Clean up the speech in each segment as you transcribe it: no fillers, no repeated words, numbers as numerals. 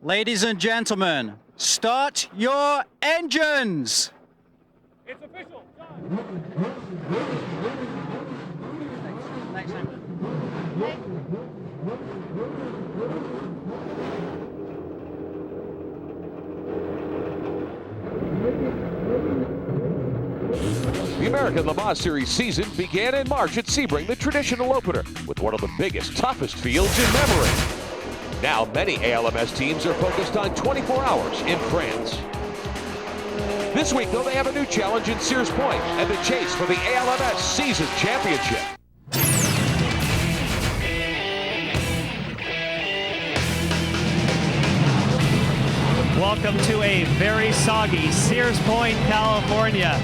Ladies and gentlemen, start your engines! It's official. Next time. The American Le Mans Series season began in March at Sebring, the traditional opener, with one of the biggest, toughest fields in memory. Now, many ALMS teams are focused on 24 hours in France. This week, though, they have a new challenge in Sears Point and the chase for the ALMS Season Championship. Welcome to a very soggy Sears Point, California.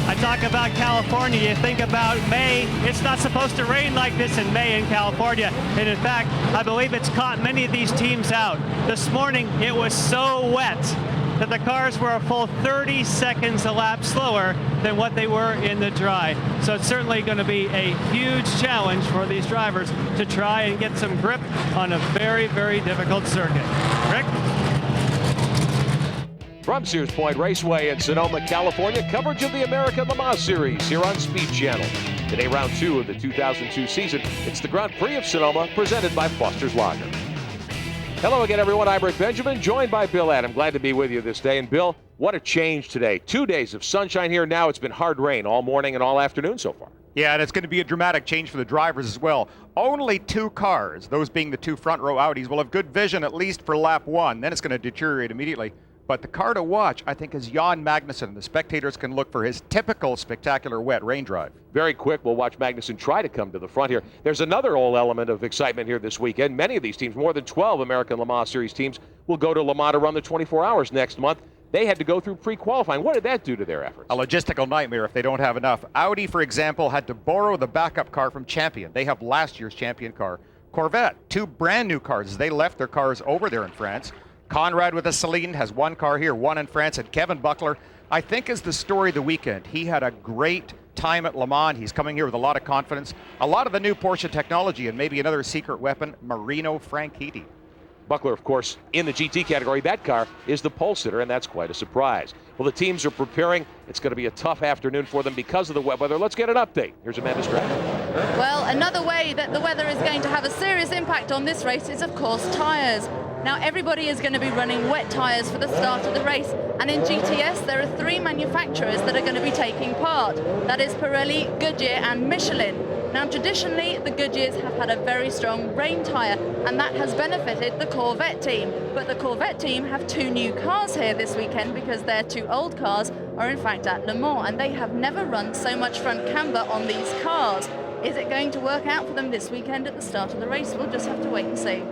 I talk about California, you think about May. It's not supposed to rain like this in May in California. And in fact, I believe it's caught many of these teams out. This morning, it was so wet that the cars were a full 30 seconds a lap slower than what they were in the dry. So it's certainly going to be a huge challenge for these drivers to try and get some grip on a very, very difficult circuit. Rick? From Sears Point Raceway in Sonoma, California, coverage of the American Le Mans Series here on Speed Channel. Today, round 2 of the 2002 season. It's the Grand Prix of Sonoma, presented by Foster's LUHR. Hello again, everyone. I'm Rick Benjamin, joined by Bill Adam. Glad to be with you this day. And Bill, what a change today. 2 days of sunshine here. Now it's been hard rain all morning and all afternoon so far. Yeah, and it's going to be a dramatic change for the drivers as well. Only 2 cars, those being the 2 front row Audis, will have good vision at least for lap 1. Then it's going to deteriorate immediately. But the car to watch, I think, is Jan Magnussen. The spectators can look for his typical spectacular wet rain drive. Very quick, we'll watch Magnussen try to come to the front here. There's another old element of excitement here this weekend. Many of these teams, more than 12 American Le Mans Series teams, will go to Le Mans to run the 24 hours next month. They had to go through pre-qualifying. What did that do to their efforts? A logistical nightmare if they don't have enough. Audi, for example, had to borrow the backup car from Champion. They have last year's Champion car. Corvette, 2 brand new cars. They left their cars over there in France. Conrad with a Celine has 1 car here, 1 in France, and Kevin Buckler, I think, is the story of the weekend. He had a great time at Le Mans. He's coming here with a lot of confidence. A lot of the new Porsche technology and maybe another secret weapon, Marino Franchitti. Buckler, of course, in the GT category. That car is the pole sitter, and that's quite a surprise. Well, the teams are preparing. It's going to be a tough afternoon for them because of the wet weather. Let's get an update. Here's Amanda Stratton. Well, another way that the weather is going to have a serious impact on this race is, of course, tyres. Now, everybody is going to be running wet tyres for the start of the race. And in GTS, there are 3 manufacturers that are going to be taking part. That is Pirelli, Goodyear, and Michelin. Now, traditionally, the Goodyears have had a very strong rain tyre, and that has benefited the Corvette team. But the Corvette team have 2 new cars here this weekend because their 2 old cars are in fact at Le Mans, and they have never run so much front camber on these cars. Is it going to work out for them this weekend at the start of the race? We'll just have to wait and see.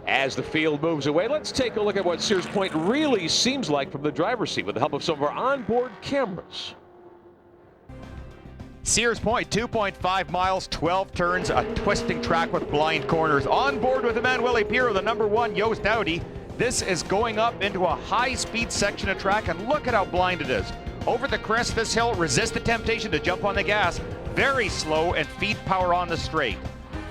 As the field moves away, let's take a look at what Sears Point really seems like from the driver's seat with the help of some of our onboard cameras. Sears Point, 2.5 miles, 12 turns, a twisting track with blind corners. On board with Emanuele Pirro, the #1 Yost Audi. This is going up into a high-speed section of track, and look at how blind it is. Over the crest of this hill, resist the temptation to jump on the gas. Very slow and feed power on the straight.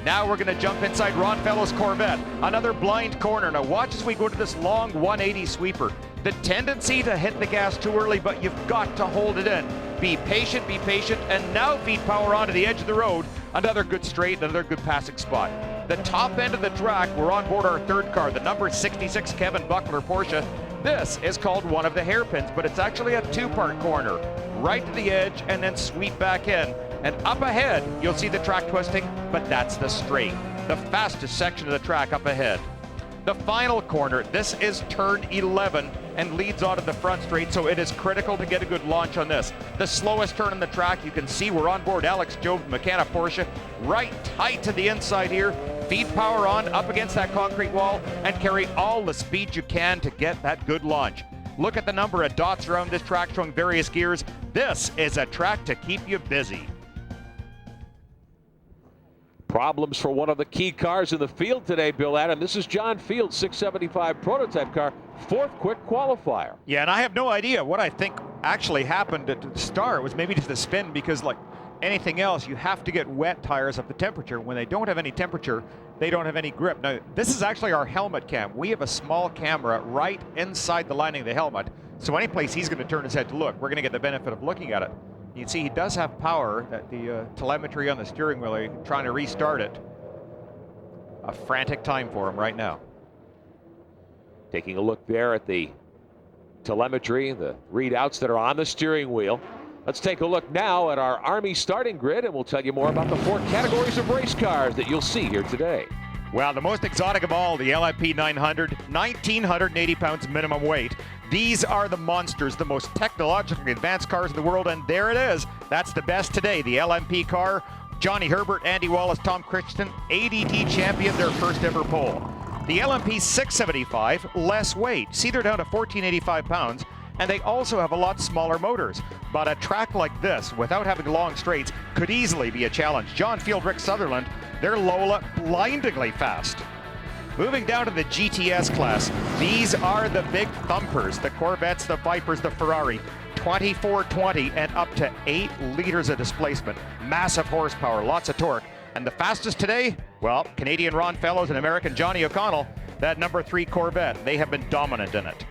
Now we're going to jump inside Ron Fellows' Corvette. Another blind corner. Now watch as we go to this long 180 sweeper. The tendency to hit the gas too early, but you've got to hold it in. Be patient, and now feed power onto the edge of the road. Another good straight, another good passing spot. The top end of the track, we're on board our 3rd car, the number 66 Kevin Buckler Porsche. This is called one of the hairpins, but it's actually a 2-part corner. Right to the edge and then sweep back in. And up ahead, you'll see the track twisting, but that's the straight. The fastest section of the track up ahead. The final corner, this is turn 11 and leads onto the front straight, so it is critical to get a good launch on this. The slowest turn on the track, you can see we're on board Alex Job, McKenna Porsche, right tight to the inside here. Feed power on up against that concrete wall and carry all the speed you can to get that good launch. Look at the number of dots around this track showing various gears. This is a track to keep you busy. Problems for one of the key cars in the field today, Bill Adam. This is John Field's 675 prototype car, 4th quick qualifier. Yeah, and I have no idea what I think actually happened at the start. It was maybe just a spin because, like, anything else, you have to get wet tires at the temperature. When they don't have any temperature, they don't have any grip. Now, this is actually our helmet cam. We have a small camera right inside the lining of the helmet. So any place he's going to turn his head to look, we're going to get the benefit of looking at it. You can see he does have power at the telemetry on the steering wheel, trying to restart it. A frantic time for him right now. Taking a look there at the telemetry, the readouts that are on the steering wheel. Let's take a look now at our Army starting grid, and we'll tell you more about the 4 categories of race cars that you'll see here today. Well, the most exotic of all, the LMP 900, 1,980 pounds minimum weight. These are the monsters, the most technologically advanced cars in the world, and there it is. That's the best today, the LMP car. Johnny Herbert, Andy Wallace, Tom Christensen, ADT champion, their first ever pole. The LMP 675, less weight. See, they're down to 1,485 pounds, and they also have a lot smaller motors. But a track like this, without having long straights, could easily be a challenge. John Field, Rick Sutherland, they're Lola blindingly fast. Moving down to the GTS class, these are the big thumpers, the Corvettes, the Vipers, the Ferrari. 2420 and up to 8 liters of displacement. Massive horsepower, lots of torque. And the fastest today, well, Canadian Ron Fellows and American Johnny O'Connell, that number 3 Corvette. They have been dominant in it.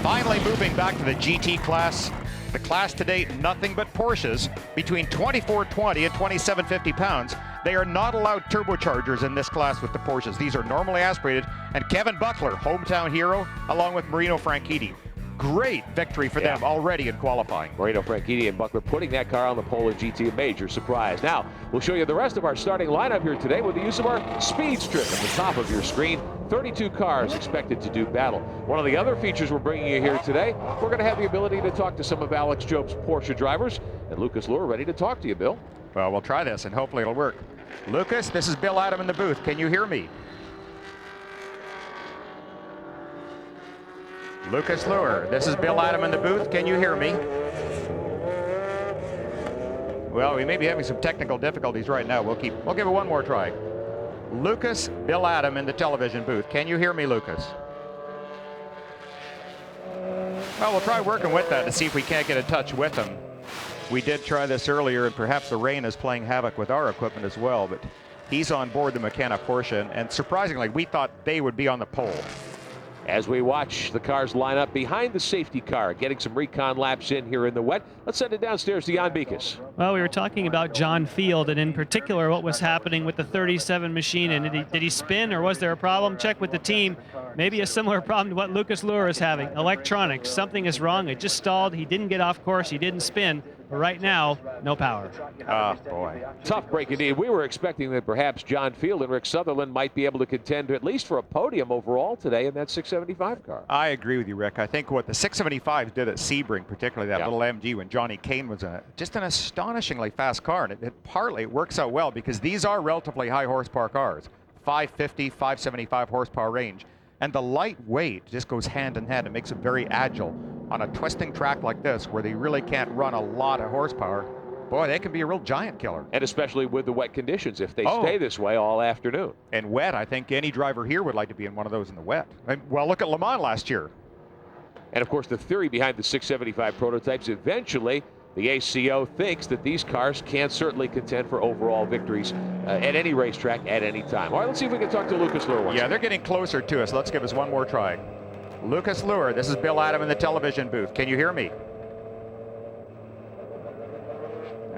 Finally, moving back to the GT class. The class today, nothing but Porsches between 2420 and 2750 pounds. They are not allowed turbochargers in this class with the Porsches. These are normally aspirated. And Kevin Buckler, hometown hero, along with Marino Franchitti. Great victory for them already in qualifying. Marino Franchitti and Buckler putting that car on the pole in GT, a major surprise. Now, we'll show you the rest of our starting lineup here today with the use of our speed strip at the top of your screen. 32 cars expected to do battle. One of the other features we're bringing you here today, we're going to have the ability to talk to some of Alex Jobe's Porsche drivers. And Lucas LUHR ready to talk to you, Bill. Well, we'll try this and hopefully it'll work. Lucas, this is Bill Adam in the booth. Can you hear me? Lucas LUHR, this is Bill Adam in the booth. Can you hear me? Well, we may be having some technical difficulties right now. We'll give it one more try. Lucas, Bill Adam in the television booth. Can you hear me, Lucas? Well, we'll try working with that to see if we can't get in touch with him. We did try this earlier, and perhaps the rain is playing havoc with our equipment as well, but he's on board the McKenna Porsche, and surprisingly, we thought they would be on the pole. As we watch the cars line up behind the safety car, getting some recon laps in here in the wet. Let's send it downstairs to Jan Beekes. Well, we were talking about John Field, and in particular what was happening with the 37 machine, and did he spin, or was there a problem? Check with the team. Maybe a similar problem to what Lucas LUHR is having. Electronics, something is wrong. It just stalled. He didn't get off course. He didn't spin. But right now, no power. Oh, boy. Tough break indeed. We were expecting that perhaps John Field and Rick Sutherland might be able to contend at least for a podium overall today in that 675 car. I agree with you, Rick. I think what the 675s did at Sebring, particularly that little MG when Johnny Kane was in it, just an astonishingly fast car. And it partly works out well because these are relatively high horsepower cars, 550, 575 horsepower range. And the lightweight just goes hand in hand. It makes it very agile. On a twisting track like this, where they really can't run a lot of horsepower, boy, they can be a real giant killer. And especially with the wet conditions, if they stay this way all afternoon. And wet, I think any driver here would like to be in one of those in the wet. And, well, look at Le Mans last year. And of course, the theory behind the 675 prototypes, eventually, the ACO thinks that these cars can certainly contend for overall victories at any racetrack at any time. All right, let's see if we can talk to Lucas LUHR once. Yeah, they're getting closer to us. Let's give us one more try. Lucas LUHR, this is Bill Adam in the television booth. Can you hear me?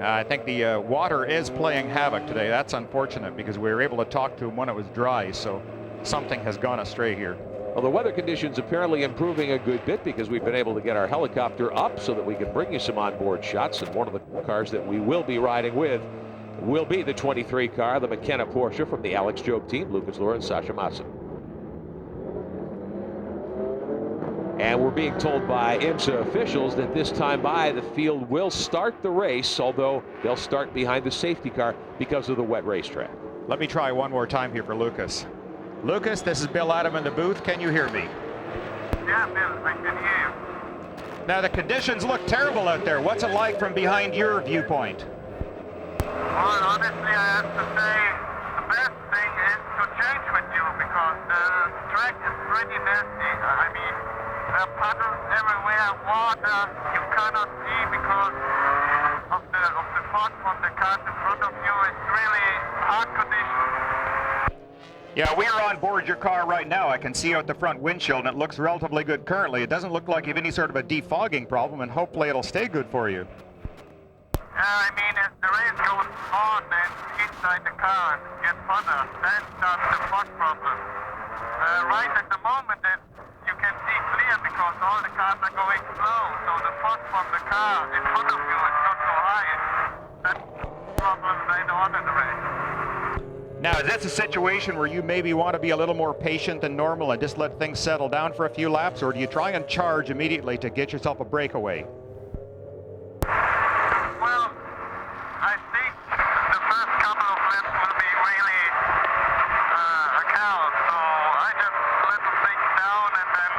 I think the water is playing havoc today. That's unfortunate because we were able to talk to him when it was dry, so something has gone astray here. Well, the weather conditions apparently improving a good bit because we've been able to get our helicopter up so that we can bring you some onboard shots. And one of the cars that we will be riding with will be the 23 car, the McKenna Porsche from the Alex Jobe team, Lucas LUHR and Sasha Massa. And we're being told by IMSA officials that this time by the field will start the race, although they'll start behind the safety car because of the wet racetrack. Let me try one more time here for Lucas. Lucas, this is Bill Adam in the booth. Can you hear me? Yeah, Bill, I can hear you. Now, the conditions look terrible out there. What's it like from behind your viewpoint? Well, honestly, I have to say the best thing is to change with you because the track is pretty nasty. I mean, there are puddles everywhere, water you cannot see because of the fog from the cars in front of you. It's really hard conditions. Yeah, we are on board your car right now. I can see out the front windshield, and it looks relatively good currently. It doesn't look like you have any sort of a defogging problem, and hopefully it'll stay good for you. Yeah, I mean, as the race goes on and inside the car gets hotter, then starts the fog problem. Right at the moment, you can see clear because all the cars are going slow, so the fog from the car in front of you is not so high. That's the problem later on in the race. Now, is this a situation where you maybe want to be a little more patient than normal and just let things settle down for a few laps, or do you try and charge immediately to get yourself a breakaway? Well, I think the first couple of laps will be really a chaos, so I just let the things down, and then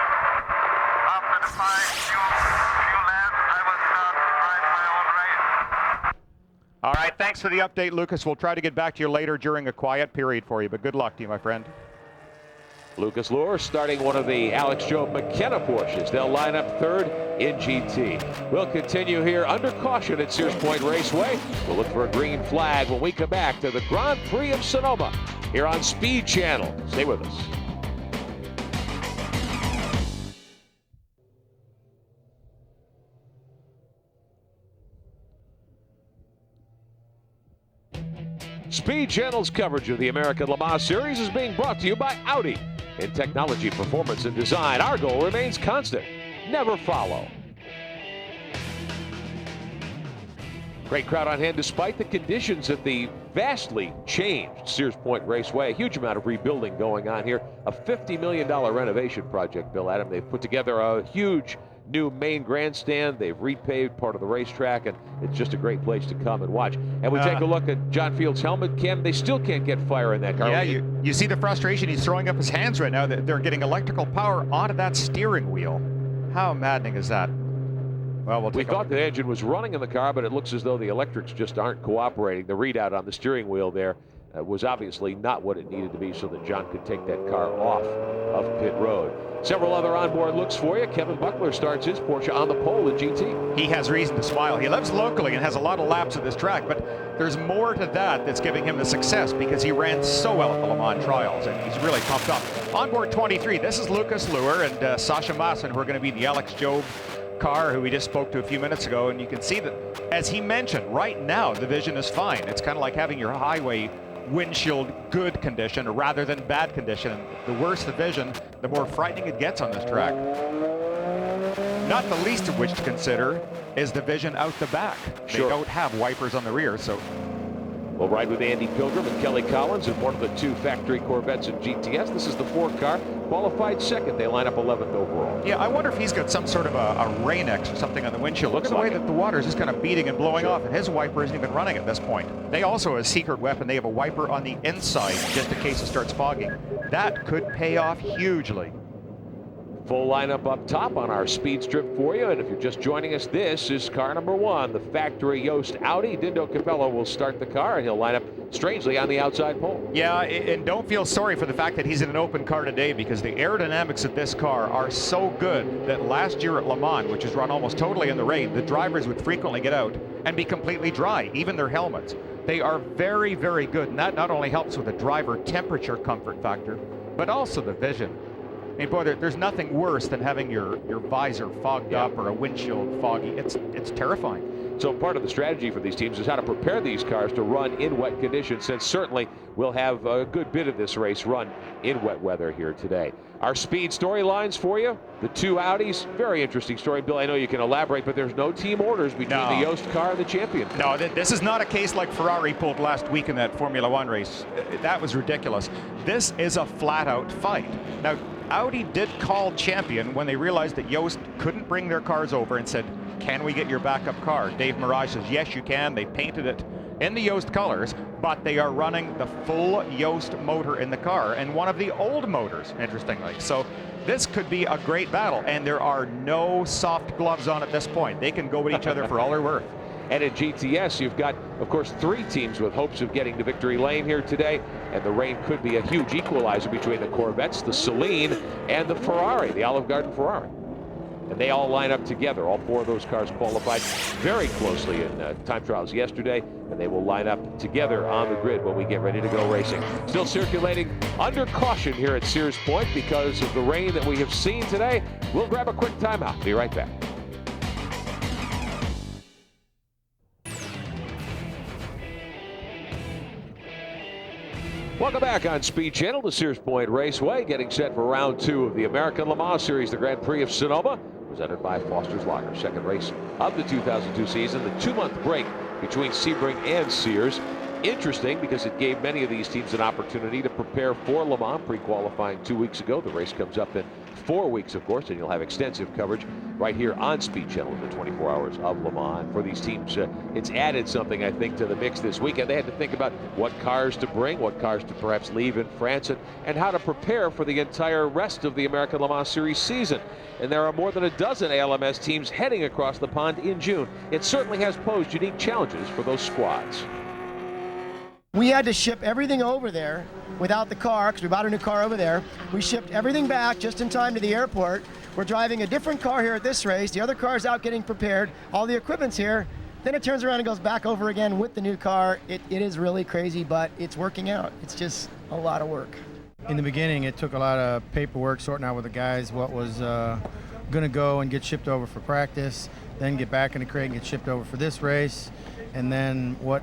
after the few laps, I will start to ride my own race. All right, thanks for the update, Lucas. We'll try to get back to you later during a quiet period for you, but good luck to you, my friend. Lucas LUHR starting one of the Alex Job McKenna Porsches. They'll line up third in GT. We'll continue here under caution at Sears Point Raceway. We'll look for a green flag when we come back to the Grand Prix of Sonoma here on Speed Channel. Stay with us. Speed Channel's coverage of the American Le Mans Series is being brought to you by Audi. In technology, performance, and design, our goal remains constant. Never follow. Great crowd on hand despite the conditions at the vastly changed Sears Point Raceway. A huge amount of rebuilding going on here. A $50 million renovation project, Bill Adam. They've put together a huge new main grandstand. They've repaved part of the racetrack, and it's just a great place to come and watch. And we take a look at John Field's helmet cam. They still can't get fire in that car. Yeah, you see the frustration. He's throwing up his hands right now. They're getting electrical power onto that steering wheel. How maddening is that? Well, we thought the engine was running in the car, but it looks as though the electrics just aren't cooperating. The readout on the steering wheel there was obviously not what it needed to be so that John could take that car off of pit road. Several other onboard looks for you. Kevin Buckler starts his Porsche on the pole in GT. He has reason to smile. He lives locally and has a lot of laps at this track, but there's more to that that's giving him the success because he ran so well at the Le Mans trials, and he's really pumped up. Onboard 23, this is Lucas LUHR and Sasha Masson, who are going to be the Alex Job car, who we just spoke to a few minutes ago, and you can see that, as he mentioned, right now the vision is fine. It's kind of like having your highway windshield good condition rather than bad condition. And the worse the vision, the more frightening it gets on this track. Not the least of which to consider is the vision out the back. They don't have wipers on the rear, so. We'll ride with Andy Pilgrim and Kelly Collins in one of the two factory Corvettes in GTS. This is the Ford car, qualified second. They line up 11th overall. Yeah, I wonder if he's got some sort of a Rain-X or something on the windshield. Look at the way that the water is just kind of beating and blowing off, and his wiper isn't even running at this point. They also have a secret weapon. They have a wiper on the inside just in case it starts fogging. That could pay off hugely. Full lineup up top on our speed strip for you, and if you're just joining us, this is car number one, the factory Yost Audi. Dindo Capello will start the car, and he'll line up strangely on the outside pole. Yeah, and don't feel sorry for the fact that he's in an open car today, because the aerodynamics of this car are so good that last year at Le Mans, which is run almost totally in the rain, the drivers would frequently get out and be completely dry, even their helmets. They are very, very good, and that not only helps with the driver temperature comfort factor, but also the vision. I mean, boy, there's nothing worse than having your visor fogged up or a windshield foggy. It's terrifying. So part of the strategy for these teams is how to prepare these cars to run in wet conditions, since certainly we'll have a good bit of this race run in wet weather here today. Our speed storylines for you, the two Audis, very interesting story. Bill, I know you can elaborate, but there's no team orders between the Yost car and the champion. No, this is not a case like Ferrari pulled last week in that Formula One race. That was ridiculous. This is a flat-out fight. Now, Audi did call champion when they realized that Yost couldn't bring their cars over and said, can we get your backup car? Dave Mirage says, yes, you can. They painted it in the Yost colors, but they are running the full Yost motor in the car and one of the old motors, interestingly. So this could be a great battle, and there are no soft gloves on at this point. They can go at each other for all they're worth. And in GTS, you've got, of course, three teams with hopes of getting to victory lane here today. And the rain could be a huge equalizer between the Corvettes, the Celine, and the Ferrari, the Olive Garden Ferrari. And they all line up together. All 4 of those cars qualified very closely in time trials yesterday, and they will line up together on the grid when we get ready to go racing. Still circulating under caution here at Sears Point because of the rain that we have seen today. We'll grab a quick timeout. Be right back. Welcome back on Speed Channel to Sears Point Raceway, getting set for round 2 of the American Le Mans Series, the Grand Prix of Sonoma, presented by Foster's Locker. Second race of the 2002 season, the 2-month break between Sebring and Sears. Interesting because it gave many of these teams an opportunity to prepare for Le Mans, pre-qualifying 2 weeks ago. The race comes up in 4 weeks, of course, and you'll have extensive coverage right here on Speed Channel in the 24 hours of Le Mans. For these teams, it's added something, I think, to the mix this weekend. They had to think about what cars to bring, what cars to perhaps leave in France, and how to prepare for the entire rest of the American Le Mans Series season. And there are more than a dozen ALMS teams heading across the pond in June. It certainly has posed unique challenges for those squads. We had to ship everything over there without the car because we bought a new car over there. We shipped everything back just in time to the airport. We're driving a different car here at this race. The other car's out getting prepared. All the equipment's here. Then it turns around and goes back over again with the new car. It is really crazy, but it's working out. It's just a lot of work. In the beginning, it took a lot of paperwork, sorting out with the guys what was going to go and get shipped over for practice, then get back in the crate and get shipped over for this race, and then what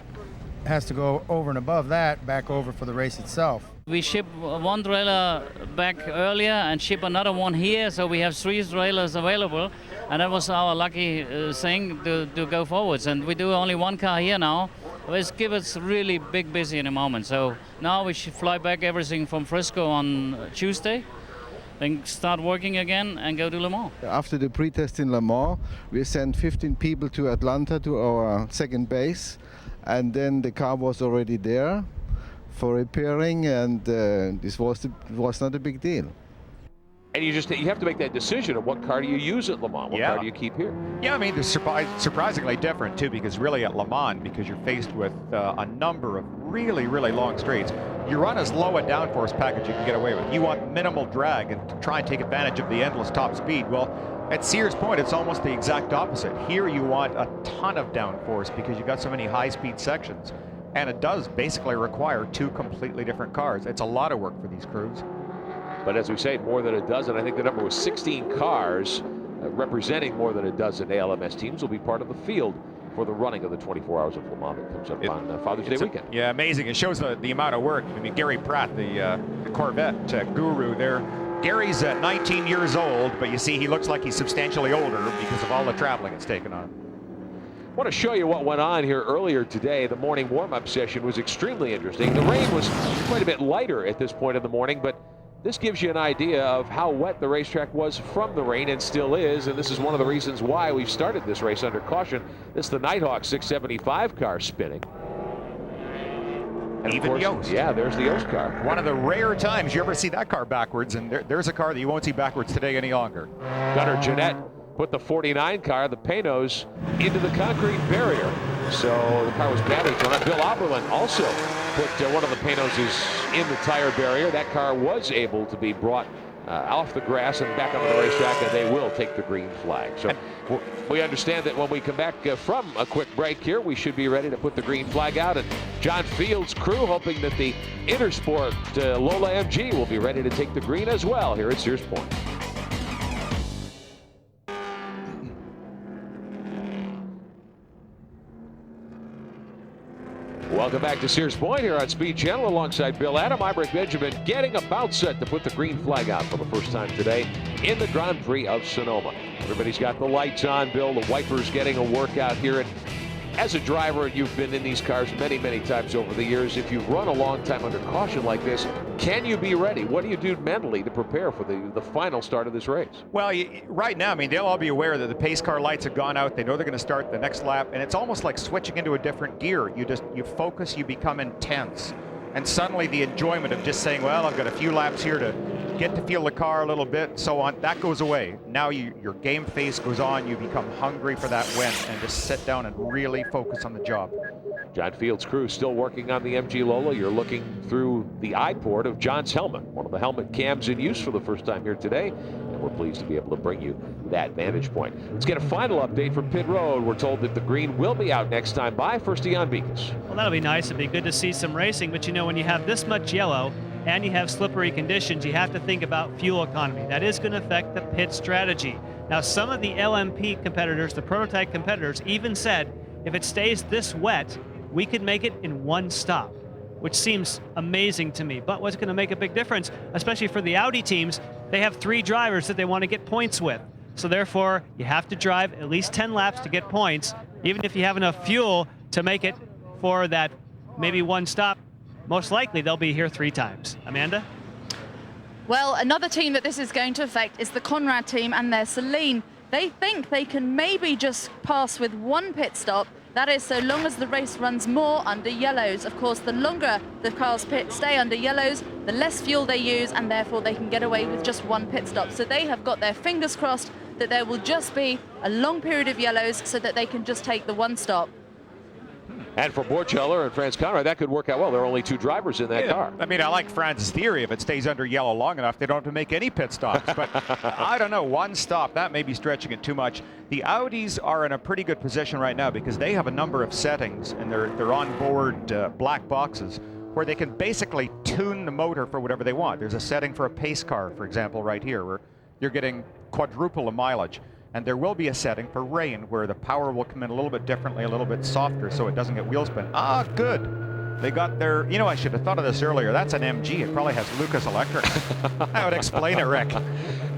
has to go over and above that back over for the race itself. We ship one trailer back earlier and ship another one here, so we have 3 trailers available, and that was our lucky thing to go forwards. And we do only 1 car here now, which gives us really big busy in the moment. So now we should fly back everything from Frisco on Tuesday, then start working again and go to Le Mans. After the pre-test in Le Mans, we sent 15 people to Atlanta to our second base, and then the car was already there for repairing, and this was not a big deal. And you have to make that decision of what car do you use at Le Mans, what car do you keep here? Yeah, I mean, they're surprisingly different too, because really at Le Mans, because you're faced with a number of really, really long straights, you run as low a downforce package you can get away with. You want minimal drag and to try and take advantage of the endless top speed. Well, at Sears Point, it's almost the exact opposite. Here you want a ton of downforce because you've got so many high-speed sections. And it does basically require 2 completely different cars. It's a lot of work for these crews. But as we say, more than a dozen. I think the number was 16 cars representing more than a dozen ALMS teams will be part of the field for the running of the 24 hours of Le Mans that comes up on Father's Day weekend. Yeah, amazing. It shows the amount of work. I mean, Gary Pratt, the Corvette guru there. Gary's 19 years old, but you see he looks like he's substantially older because of all the traveling it's taken on. I want to show you what went on here earlier today. The morning warm-up session was extremely interesting. The rain was quite a bit lighter at this point in the morning, but this gives you an idea of how wet the racetrack was from the rain and still is, and this is one of the reasons why we've started this race under caution. This is the Nighthawk 675 car spinning. And even Yost. Yeah, there's the Yost car. One of the rare times you ever see that car backwards, and there's a car that you won't see backwards today any longer. Gunnar Jeanette put the 49 car, the Panos, into the concrete barrier. So the car was badly torn up. Bill Oberlin also put one of the Panoses in the tire barrier. That car was able to be brought off the grass and back onto the racetrack, and they will take the green flag. So we understand that when we come back from a quick break here, we should be ready to put the green flag out. And John Field's crew hoping that the Intersport Lola MG will be ready to take the green as well here at Sears Point. Welcome back to Sears Point here on Speed Channel alongside Bill Adam. I'm Rick Benjamin, getting about set to put the green flag out for the first time today in the Grand Prix of Sonoma. Everybody's got the lights on, Bill. The wipers getting a workout here. And as a driver, you've been in these cars many, many times over the years. If you've run a long time under caution like this, can you be ready? What do you do mentally to prepare for the final start of this race? Well, right now, I mean, they'll all be aware that the pace car lights have gone out. They know they're going to start the next lap, and it's almost like switching into a different gear. You focus, you become intense. And suddenly the enjoyment of just saying, well, I've got a few laps here to get to feel the car a little bit and so on, that goes away. Now your game face goes on, you become hungry for that win and just sit down and really focus on the job. John Field's crew still working on the MG Lola. You're looking through the eye port of John's helmet, one of the helmet cams in use for the first time here today. And we're pleased to be able to bring you that vantage point. Let's get a final update from pit road. We're told that the green will be out next time by. First to Jan Beekes. Well, that'll be nice. It'd be good to see some racing, but you know, when you have this much yellow and you have slippery conditions, you have to think about fuel economy. That is going to affect the pit strategy. Now, some of the LMP competitors, the prototype competitors, even said if it stays this wet, we could make it in one stop, which seems amazing to me. But what's going to make a big difference, especially for the Audi teams, they have 3 drivers that they want to get points with. So therefore, you have to drive at least 10 laps to get points, even if you have enough fuel to make it for that maybe one stop. Most likely, they'll be here 3 times. Amanda? Well, another team that this is going to affect is the Conrad team and their Celine. They think they can maybe just pass with 1 pit stop. That is so long as the race runs more under yellows. Of course, the longer the cars stay under yellows, the less fuel they use, and therefore they can get away with just 1 pit stop. So they have got their fingers crossed that there will just be a long period of yellows so that they can just take the 1 stop. And for Borcheller and Franz Conrad, that could work out well. There are only 2 drivers in that car. I mean, I like Franz's theory. If it stays under yellow long enough, they don't have to make any pit stops. But I don't know, 1 stop, that may be stretching it too much. The Audis are in a pretty good position right now because they have a number of settings in their onboard black boxes where they can basically tune the motor for whatever they want. There's a setting for a pace car, for example, right here, where you're getting quadruple the mileage. And there will be a setting for rain where the power will come in a little bit differently, a little bit softer, so it doesn't get wheel spin. Ah, good. They got their, you know, I should have thought of this earlier. That's an MG. It probably has Lucas Electric. That would explain it, Rick.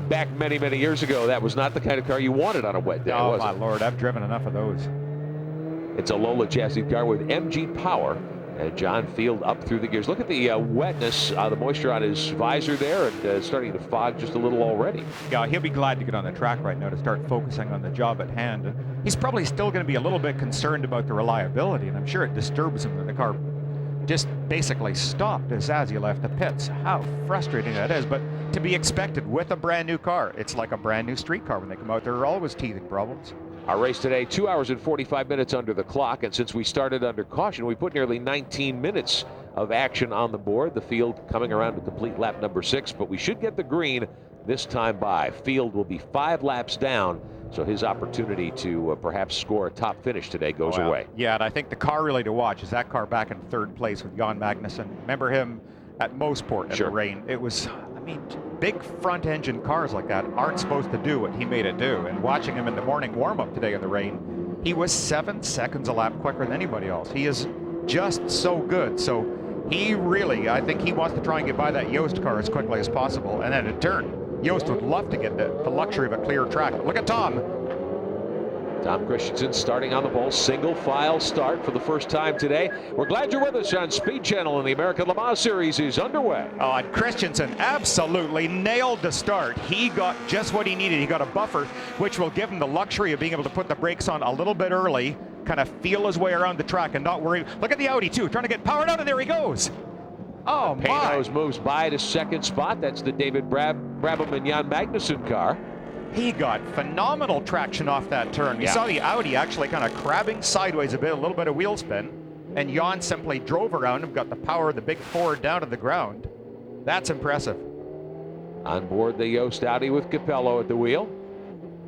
Back many, many years ago, that was not the kind of car you wanted on a wet day, oh, was my it? Lord, I've driven enough of those. It's a Lola chassis car with MG power. And John Field up through the gears. Look at the wetness, the moisture on his visor there, and starting to fog just a little already. Yeah, he'll be glad to get on the track right now to start focusing on the job at hand. He's probably still going to be a little bit concerned about the reliability, and I'm sure it disturbs him that the car just basically stopped as he left the pits. How frustrating that is, but to be expected with a brand new car. It's like a brand new street car when they come out. There are always teething problems. Our race today, 2 hours and 45 minutes under the clock, and since we started under caution, we put nearly 19 minutes of action on the board. The field coming around to complete lap number 6, but we should get the green this time by. Field will be 5 laps down, so his opportunity to perhaps score a top finish today goes away. Yeah, and I think the car really to watch is that car back in 3rd place with Jan Magnussen. Remember him at Mosport in the rain. It was, I mean, big front engine cars like that aren't supposed to do what he made it do. And watching him in the morning warm-up today in the rain, he was 7 seconds a lap quicker than anybody else. He is just so good. So he really, I think he wants to try and get by that Yost car as quickly as possible. And then in turn, Yost would love to get the luxury of a clear track. Look at Tom. Tom Christensen starting on the pole, single file start for the first time today. We're glad you're with us on Speed Channel, and the American Le Mans Series is underway. Oh, and Christensen absolutely nailed the start. He got just what he needed. He got a buffer, which will give him the luxury of being able to put the brakes on a little bit early, kind of feel his way around the track and not worry. Look at the Audi too, trying to get powered out, and there he goes. Oh, my. Paynos moves by to 2nd spot. That's the David Brabham and Jan Magnussen car. He got phenomenal traction off that turn. You saw the Audi actually kind of crabbing sideways a little bit of wheel spin, and Jan simply drove around him, got the power of the big Ford down to the ground. That's impressive. On board the Yost Audi with Capello at the wheel.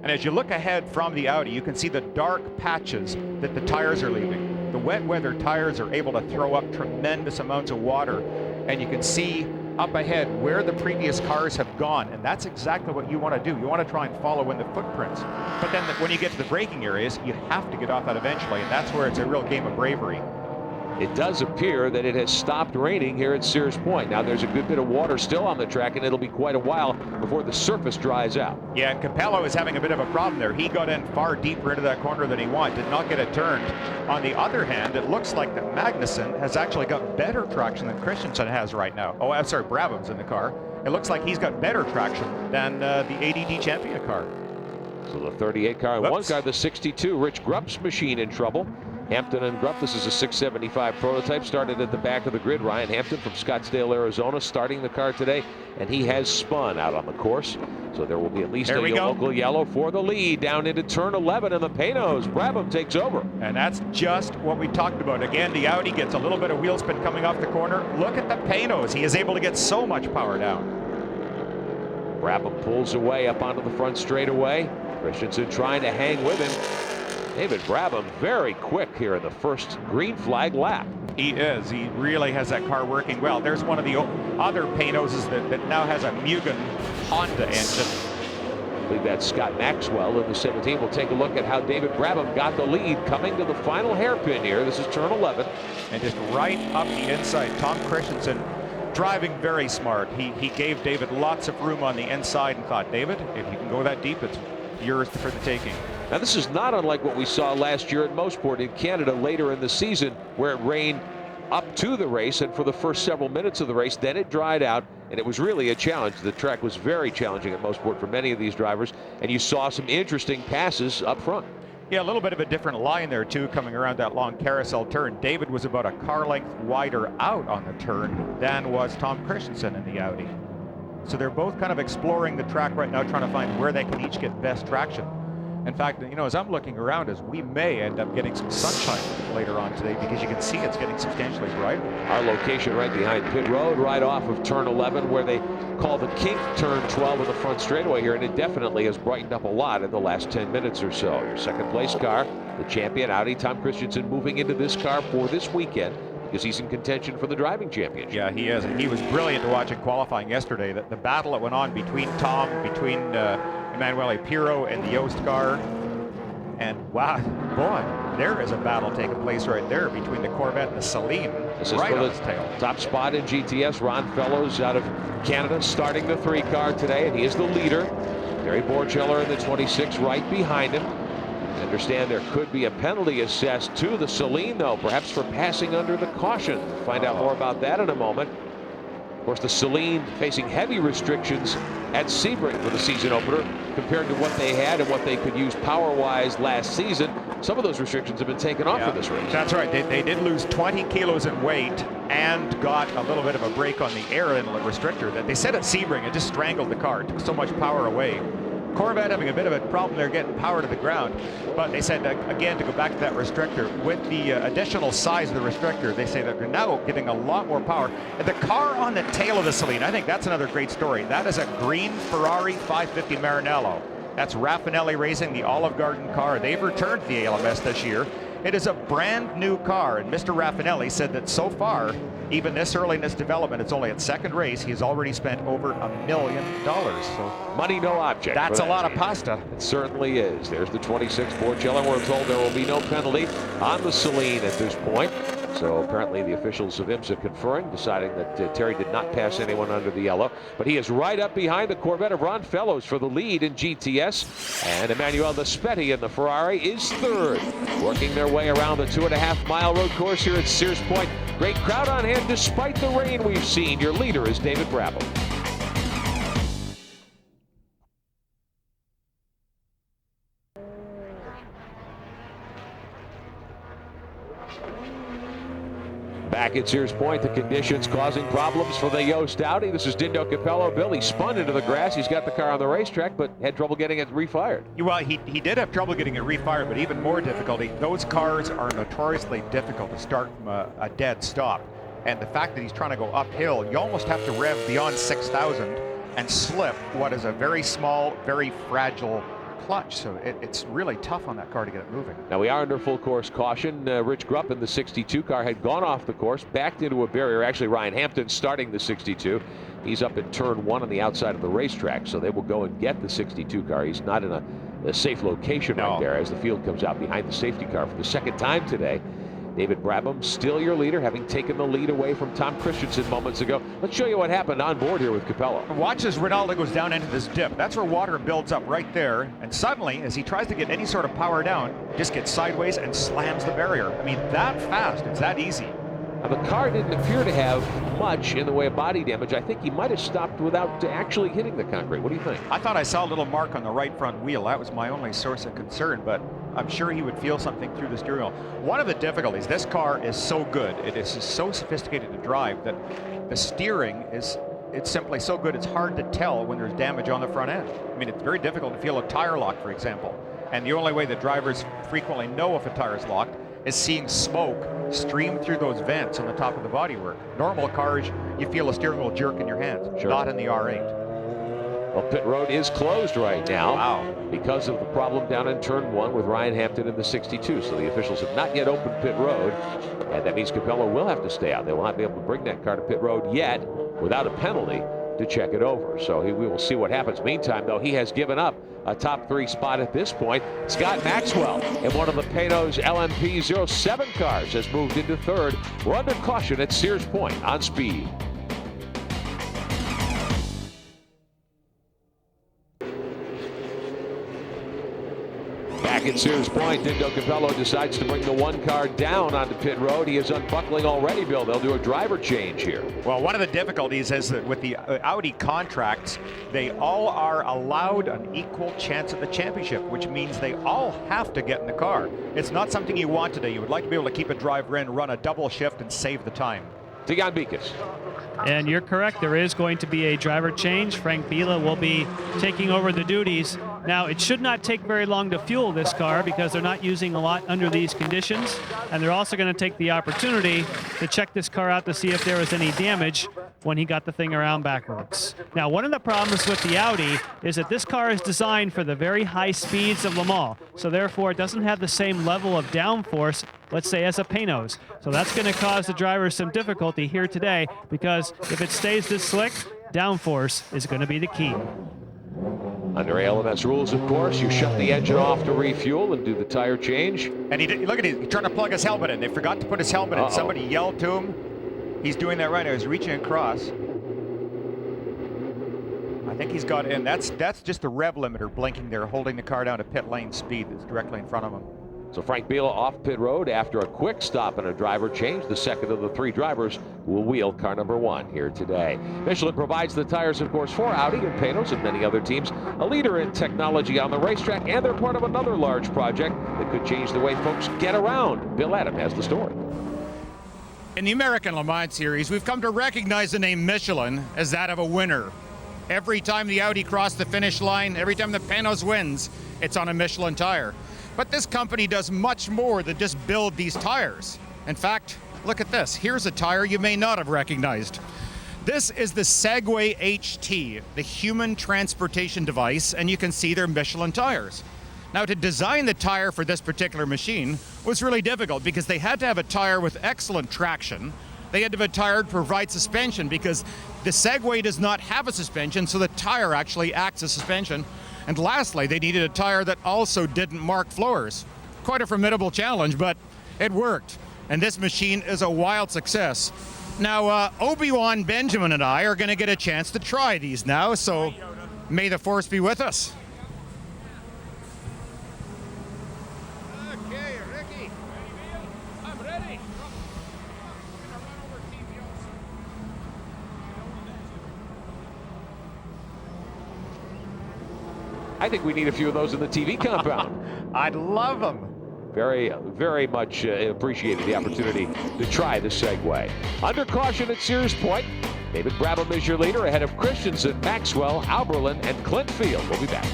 And as you look ahead from the Audi, you can see the dark patches that the tires are leaving. The wet weather tires are able to throw up tremendous amounts of water, and you can see up ahead where the previous cars have gone, and that's exactly what you want to do. You want to try and follow in the footprints. But then when you get to the braking areas, you have to get off that eventually, and that's where it's a real game of bravery. It does appear that it has stopped raining here at Sears Point. Now there's a good bit of water still on the track, and it'll be quite a while before the surface dries out. Yeah, and Capello is having a bit of a problem there. He got in far deeper into that corner than he wanted, did not get it turned. On the other hand, it looks like that Magnussen has actually got better traction than Christensen has right now. Oh, I'm sorry, Brabham's in the car. It looks like he's got better traction than the ADD Champion car. So the 38 car and one car, the 62, Rich Grupp's machine in trouble. Hampton and Grupp, this is a 675 prototype, started at the back of the grid. Ryan Hampton from Scottsdale, Arizona, starting the car today, and he has spun out on the course. So there will be at least a local yellow for the lead down into turn 11 in the Paynos. Brabham takes over. And that's just what we talked about. Again, the Audi gets a little bit of wheel spin coming off the corner. Look at the Paynos. He is able to get so much power down. Brabham pulls away up onto the front straightaway. Christensen trying to hang with him. David Brabham very quick here in the first green flag lap. He is. He really has that car working well. There's one of the other Paynoses that now has a Mugen Honda engine. I believe that's Scott Maxwell in the 17. We'll take a look at how David Brabham got the lead coming to the final hairpin here. This is turn 11. And just right up the inside, Tom Christensen driving very smart. He gave David lots of room on the inside and thought, David, if you can go that deep, it's yours for the taking. Now this is not unlike what we saw last year at Mosport in Canada later in the season, where it rained up to the race and for the first several minutes of the race, then it dried out, and it was really a challenge. The track was very challenging at Mosport for many of these drivers, and you saw some interesting passes up front. Yeah, a little bit of a different line there too, coming around that long carousel turn. David was about a car length wider out on the turn than was Tom Christensen in the Audi. So they're both kind of exploring the track right now, trying to find where they can each get best traction. In fact, you know, as I'm looking around, we may end up getting some sunshine later on today, because you can see it's getting substantially brighter. Our location right behind pit road, right off of turn 11, where they call the kink turn 12 in the front straightaway here, and it definitely has brightened up a lot in the last 10 minutes or so. Your second place car, the champion Audi, Tom Christensen, moving into this car for this weekend, because he's in contention for the driving championship. Yeah, he is, and he was brilliant to watch in qualifying yesterday. The battle that went on between Tom, between Emanuele Pirro and the Yost car, and wow, boy, there is a battle taking place right there between the Corvette and the Celine. This is right for on the its tail. top spot in GTS. Ron Fellows out of Canada starting the 3 car today, and he is the leader. Gary Borcheller in the 26 right behind him. I understand there could be a penalty assessed to the Celine, though, perhaps for passing under the caution. We'll find out more about that in a moment. Of course, the Celine facing heavy restrictions at Sebring for the season opener compared to what they had and what they could use power-wise last season. Some of those restrictions have been taken off for this race. That's right. They did lose 20 kilos in weight and got a little bit of a break on the air inlet restrictor that they said at Sebring. It just strangled the car. It took so much power away. Corvette having a bit of a problem there getting power to the ground, but they said again, to go back to that restrictor, with the additional size of the restrictor, they say that they're now getting a lot more power. And the car on the tail of the Celine, I think that's another great story. That is a green Ferrari 550 Marinello. That's Raffinelli Racing, the Olive Garden car. They've returned to the ALMS this year. It is a brand new car, and Mr. Raffinelli said that so far, even this early in this development, it's only its second race, he has already spent over $1 million. So money, no object. That's a lot of pasta. It certainly is. There's the 26 Borcheller. We're told there will be no penalty on the Celine at this point. So apparently the officials of IMSA conferring, deciding that Terry did not pass anyone under the yellow. But he is right up behind the Corvette of Ron Fellows for the lead in GTS. And Emanuele Vespetti in the Ferrari is third, working their way around the 2.5-mile road course here at Sears Point. Great crowd on hand despite the rain we've seen. Your leader is David Brabham. Back at Sears Point, the conditions causing problems for the Yost Audi. This is Dindo Capello. Billy spun into the grass. He's got the car on the racetrack, but had trouble getting it refired. Well, he did have trouble getting it refired, but even more difficulty, those cars are notoriously difficult to start from a dead stop. And the fact that he's trying to go uphill, you almost have to rev beyond 6,000 and slip what is a very small, very fragile clutch. So it's really tough on that car to get it moving. Now we are under full course caution. Rich Grupp in the 62 car had gone off the course, backed into a barrier. Actually, Ryan Hampton starting the 62. He's up in turn 1 on the outside of the racetrack, so they will go and get the 62 car. He's not in a safe location right there as the field comes out behind the safety car for the second time today. David Brabham, still your leader, having taken the lead away from Tom Christensen moments ago. Let's show you what happened on board here with Capello. Watch as Ronaldo goes down into this dip. That's where water builds up right there. And suddenly, as he tries to get any sort of power down, just gets sideways and slams the barrier. I mean, that fast, it's that easy. Now, the car didn't appear to have much in the way of body damage. I think he might have stopped without actually hitting the concrete. What do you think? I thought I saw a little mark on the right front wheel. That was my only source of concern, but I'm sure he would feel something through the steering wheel. One of the difficulties, this car is so good, it is so sophisticated to drive that the steering it's simply so good, it's hard to tell when there's damage on the front end. I mean, it's very difficult to feel a tire lock, for example. And the only way that drivers frequently know if a tire is locked is seeing smoke stream through those vents on the top of the bodywork. Normal cars, you feel a steering wheel jerk in your hands, not in the R8. Well, pit road is closed right now. Wow. Because of the problem down in turn 1 with Ryan Hampton in the 62. So the officials have not yet opened pit road, and that means Capello will have to stay out. They will not be able to bring that car to pit road yet without a penalty to check it over. So we will see what happens. Meantime, though, he has given up a top 3 spot at this point. Scott Maxwell in one of the Pano's LMP 07 cars has moved into 3rd. We're under caution at Sears Point on speed. Back at Sears Point, Dindo Capello decides to bring the 1 car down onto pit road. He is unbuckling already, Bill. They'll do a driver change here. Well, one of the difficulties is that with the Audi contracts, they all are allowed an equal chance at the championship, which means they all have to get in the car. It's not something you want today. You would like to be able to keep a driver in, run a double shift, and save the time. Tigran Bikas. And you're correct, there is going to be a driver change. Frank Biela will be taking over the duties. Now, it should not take very long to fuel this car because they're not using a lot under these conditions. And they're also going to take the opportunity to check this car out to see if there was any damage when he got the thing around backwards. Now, one of the problems with the Audi is that this car is designed for the very high speeds of Le Mans. So therefore, it doesn't have the same level of downforce, let's say, as a Pano's. So that's going to cause the drivers some difficulty here today, because if it stays this slick, downforce is going to be the key. Under ALMS rules, of course, you shut the engine off to refuel and do the tire change. And look at him, he's trying to plug his helmet in. They forgot to put his helmet in. Somebody yelled to him. He's doing that right now. He's reaching across. I think he's got in. That's just the rev limiter blinking there, holding the car down to pit lane speed that's directly in front of him. So Frank Biela off pit road after a quick stop and a driver change. The second of the 3 drivers will wheel car number 1 here today. Michelin provides the tires, of course, for Audi and Pano's and many other teams. A leader in technology on the racetrack, and they're part of another large project that could change the way folks get around. Bill Adam has the story. In the American Le Mans Series, we've come to recognize the name Michelin as that of a winner. Every time the Audi crossed the finish line, every time the Pano's wins, it's on a Michelin tire. But this company does much more than just build these tires. In fact, look at this. Here's a tire you may not have recognized. This is the Segway HT, the human transportation device, and you can see they're Michelin tires. Now, to design the tire for this particular machine was really difficult because they had to have a tire with excellent traction. They had to have a tire to provide suspension because the Segway does not have a suspension, so the tire actually acts as suspension. And lastly, they needed a tire that also didn't mark floors. Quite a formidable challenge, but it worked. And this machine is a wild success. Now, Obi-Wan Benjamin and I are going to get a chance to try these now, so may the force be with us. Okay, Ricky. I'm ready. I think we need a few of those in the TV compound. I'd love them. Very, very much appreciated the opportunity to try the Segway. Under caution at Sears Point, David Brabham is your leader ahead of Christensen, Maxwell, Alberlin, and Clint Field. We'll be back.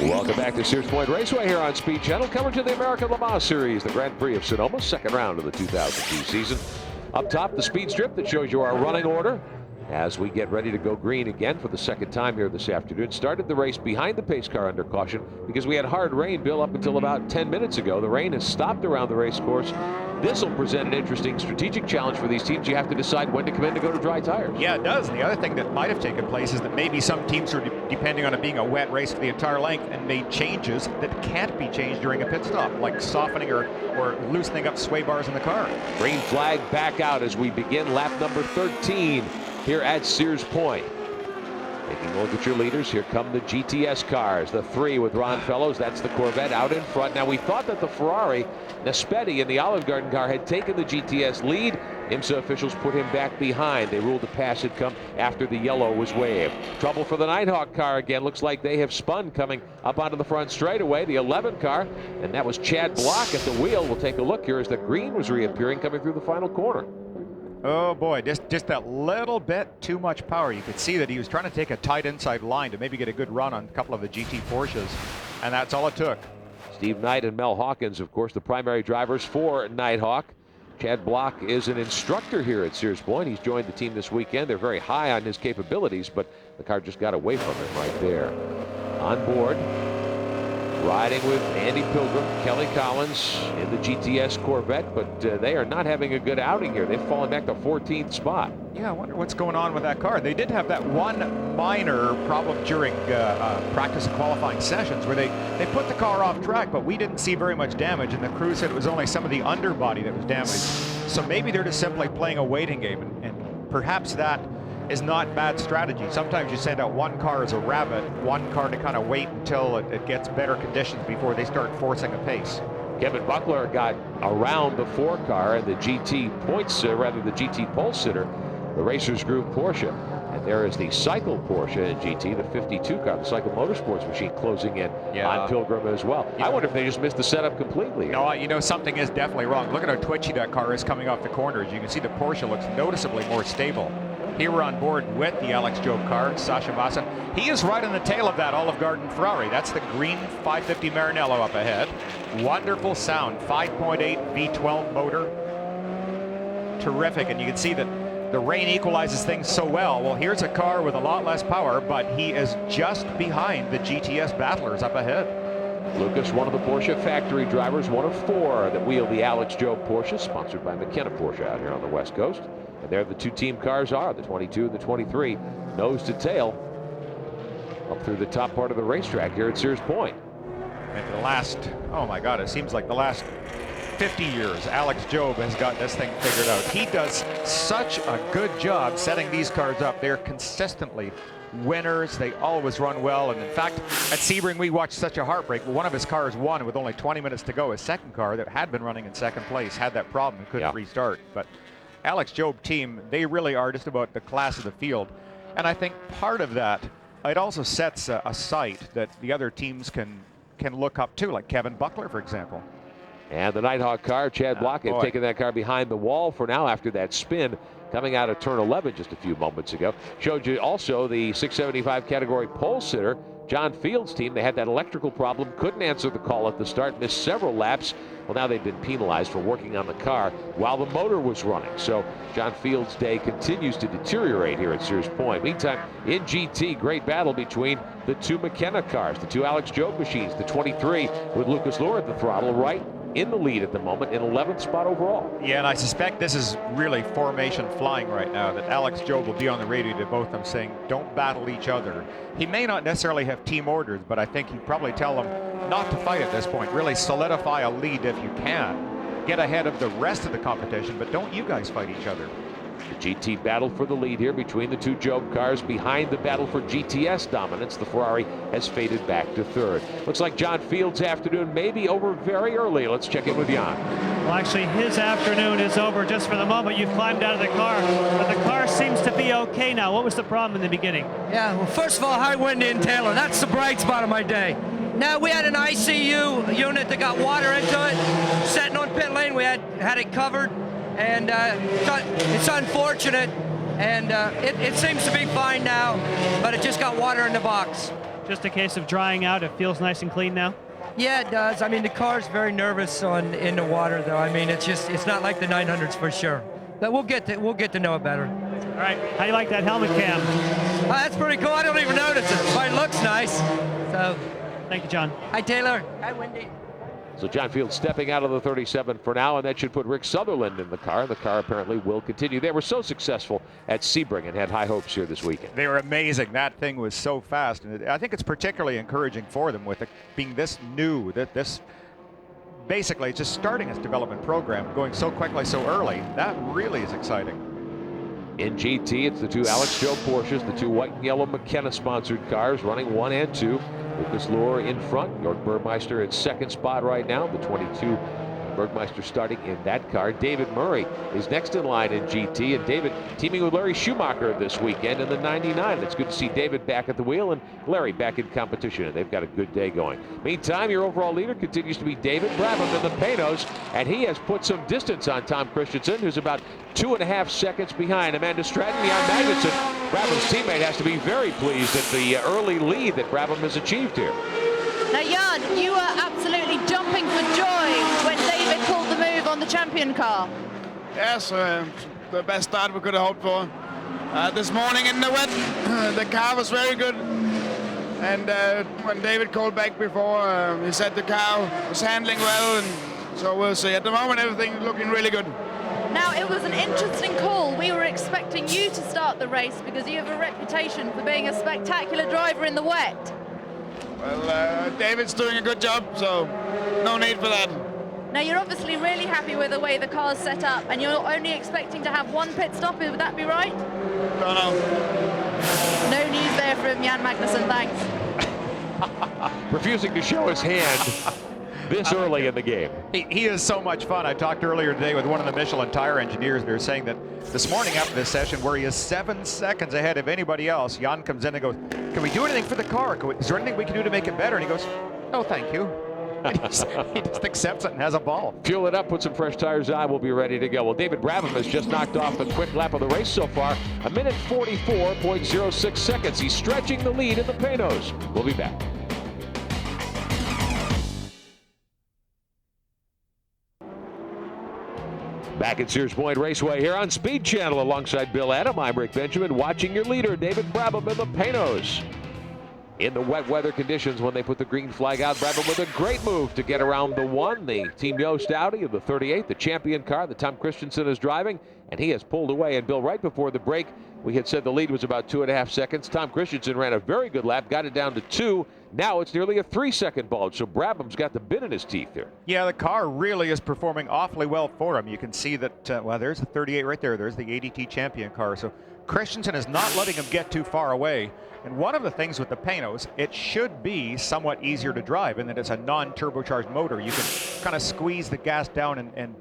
Welcome back to Sears Point Raceway here on Speed Channel. Coverage of the American Le Mans Series, the Grand Prix of Sonoma, second round of the 2002 season. Up top, the speed strip that shows you our running order as we get ready to go green again for the second time here this afternoon. Started the race behind the pace car under caution because we had hard rain, Bill, up until about 10 minutes ago. The rain has stopped around the race course. This will present an interesting strategic challenge for these teams. You have to decide when to come in to go to dry tires. Yeah, it does. And the other thing that might have taken place is that maybe some teams are depending on it being a wet race for the entire length and made changes that can't be changed during a pit stop, like softening or loosening up sway bars in the car. Green flag back out as we begin lap number 13 here at Sears Point. Taking a look at your leaders, here come the GTS cars. The 3 with Ron Fellows, that's the Corvette out in front. Now, we thought that the Ferrari Naspetti in the Olive Garden car had taken the GTS lead. IMSA officials put him back behind. They ruled the pass had come after the yellow was waved. Trouble for the Nighthawk car again. Looks like they have spun coming up onto the front straightaway. The 11 car, and that was Chad Block at the wheel. We'll take a look here as the green was reappearing coming through the final corner. Oh boy, just that little bit too much power. You could see that he was trying to take a tight inside line to maybe get a good run on a couple of the GT Porsches, and that's all it took. Steve Knight and Mel Hawkins, of course, the primary drivers for Nighthawk. Chad Block is an instructor here at Sears Point. He's joined the team this weekend. They're very high on his capabilities, but the car just got away from him right there. On board, riding with Andy Pilgrim, Kelly Collins in the GTS Corvette, but they are not having a good outing here. They've fallen back to 14th spot. Yeah, I wonder what's going on with that car. They did have that one minor problem during practice and qualifying sessions where they put the car off track, but we didn't see very much damage, and the crew said it was only some of the underbody that was damaged. So maybe they're just simply playing a waiting game, and perhaps that is not bad strategy. Sometimes you send out one car as a rabbit, one car to kind of wait until it gets better conditions before they start forcing a pace. Kevin Buckler got around the 4 car and the GT points, rather the GT pole sitter, the Racers Group Porsche. And there is the Cycle Porsche in GT, the 52 car, the Cycle Motorsports machine closing in on Pilgrim as well. Yeah. I wonder if they just missed the setup completely. No, you know, something is definitely wrong. Look at how twitchy that car is coming off the corners. You can see the Porsche looks noticeably more stable. Here we're on board with the Alex Job car, Sasha Massa. He is right on the tail of that Olive Garden Ferrari. That's the green 550 Marinello up ahead. Wonderful sound, 5.8 V12 motor. Terrific, and you can see that the rain equalizes things so well. Well, here's a car with a lot less power, but he is just behind the GTS battlers up ahead. Lucas, one of the Porsche factory drivers, one of 4 that wheel the Alex Job Porsche, sponsored by McKenna Porsche out here on the West Coast. And there the 2 team cars are, the 22 and the 23, nose to tail, up through the top part of the racetrack here at Sears Point. And for the last, oh my God, it seems like the last 50 years, Alex Job has got this thing figured out. He does such a good job setting these cars up. They're consistently winners. They always run well. And in fact, at Sebring, we watched such a heartbreak. One of his cars won with only 20 minutes to go. His second car that had been running in second place had that problem and couldn't restart. But Alex Job team, they really are just about the class of the field. And I think part of that, it also sets a sight that the other teams can look up to, like Kevin Buckler, for example. And the Nighthawk car, Chad Block, had taken that car behind the wall for now after that spin coming out of turn 11 just a few moments ago. Showed you also the 675 category pole sitter, John Fields' team. They had that electrical problem, couldn't answer the call at the start, missed several laps. Well, now they've been penalized for working on the car while the motor was running. So John Fields' day continues to deteriorate here at Sears Point. Meantime, in GT, great battle between the 2 McKenna cars, the 2 Alex Job machines, the 23 with Lucas LUHR at the throttle, right in the lead at the moment, in 11th spot overall. Yeah, and I suspect this is really formation flying right now, that Alex Job will be on the radio to both of them saying, don't battle each other. He may not necessarily have team orders, but I think he'd probably tell them not to fight at this point. Really solidify a lead if you can. Get ahead of the rest of the competition, but don't you guys fight each other. The GT battle for the lead here between the 2 Job cars. Behind the battle for GTS dominance, the Ferrari has faded back to 3rd. Looks like John Fields' afternoon may be over very early. Let's check in with Jan. Well, actually, his afternoon is over just for the moment. You've climbed out of the car, but the car seems to be okay now. What was the problem in the beginning? Yeah, well, first of all, high wind in Taylor. That's the bright spot of my day. Now, we had an ICU unit that got water into it. Sitting on pit lane, we had it covered. And it's unfortunate, and it seems to be fine now, but it just got water in the box. Just a case of drying out. It feels nice and clean now? Yeah, it does. I mean, the car's very nervous in the water, though. I mean, it's not like the 900s for sure. But we'll get to know it better. All right. How do you like that helmet cam? That's pretty cool. I don't even notice it. But it looks nice. So. Thank you, John. Hi, Taylor. Hi, Wendy. So John Fields stepping out of the 37 for now, and that should put Rick Sutherland in the car. The car apparently will continue. They were so successful at Sebring and had high hopes here this weekend. They were amazing. That thing was so fast, and I think it's particularly encouraging for them with it being this new, that this basically it's just starting its development program, going so quickly, so early. That really is exciting. In GT, it's the 2 Alex Job Porsches, the 2 white and yellow McKenna-sponsored cars running 1 and 2. Lucas LUHR in front, York Burmeister in 2nd spot right now. The 22 Bergmeister starting in that car. David Murray is next in line in GT, and David teaming with Larry Schumacher this weekend in the 99. It's good to see David back at the wheel and Larry back in competition, and they've got a good day going. Meantime, your overall leader continues to be David Brabham in the Panos, and he has put some distance on Tom Christensen, who's about 2.5 seconds behind. Amanda Stratton, Jan Magnussen, Brabham's teammate, has to be very pleased at the early lead that Brabham has achieved here. Now, Jan, you were absolutely jumping for joy when David pulled the move on the champion car. Yes, the best start we could have hoped for. This morning in the wet, the car was very good. And when David called back before, he said the car was handling well. And so we'll see. At the moment, everything is looking really good. Now, it was an interesting call. We were expecting you to start the race because you have a reputation for being a spectacular driver in the wet. Well, David's doing a good job, so no need for that. Now, you're obviously really happy with the way the car's set up, and you're only expecting to have one pit stop. Would that be right? Don't know. No news there from Jan Magnussen, thanks. Refusing to show his hand this early in the game. He is so much fun. I talked earlier today with one of the Michelin tire engineers. They're saying that this morning after this session, where he is 7 seconds ahead of anybody else, Jan comes in and goes, "Can we do anything for the car? Is there anything we can do to make it better?" And he goes, "No, thank you." He just accepts it and has a ball. Fuel it up, put some fresh tires on, we'll be ready to go. Well, David Brabham has just knocked off the quick lap of the race so far, 1:44.06 seconds. He's stretching the lead in the Panos. We'll be back. Back at Sears Point Raceway here on Speed Channel alongside Bill Adam. I'm Rick Benjamin, watching your leader, David Brabham, in the Panos. In the wet weather conditions, when they put the green flag out, Brabham with a great move to get around the one. The Team Yost Audi of the 38, the champion car that Tom Christensen is driving, and he has pulled away. And Bill, right before the break, we had said the lead was about 2.5 seconds. Tom Christensen ran a very good lap, got it down to 2. Now it's nearly a 3-second bulge, so Brabham's got the bit in his teeth here. Yeah, the car really is performing awfully well for him. You can see that, well, there's the 38 right there. There's the ADT champion car. So Christensen is not letting him get too far away. And one of the things with the Panos, it should be somewhat easier to drive in that it's a non-turbocharged motor. You can kind of squeeze the gas down in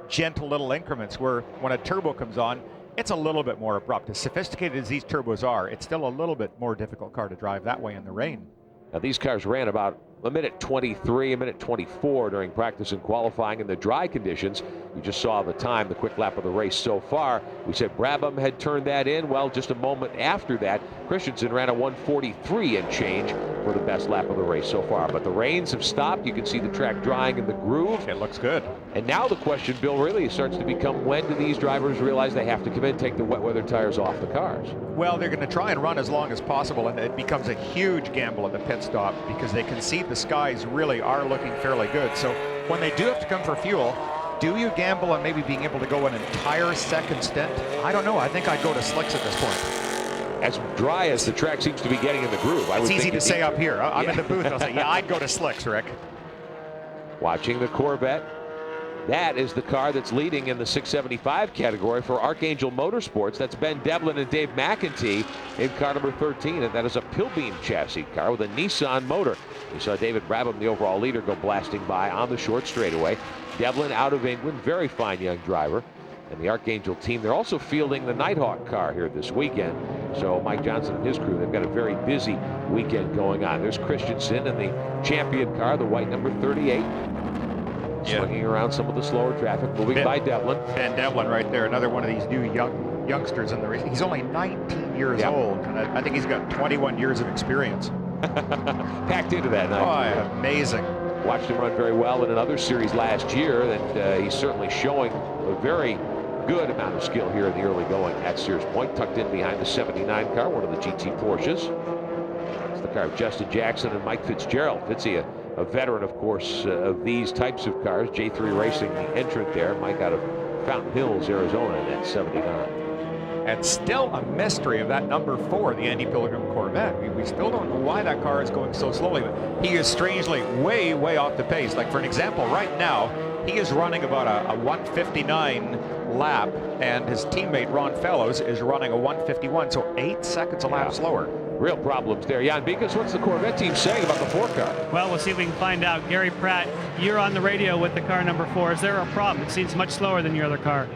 gentle little increments, where when a turbo comes on, it's a little bit more abrupt. As sophisticated as these turbos are, it's still a little bit more difficult car to drive that way in the rain. Now, these cars ran about 1:23, 1:24 during practice and qualifying in the dry conditions. You just saw the time, the quick lap of the race so far. We said Brabham had turned that in. Well, just a moment after that, Christensen ran a 1:43 and change for the best lap of the race so far. But the rains have stopped. You can see the track drying in the groove. It looks good. And now the question, Bill, really starts to become, when do these drivers realize they have to come in and take the wet weather tires off the cars? Well, they're going to try and run as long as possible, and it becomes a huge gamble at the pit stop because they can see the skies really are looking fairly good. So when they do have to come for fuel, do you gamble on maybe being able to go an entire second stint? I don't know. I think I'd go to slicks at this point. As dry as the track seems to be getting in the groove. It's easy to say up here. I'm in the booth. I'll say, yeah, I'd go to slicks, Rick. Watching the Corvette. That is the car that's leading in the 675 category for Archangel Motorsports. That's Ben Devlin and Dave McEntee in car number 13, and that is a Pilbeam chassis car with a Nissan motor. You saw David Brabham, the overall leader, go blasting by on the short straightaway. Devlin out of England, very fine young driver. And the Archangel team, they're also fielding the Nighthawk car here this weekend. So Mike Johnson and his crew, they've got a very busy weekend going on. There's Christensen in the champion car, the white number 38. Swinging around some of the slower traffic, moving by Devlin. Ben Devlin right there, another one of these new youngsters in the race. He's only 19 years old, and I think he's got 21 years of experience. Packed into that night. Oh, yeah, amazing. Watched him run very well in another series last year, and he's certainly showing a very good amount of skill here in the early going at Sears Point, tucked in behind the 79 car, one of the GT Porsches. It's the car of Justin Jackson and Mike Fitzgerald. Fitzy, a veteran, of course, of these types of cars. J3 Racing, the entrant there. Mike out of Fountain Hills, Arizona, in that 79. And still a mystery of that number 4, the Andy Pilgrim Corvette. We still don't know why that car is going so slowly, but he is strangely way off the pace. Like, for an example, right now, he is running about a 1:59 lap, and his teammate Ron Fellows is running a 1:51, so 8 seconds a lap slower. Real problems there. Jan Beekes, what's the Corvette team saying about the 4 car? Well, we'll see if we can find out. Gary Pratt, you're on the radio with the car number 4. Is there a problem? It seems much slower than your other car.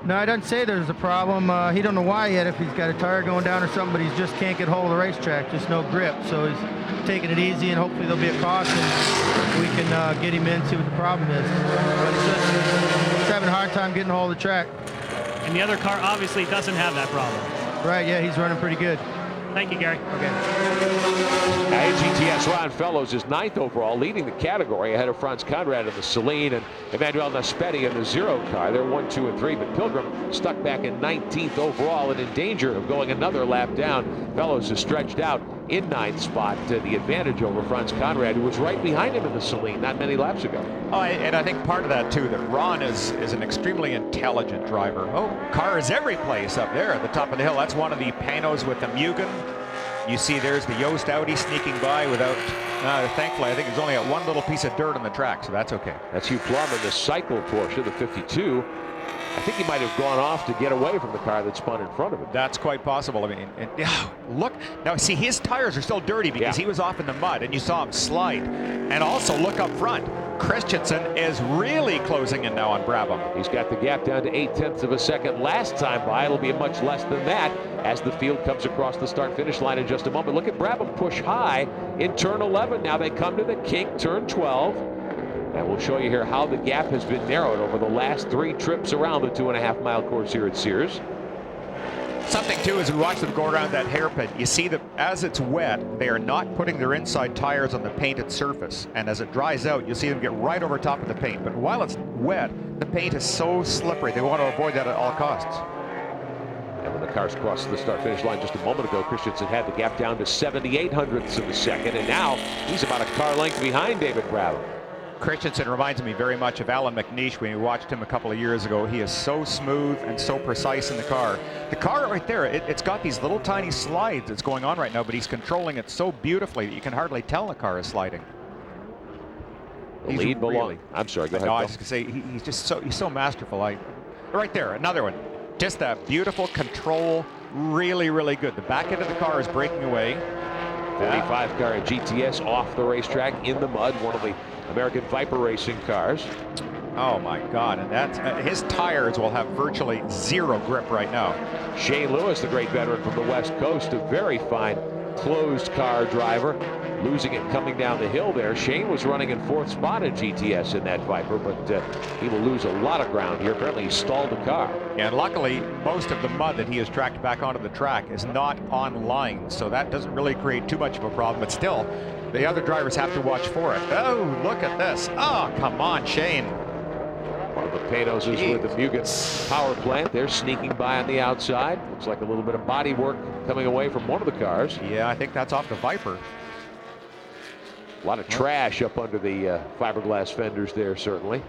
No, I don't say there's a problem. He don't know why yet, if he's got a tire going down or something, but he just can't get hold of the racetrack, just no grip. So he's taking it easy, and hopefully there'll be a caution. We can get him in, see what the problem is. But he's having a hard time getting hold of the track. And the other car obviously doesn't have that problem. Right, yeah, he's running pretty good. Thank you, Gary. Okay. GTS Ron Fellows is 9th overall, leading the category ahead of Franz Conrad in the Celine and Emmanuel Naspetti in the 0 car. They're 1, 2, and 3, but Pilgrim stuck back in 19th overall and in danger of going another lap down. Fellows is stretched out in 9th spot, the advantage over Franz Conrad, who was right behind him in the Celine not many laps ago. Oh, and I think part of that too, that Ron is an extremely intelligent driver. Oh, car is every place up there at the top of the hill. That's one of the panos with the Mugen. You see there's the Yost Audi sneaking by without, thankfully, I think there's only one little piece of dirt on the track, so that's okay. That's Hugh Plum in the cycle Porsche, the 52. I think he might have gone off to get away from the car that spun in front of him. That's quite possible. I mean, look, now see, his tires are still dirty because he was off in the mud and you saw him slide. And also look up front. Christensen is really closing in now on Brabham. He's got the gap down to 0.8 of a second last time by. It'll be much less than that as the field comes across the start-finish line in just a moment. Look at Brabham push high in turn 11. Now they come to the kink, turn 12. And we'll show you here how the gap has been narrowed over the last 3 trips around the 2.5-mile course here at Sears. Something too, as we watch them go around that hairpin, you see that as it's wet, they are not putting their inside tires on the painted surface. And as it dries out, you'll see them get right over top of the paint. But while it's wet, the paint is so slippery, they want to avoid that at all costs. And when the cars crossed the start-finish line just a moment ago, Christensen had the gap down to 78/100ths of a second, and now he's about a car length behind David Brabham. Christensen reminds me very much of Alan McNeish when we watched him a couple of years ago. He is so smooth and so precise in the car. The car right there, it's got these little tiny slides that's going on right now, but he's controlling it so beautifully that you can hardly tell the car is sliding. The lead belong. I'm sorry, go ahead. No, I was just going to say, he's just so masterful. Right there, another one. Just that beautiful control, really, really good. The back end of the car is breaking away. 45 car at GTS off the racetrack in the mud, one of the American Viper Racing cars. Oh my God, and that's his tires will have virtually 0 grip right now. Shane Lewis, the great veteran from the West Coast, a very fine closed car driver, losing it coming down the hill there. Shane was running in 4th spot at GTS in that Viper, but he will lose a lot of ground here. Apparently he stalled the car. And luckily, most of the mud that he has tracked back onto the track is not on line, so that doesn't really create too much of a problem, but still, the other drivers have to watch for it. Oh, look at this. Oh, come on, Shane. One of the Panos is with the Mugen power plant. They're sneaking by on the outside. Looks like a little bit of body work coming away from one of the cars. Yeah, I think that's off the Viper. A lot of trash up under the fiberglass fenders there, certainly.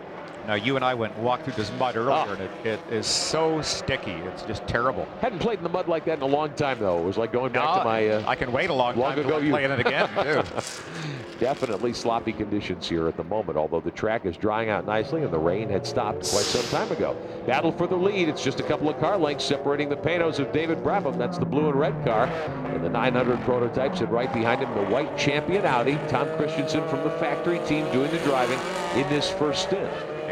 Now, you and I walked through this mud earlier, and it is so sticky. It's just terrible. Hadn't played in the mud like that in a long time, though. It was like going back to my... I can wait a long time ago to play in it again, too. Definitely sloppy conditions here at the moment, although the track is drying out nicely, and the rain had stopped quite some time ago. Battle for the lead. It's just a couple of car lengths separating the Panos of David Brabham. That's the blue and red car. And the 900 prototypes, and right behind him, the white champion Audi. Tom Christensen from the factory team doing the driving in this first stint.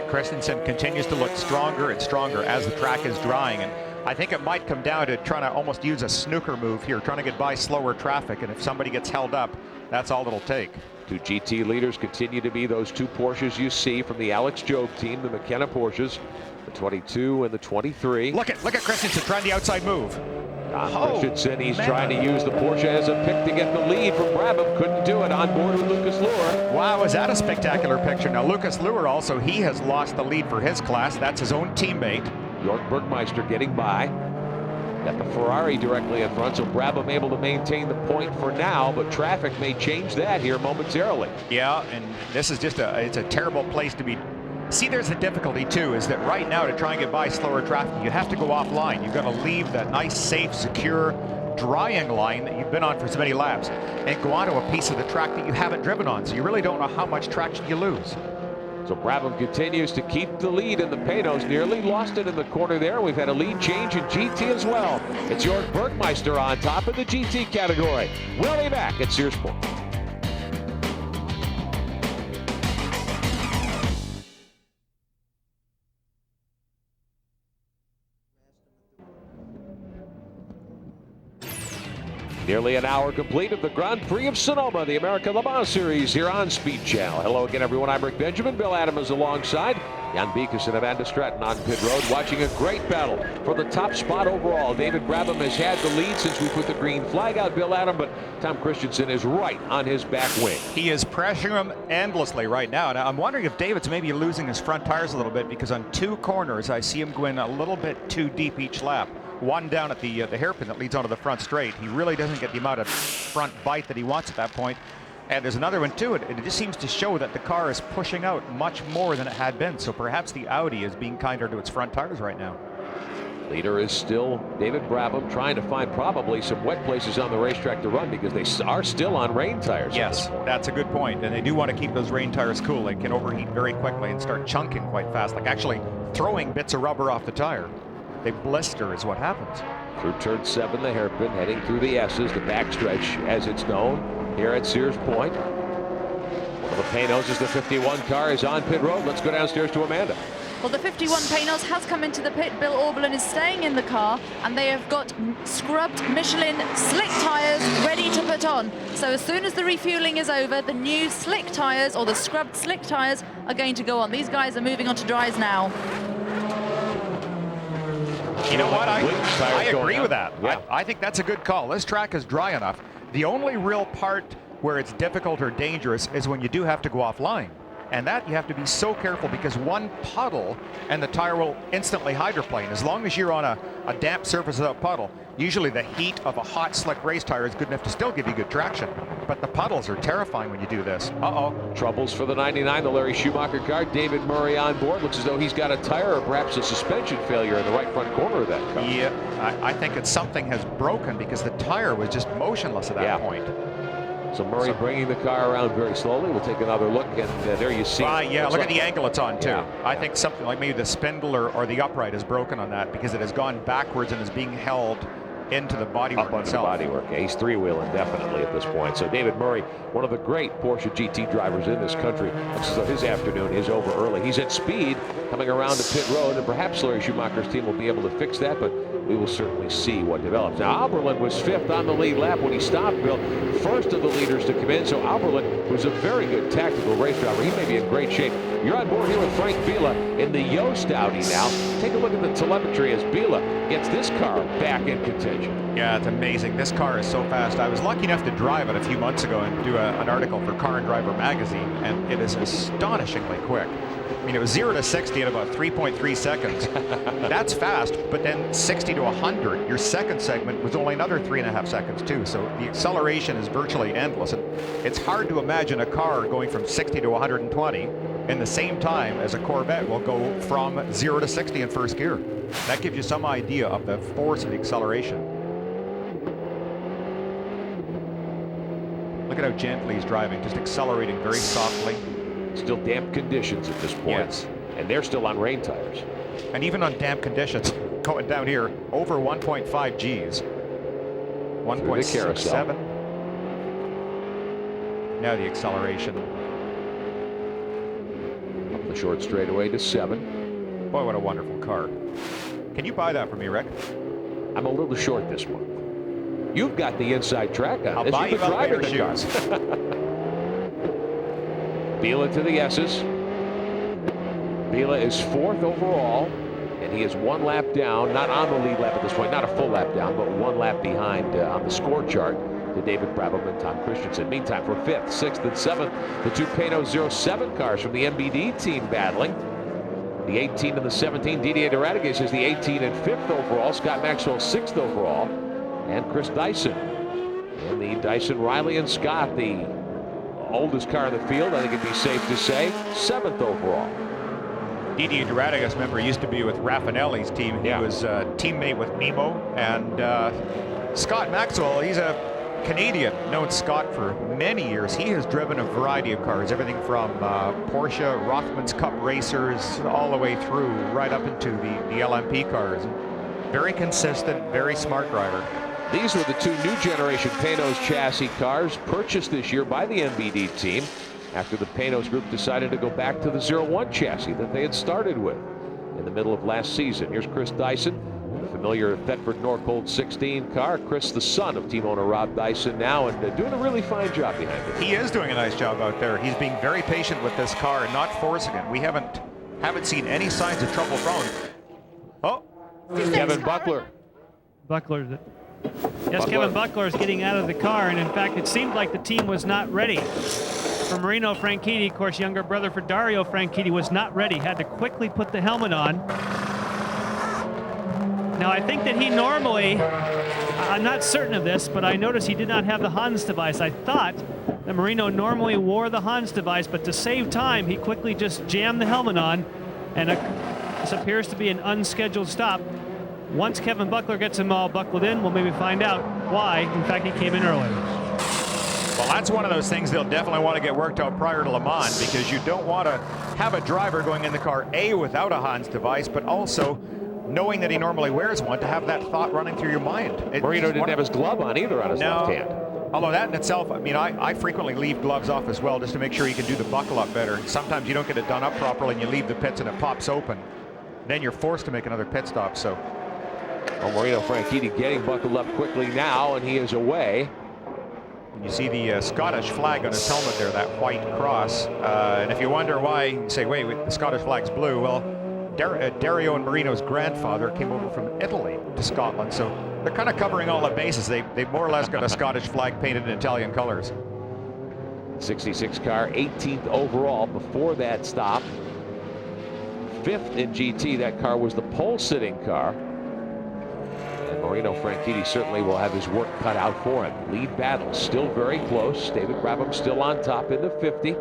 Christensen continues to look stronger and stronger as the track is drying, and I think it might come down to trying to almost use a snooker move here, trying to get by slower traffic, and if somebody gets held up, that's all it'll take. 2 GT leaders continue to be those 2 Porsches you see from the Alex Job team, the McKenna Porsches, the 22 and the 23. Look at Christensen trying the outside move. Christensen, he's trying to use the Porsche as a pick to get the lead from Brabham. Couldn't do it on board with Lucas LUHR. Wow, is that a spectacular picture? Now, Lucas LUHR also, he has lost the lead for his class. That's his own teammate. York Bergmeister getting by. Got the Ferrari directly in front, so Brabham able to maintain the point for now, but traffic may change that here momentarily. Yeah, and this is just it's a terrible place to be. See, there's the difficulty too, is that right now to try and get by slower traffic, you have to go offline. You've got to leave that nice, safe, secure, drying line that you've been on for so many laps and go onto a piece of the track that you haven't driven on. So you really don't know how much traction you lose. So Brabham continues to keep the lead in the Panos. Nearly lost it in the corner there. We've had a lead change in GT as well. It's Jörg Bergmeister on top of the GT category. Willie back at Sears Point. Nearly an hour complete of the Grand Prix of Sonoma, the American Le Mans Series here on Speed Channel. Hello again, everyone. I'm Rick Benjamin. Bill Adams alongside Jan Beekes and Amanda Stratton on pit road, watching a great battle for the top spot overall. David Brabham has had the lead since we put the green flag out, Bill Adam, but Tom Christensen is right on his back wing. He is pressuring him endlessly right now. And I'm wondering if David's maybe losing his front tires a little bit, because on 2 corners, I see him going a little bit too deep each lap. One down at the hairpin that leads onto the front straight. He really doesn't get the amount of front bite that he wants at that point. And there's another one too. It just seems to show that the car is pushing out much more than it had been. So perhaps the Audi is being kinder to its front tires right now. Leader is still David Brabham, trying to find probably some wet places on the racetrack to run, because they are still on rain tires. Yes, that's a good point. And they do want to keep those rain tires cool. They can overheat very quickly and start chunking quite fast, like actually throwing bits of rubber off the tire. They blister is what happens. Through turn 7, the hairpin, heading through the S's, the backstretch as it's known here at Sears Point. One of the Panos is the 51 car is on pit road. Let's go downstairs to Amanda. Well, the 51 Panos has come into the pit. Bill Auberlen is staying in the car, and they have got scrubbed Michelin slick tires ready to put on. So as soon as the refueling is over, the new slick tires, or the scrubbed slick tires, are going to go on. These guys are moving on to dries now. You know what? I agree with that. Yeah. I think that's a good call. This track is dry enough. The only real part where it's difficult or dangerous is when you do have to go offline. And that you have to be so careful, because one puddle and the tire will instantly hydroplane. As long as you're on a damp surface without puddle, usually the heat of a hot, slick race tire is good enough to still give you good traction. But the puddles are terrifying when you do this. Uh-oh. Troubles for the 99, the Larry Schumacher car. David Murray on board. Looks as though he's got a tire or perhaps a suspension failure in the right front corner of that car. Yeah, I think it's something has broken, because the tire was just motionless at that point. So Murray bringing the car around very slowly. We'll take another look, and there you see. Yeah, look at the angle it's on, too. I think something like maybe the spindle or the upright is broken on that, because it has gone backwards and is being held into the bodywork up itself. Under the bodywork. Yeah, he's three-wheeling definitely at this point. So David Murray, one of the great Porsche GT drivers in this country. So his afternoon is over early. He's at speed coming around to pit road, and perhaps Larry Schumacher's team will be able to fix that, but we will certainly see what develops. Now, Auberlen was 5th on the lead lap when he stopped, Bill. First of the leaders to come in. So Auberlen, who's a very good tactical race driver, he may be in great shape. You're on board here with Frank Biela in the Yost Audi now. Take a look at the telemetry as Biela gets this car back in contention. Yeah, it's amazing. This car is so fast. I was lucky enough to drive it a few months ago and do an article for Car and Driver magazine, and it is astonishingly quick. I mean, it was 0 to 60 in about 3.3 seconds. That's fast, but then 60 to 100, your second segment was only another 3.5 seconds too. So the acceleration is virtually endless. And it's hard to imagine a car going from 60 to 120 in the same time as a Corvette will go from 0 to 60 in first gear. That gives you some idea of the force of the acceleration. Look at how gently he's driving, just accelerating very softly. Still damp conditions at this point. Yes. And they're still on rain tires. And even on damp conditions, going down here, over 1.5 Gs. 1.67. Now the acceleration. Up the short straightaway to 7. Boy, what a wonderful car. Can you buy that for me, Rick? I'm a little short this month. You've got the inside track on I'll this. buy you driving the shoes. Biela to the S's. Biela is 4th overall, and he is 1 lap down, not on the lead lap at this point, not a full lap down, but 1 lap behind on the score chart to David Brabham and Tom Christensen. Meantime, for 5th, 6th, and 7th, the 2 Pano 07 cars from the MBD team battling. The 18 and the 17, Didier Deradiges is the 18 and 5th overall, Scott Maxwell 6th overall, and Chris Dyson. And the Dyson, Riley, and Scott, the oldest car in the field, I think it'd be safe to say, 7th overall. Didier Deradiges, remember, used to be with Raffinelli's team. He was a teammate with Nemo. And Scott Maxwell, he's a Canadian, known Scott for many years. He has driven a variety of cars, everything from Porsche, Rothmans Cup racers, all the way through, right up into the LMP cars. Very consistent, very smart driver. These were the two new generation Panos chassis cars purchased this year by the MBD team after the Panos group decided to go back to the 01 chassis that they had started with in the middle of last season. Here's Chris Dyson, the familiar Thetford Norcold 16 car. Chris, the son of team owner Rob Dyson now, and doing a really fine job behind it. He is doing a nice job out there. He's being very patient with this car and not forcing it. We haven't seen any signs of trouble from him. Oh, Kevin Buckler. Yes, Kevin Buckler is getting out of the car, and in fact, it seemed like the team was not ready. For Marino Franchitti, of course, younger brother for Dario Franchitti, was not ready. Had to quickly put the helmet on. Now, I think that he normally, I'm not certain of this, but I noticed he did not have the Hans device. I thought that Marino normally wore the Hans device, but to save time, he quickly just jammed the helmet on, and this appears to be an unscheduled stop. Once Kevin Buckler gets him all buckled in, we'll maybe find out why. In fact, he came in early. well, that's one of those things they'll definitely want to get worked out prior to Le Mans, because you don't want to have a driver going in the car, A, without a Hans device, but also knowing that he normally wears one, to have that thought running through your mind. Marino didn't have his glove on either on his left hand. Although that in itself, I mean, I frequently leave gloves off as well, just to make sure you can do the buckle up better. Sometimes you don't get it done up properly and you leave the pits and it pops open. Then you're forced to make another pit stop. So, well, Marino Franchitti getting buckled up quickly now, and he is away. You see the Scottish flag on his helmet there, that white cross. And if you wonder why, you say, wait, the Scottish flag's blue. Well, Dario and Marino's grandfather came over from Italy to Scotland, so they're kind of covering all the bases. They more or less got a Scottish flag painted in Italian colors. 66 car, 18th overall before that stop. 5th in GT. That car was the pole-sitting car. And Marino Franchitti certainly will have his work cut out for him. Lead battle still very close. David Brabham still on top in the 50.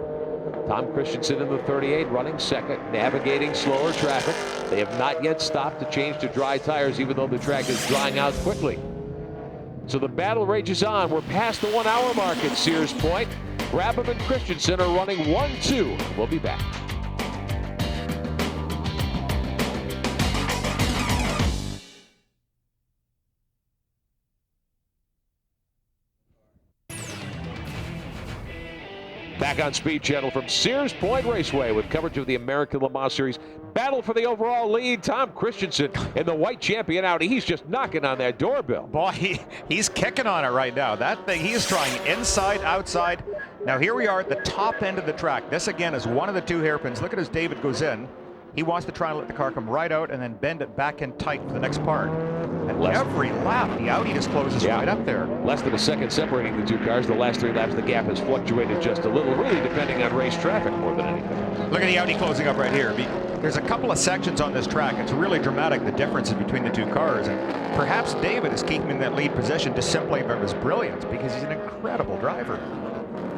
Tom Christensen in the 38, running second, navigating slower traffic. They have not yet stopped to change to dry tires, even though the track is drying out quickly. So the battle rages on. We're past the 1 hour mark at Sears Point. Brabham and Christensen are running 1-2. We'll be back. Back on Speed Channel from Sears Point Raceway with coverage of the American Le Mans Series. Battle for the overall lead. Tom Christensen in the white champion Audi. He's just knocking on that doorbell. Boy, he's kicking on it right now. That thing, he is trying inside, outside. Now here we are at the top end of the track. This again is one of the two hairpins. Look at as David goes in. He wants to try and let the car come right out and then bend it back in tight for the next part. And every lap, the Audi just closes right up there. Less than a second separating the two cars. The last 3 laps, the gap has fluctuated just a little, really depending on race traffic more than anything. Look at the Audi closing up right here. There's a couple of sections on this track. It's really dramatic, the differences between the two cars. And perhaps David is keeping in that lead position just simply from his brilliance, because he's an incredible driver.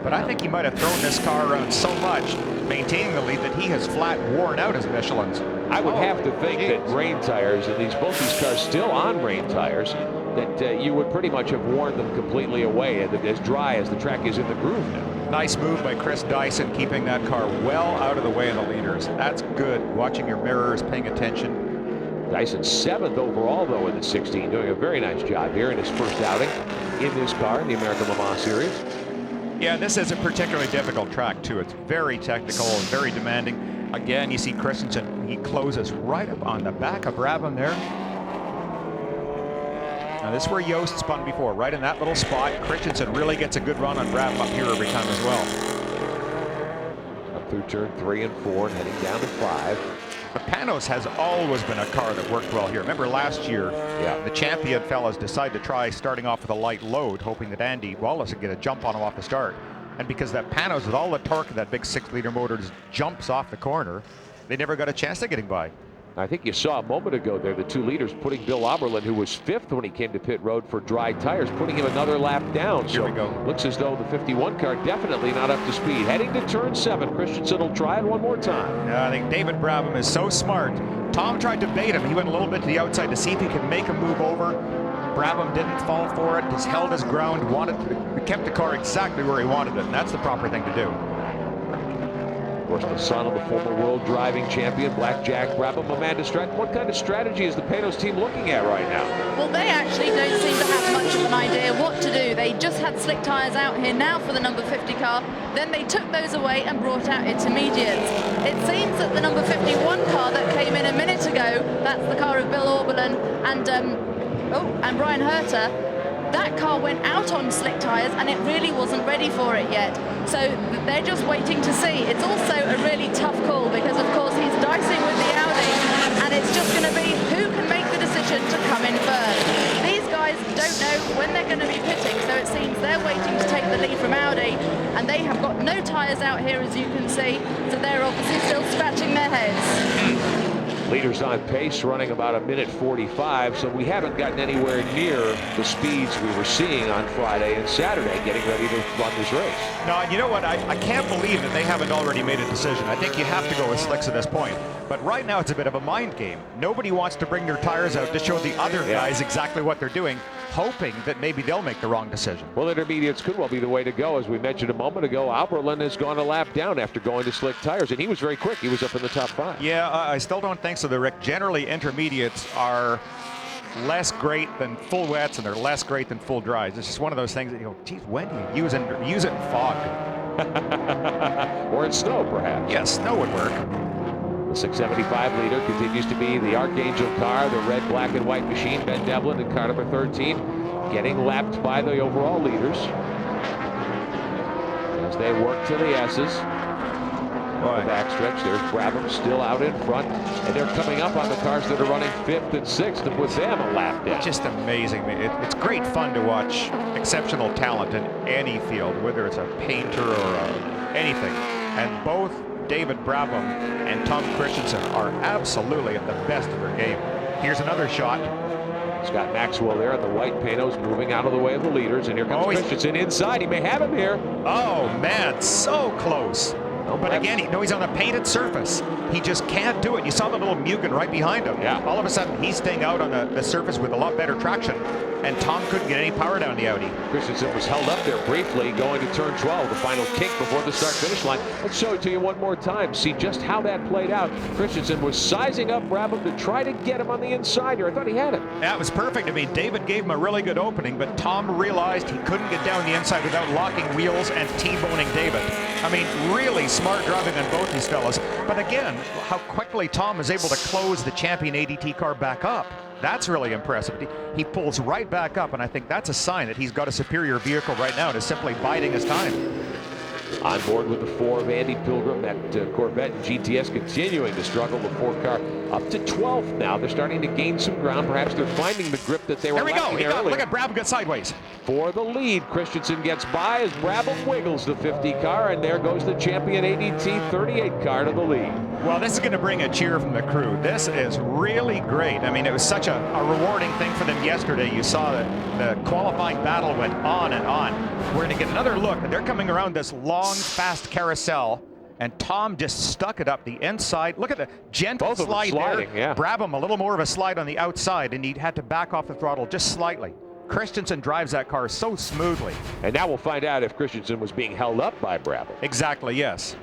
But I think he might have thrown this car around so much, maintaining the lead, that he has flat worn out his Michelins. I would have to think that rain tires, and both these cars still on rain tires, that you would pretty much have worn them completely away, and as dry as the track is in the groove now. Nice move by Chris Dyson, keeping that car well out of the way of the leaders. That's good, watching your mirrors, paying attention. Dyson 7th overall, though, in the 16, doing a very nice job here in his first outing in this car in the American Le Mans Series. Yeah, this is a particularly difficult track, too. It's very technical and very demanding. Again, you see Christensen, he closes right up on the back of Brabham there. Now, this is where Yost spun before, right in that little spot. Christensen really gets a good run on Brabham up here every time as well. Up through turn 3 and 4 and heading down to 5. The Panos has always been a car that worked well here. Remember last year, the champion fellas decided to try starting off with a light load, hoping that Andy Wallace would get a jump on him off the start. And because that Panos, with all the torque of that big 6-liter motor, just jumps off the corner, they never got a chance of getting by. I think you saw a moment ago there the 2 leaders putting Bill Oberlin, who was 5th when he came to pit road for dry tires, putting him another lap down. Here we go. Looks as though the 51 car definitely not up to speed. Heading to turn 7. Christensen will try it one more time. I think David Brabham is so smart. Tom tried to bait him. He went a little bit to the outside to see if he could make him move over. Brabham didn't fall for it, just held his ground, kept the car exactly where he wanted it, and that's the proper thing to do. Of course, the son of the former world driving champion, Black Jack Brabham, Amanda Stratton. What kind of strategy is the Panos team looking at right now? Well, they actually don't seem to have much of an idea what to do. They just had slick tyres out here now for the number 50 car. Then they took those away and brought out intermediates. It seems that the number 51 car that came in a minute ago, that's the car of Bill Auberlen and Brian Herter, that car went out on slick tyres and it really wasn't ready for it yet. So they're just waiting to see. It's also a really tough call because, of course, he's dicing with the Audi, and it's just going to be who can make the decision to come in first. These guys don't know when they're going to be pitting, so it seems they're waiting to take the lead from Audi, and they have got no tyres out here, as you can see, so they're obviously still scratching their heads. Leaders on pace, running about 1:45, so we haven't gotten anywhere near the speeds we were seeing on Friday and Saturday getting ready to run this race. No, you know what? I can't believe that they haven't already made a decision. I think you have to go with slicks at this point. But right now it's a bit of a mind game. Nobody wants to bring their tires out to show the other guys exactly what they're doing, hoping that maybe they'll make the wrong decision. Well, intermediates could well be the way to go. As we mentioned a moment ago, Auberlen has gone a lap down after going to slick tires, and he was very quick. He was up in the top 5. Yeah, I still don't think so, Rick. Generally, intermediates are less great than full wets, and they're less great than full dries. It's just one of those things that you go, geez, when do you use it in fog? Or in snow, perhaps. Yeah, snow would work. The 675 leader continues to be the Archangel car, the red, black, and white machine. Ben Devlin in car number 13, getting lapped by the overall leaders as they work to the S's. On the backstretch, there's Brabham still out in front, and they're coming up on the cars that are running 5th and 6th, and with them a lap down. Just amazing. It's great fun to watch exceptional talent in any field, whether it's a painter or anything. And both David Brabham and Tom Christensen are absolutely at the best of their game. Here's another shot. Scott Maxwell there in the white Panos moving out of the way of the leaders, and here comes Christensen inside. He may have him here. Oh man, so close. But again, he's on a painted surface. He just can't do it. You saw the little Mugen right behind him. Yeah. All of a sudden, he's staying out on the surface with a lot better traction, and Tom couldn't get any power down the Audi. Christensen was held up there briefly going to turn 12, the final kink before the start-finish line. Let's show it to you one more time. See just how that played out. Christensen was sizing up Brabham to try to get him on the inside here. I thought he had him. That was perfect. I mean, David gave him a really good opening, but Tom realized he couldn't get down the inside without locking wheels and T-boning David. I mean, really smart driving on both these fellas. But again, how quickly Tom is able to close the champion ADT car back up. That's really impressive. He pulls right back up, and I think that's a sign that he's got a superior vehicle right now and is simply biding his time. On board with the 4 of Andy Pilgrim, that Corvette and GTS continuing to struggle. The 4 car up to 12th now. They're starting to gain some ground. Perhaps they're finding the grip that they were lacking earlier. Look at Brabham get sideways. For the lead, Christensen gets by as Brabham wiggles the 50 car, and there goes the champion ADT 38 car to the lead. Well, this is going to bring a cheer from the crew. This is really great. I mean, it was such a rewarding thing for them yesterday. You saw that the qualifying battle went on and on. We're going to get another look, and they're coming around this long, fast carousel, and Tom just stuck it up the inside. Look at the gentle slide there. Yeah. Brabham a little more of a slide on the outside, and he had to back off the throttle just slightly. Christensen drives that car so smoothly. And now we'll find out if Christensen was being held up by Brabham. Exactly, yes.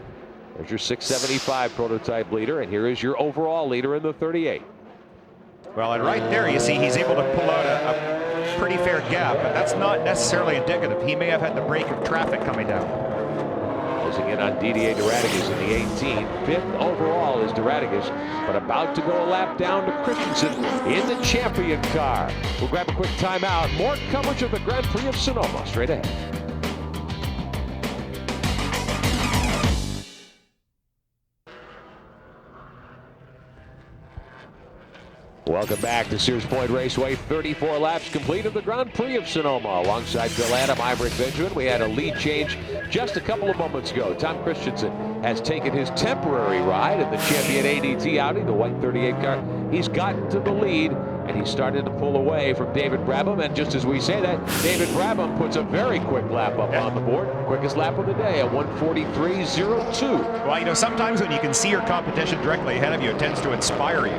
There's your 675 prototype leader, and here is your overall leader in the 38. Well, and right there you see he's able to pull out a pretty fair gap, but that's not necessarily indicative. He may have had the brake of traffic coming down. Closing in on Didier Deratigas in the 18. 5th overall is Deratigas, but about to go a lap down to Christensen in the champion car. We'll grab a quick timeout. More coverage of the Grand Prix of Sonoma straight ahead. Welcome back to Sears Point Raceway. 34 laps complete of the Grand Prix of Sonoma. Alongside Bill Adam, I'm Rick Benjamin. We had a lead change just a couple of moments ago. Tom Christensen has taken his temporary ride in the champion ADT Audi, the white 38 car. He's gotten to the lead, and he started to pull away from David Brabham. And just as we say that, David Brabham puts a very quick lap up on the board. Quickest lap of the day, a 1:43.02. Well, you know, sometimes when you can see your competition directly ahead of you, it tends to inspire you.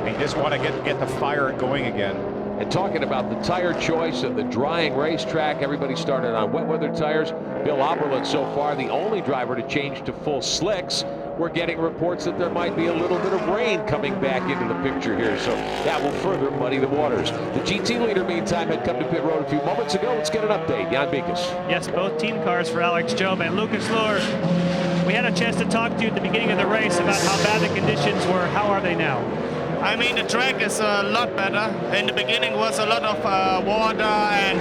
And you just want to get the fire going again. And talking about the tire choice and the drying racetrack, everybody started on wet weather tires. Bill Oberlin so far the only driver to change to full slicks. We're getting reports that there might be a little bit of rain coming back into the picture here, so that will further muddy the waters. The GT leader, meantime, had come to pit road a few moments ago. Let's get an update. Jan Bigas. Yes, both team cars for Alex Job and Lucas LUHR. We had a chance to talk to you at the beginning of the race about how bad the conditions were. How are they now? I mean, the track is a lot better. In the beginning was a lot of water and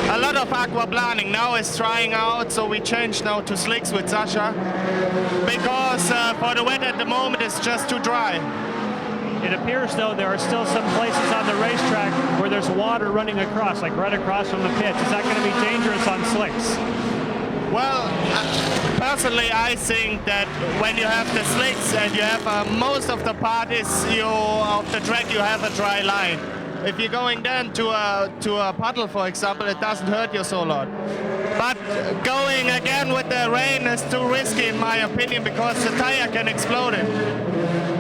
a lot of aquaplaning. Now it's drying out, so we changed now to slicks with Sasha because for the wet at the moment it's just too dry. It appears, though, there are still some places on the racetrack where there's water running across, like right across from the pits. Is that going to be dangerous on slicks? Well, personally, I think that when you have the slicks and you have most of the part of the track, you have a dry line. If you're going then to a puddle, for example, it doesn't hurt you so a lot. But going again with the rain is too risky, in my opinion, because the tire can explode it.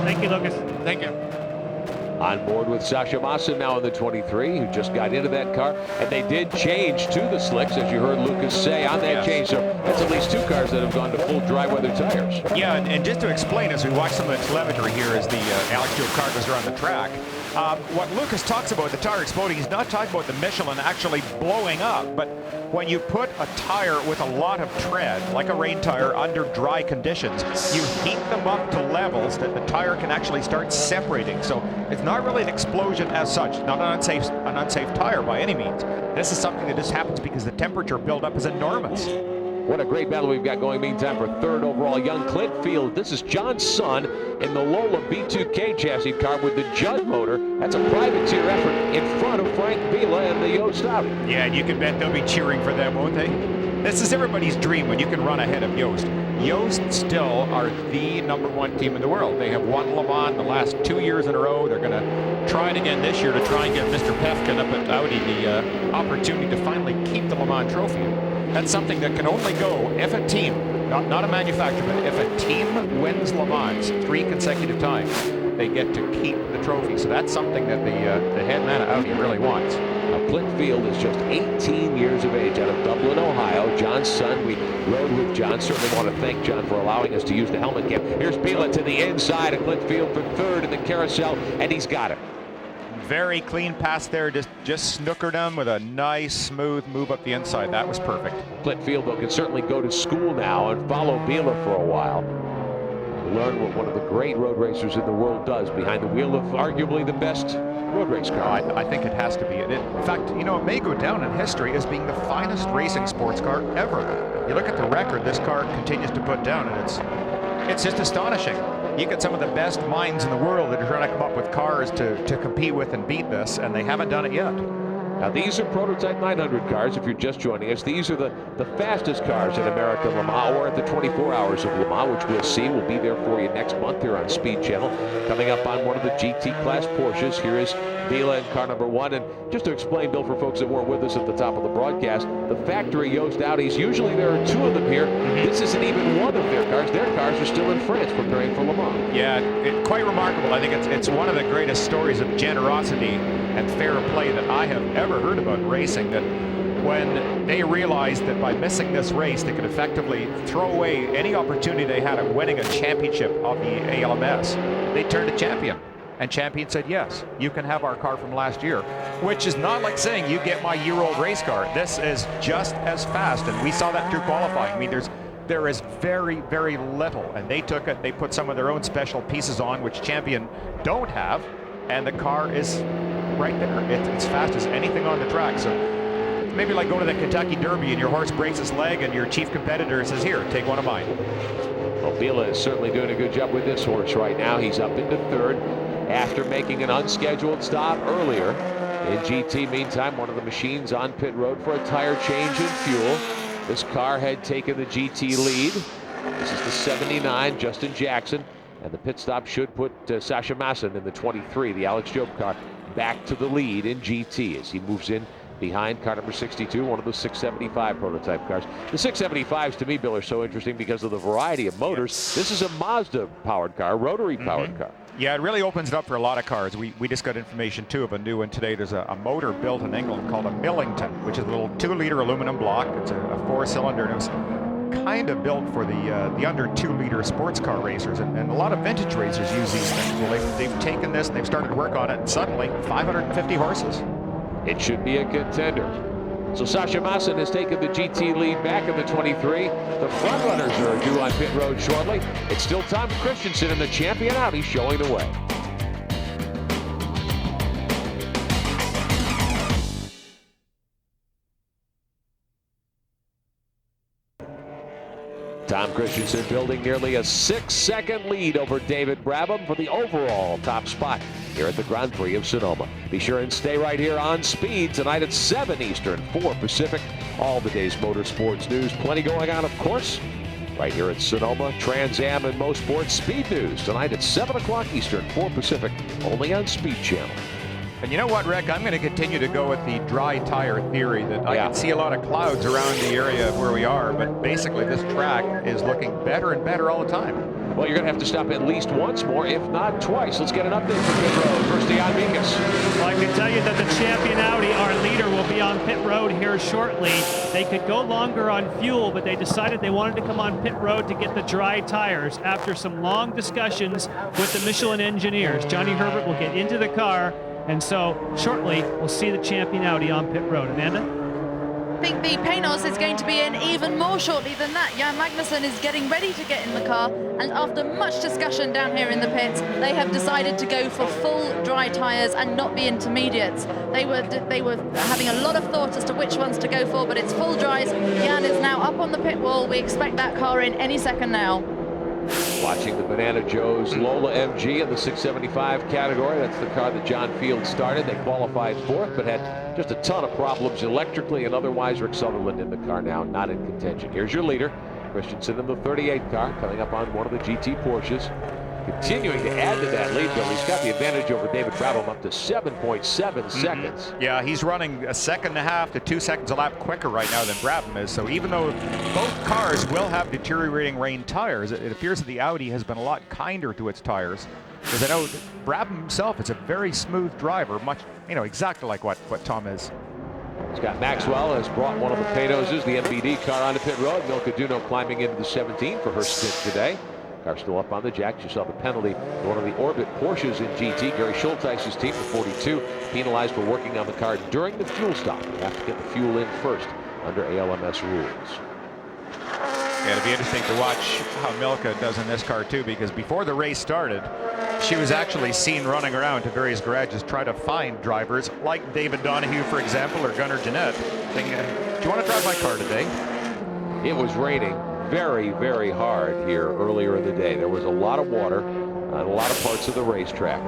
Thank you, Lucas. Thank you. On board with Sasha Massa now in the 23, who just got into that car. And they did change to the slicks, as you heard Lucas say on that change. So that's at least 2 cars that have gone to full dry weather tires. Yeah, and just to explain, as we watch some of the telemetry here as the Alex Job car goes around the track, what Lucas talks about, the tire exploding, he's not talking about the Michelin actually blowing up, but when you put a tire with a lot of tread, like a rain tire, under dry conditions, you heat them up to levels that the tire can actually start separating. So it's not really an explosion as such, not an unsafe tire by any means. This is something that just happens because the temperature buildup is enormous. What a great battle we've got going, meantime, for 3rd overall. Young Clint Field. This is John's son in the Lola B2K chassis car with the Judd motor. That's a privateer effort in front of Frank Vila and the Yost Audi. Yeah, and you can bet they'll be cheering for them, won't they? This is everybody's dream when you can run ahead of Yost. Yost still are the #1 team in the world. They have won Le Mans the last 2 years in a row. They're going to try it again this year to try and get Mr. Pefkin up at Audi the opportunity to finally keep the Le Mans trophy. That's something that can only go if a team, not a manufacturer, but if a team wins Le Mans 3 consecutive times, they get to keep the trophy. So that's something that the head man of Audi really wants. Now, Clint Field is just 18 years of age out of Dublin, Ohio. John's son, we rode with John. Certainly want to thank John for allowing us to use the helmet cam. Here's Vila to the inside of Clint Field for 3rd in the carousel, and he's got it. Very clean pass there, just snookered him with a nice, smooth move up the inside. That was perfect. Clint Field, though, can certainly go to school now and follow Vila for a while. Learn what one of the great road racers in the world does behind the wheel of arguably the best road race car. I think it has to be. In fact, you know, it may go down in history as being the finest racing sports car ever. You look at the record this car continues to put down, and it's just astonishing. You get some of the best minds in the world that are trying to come up with cars to compete with and beat this, and they haven't done it yet. Now, these are prototype 900 cars. If you're just joining us, these are the fastest cars in America Le Mans, or at the 24 Hours of Le Mans, which we'll see. We'll be there for you next month here on Speed Channel. Coming up on one of the GT class Porsches. Here is Vila in car #1. And just to explain, Bill, for folks that weren't with us at the top of the broadcast, the factory Yost Audis, usually there are 2 of them here. This isn't even one of their cars. Their cars are still in France preparing for Le Mans. Yeah, quite remarkable. I think it's one of the greatest stories of generosity and fair play that I have ever heard about in racing, that when they realized that by missing this race they could effectively throw away any opportunity they had at winning a championship of the ALMS, they turned to Champion. And Champion said, yes, you can have our car from last year, which is not like saying you get my year-old race car. This is just as fast, and we saw that through qualifying. I mean, there is very, very little, and they took it, they put some of their own special pieces on, which Champion don't have, and the car is right there. It's fast as anything on the track. So maybe like going to the Kentucky Derby and your horse breaks his leg and your chief competitor says, here, take one of mine. Well, Vila is certainly doing a good job with this horse right now. He's up into 3rd after making an unscheduled stop earlier. In GT, meantime, one of the machines on pit road for a tire change and fuel. This car had taken the GT lead. This is the 79, Justin Jackson. And the pit stop should put Sasha Masson in the 23, the Alex Job car, back to the lead in GT as he moves in behind car number 62, one of the 675 prototype cars. The 675s, to me, Bill, are so interesting because of the variety of motors. This is a Mazda-powered car, rotary-powered car. Yeah, it really opens it up for a lot of cars. We just got information too of a new one today. There's a motor built in England called a Millington, which is a little 2-liter aluminum block. It's a 4-cylinder, and it was kind of built for the under 2-liter sports car racers, and a lot of vintage racers use these things. Well, they've taken this and they've started to work on it, and suddenly 550 horses. It should be a contender. So Sasha Masson has taken the GT lead back in the 23. The front runners are due on pit road shortly. It's still Tom Christensen and the champion Audi showing the way. Tom Christensen building nearly a 6-second lead over David Brabham for the overall top spot here at the Grand Prix of Sonoma. Be sure and stay right here on Speed tonight at 7 Eastern, 4 Pacific. All the day's motorsports news. Plenty going on, of course, right here at Sonoma. Trans Am and Motorsports Speed News tonight at 7 o'clock Eastern, 4 Pacific, only on Speed Channel. And you know what, Rick? I'm going to continue to go with the dry tire theory that I can see a lot of clouds around the area of where we are, but basically this track is looking better and better all the time. Well, you're going to have to stop at least once more, if not twice. Let's get an update from pit road. First, Jan Minkus. Well, I can tell you that the champion Audi, our leader, will be on pit road here shortly. They could go longer on fuel, but they decided they wanted to come on pit road to get the dry tires after some long discussions with the Michelin engineers. Johnny Herbert will get into the car, and so shortly we'll see the champion Audi on pit road. Amanda? I think the Panos is going to be in even more shortly than that. Jan Magnussen is getting ready to get in the car, and after much discussion down here in the pits, they have decided to go for full dry tyres and not the intermediates. They were having a lot of thought as to which ones to go for, but it's full dries. Jan is now up on the pit wall. We expect that car in any second now. Watching the Banana Joe's Lola MG in the 675 category. That's the car that John Field started. They qualified fourth, but had just a ton of problems electrically and otherwise. Rick Sutherland in the car now, not in contention. Here's your leader, Christensen in the 38 car, coming up on one of the GT Porsches. Continuing to add to that lead, Bill. He's got the advantage over David Brabham up to 7.7 seconds. Yeah, he's running a 1.5 to 2 seconds a lap quicker right now than Brabham is. So even though both cars will have deteriorating rain tires, it appears that the Audi has been a lot kinder to its tires. Because I know Brabham himself is a very smooth driver, much, exactly like what Tom is. Scott Maxwell has brought one of the Panoses, the MBD car, onto pit road. Milka Duno climbing into the 17 for her stint today. Car still up on the jacks. You saw the penalty for one of the Orbit Porsches in GT. Gary Schulteis's team, the 42, penalized for working on the car during the fuel stop. You have to get the fuel in first under ALMS rules. Yeah, it'll be interesting to watch how Milka does in this car too, because before the race started, she was actually seen running around to various garages trying to find drivers like David Donahue, for example, or Gunnar Jeanette, saying, do you want to drive my car today? It was raining very, very hard here earlier in the day. There was a lot of water on a lot of parts of the racetrack.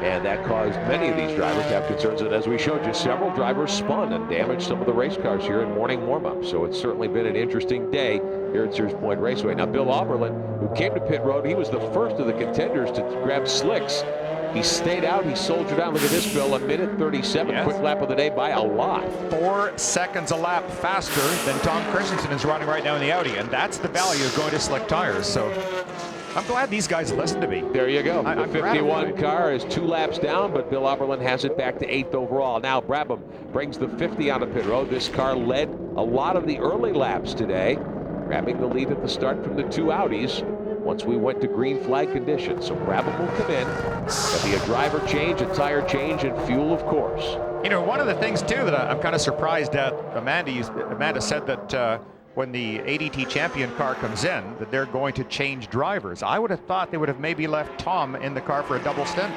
And that caused many of these drivers to have concerns. And as we showed you, several drivers spun and damaged some of the race cars here in morning warm-up. So it's certainly been an interesting day here at Sears Point Raceway. Now, Bill Auberlen, who came to pit road, he was the first of the contenders to grab slicks. He stayed out, he soldiered out. Look at this, Bill, 1:37, yes. Quick lap of the day by a lot. 4 seconds a lap faster than Tom Christensen is running right now in the Audi, and that's the value of going to slick tires. So I'm glad these guys listened to me. There you go. The 51 car is 2 laps down, but Bill Auberlen has it back to 8th overall. Now Brabham brings the 50 onto pit road. This car led a lot of the early laps today, grabbing the lead at the start from the 2 Audis once we went to green flag conditions. So Brabham will come in. There'll be a driver change, a tire change, and fuel, of course. One of the things, too, that I'm kind of surprised at, Amanda said that when the ADT champion car comes in, that they're going to change drivers. I would have thought they would have maybe left Tom in the car for a double stint.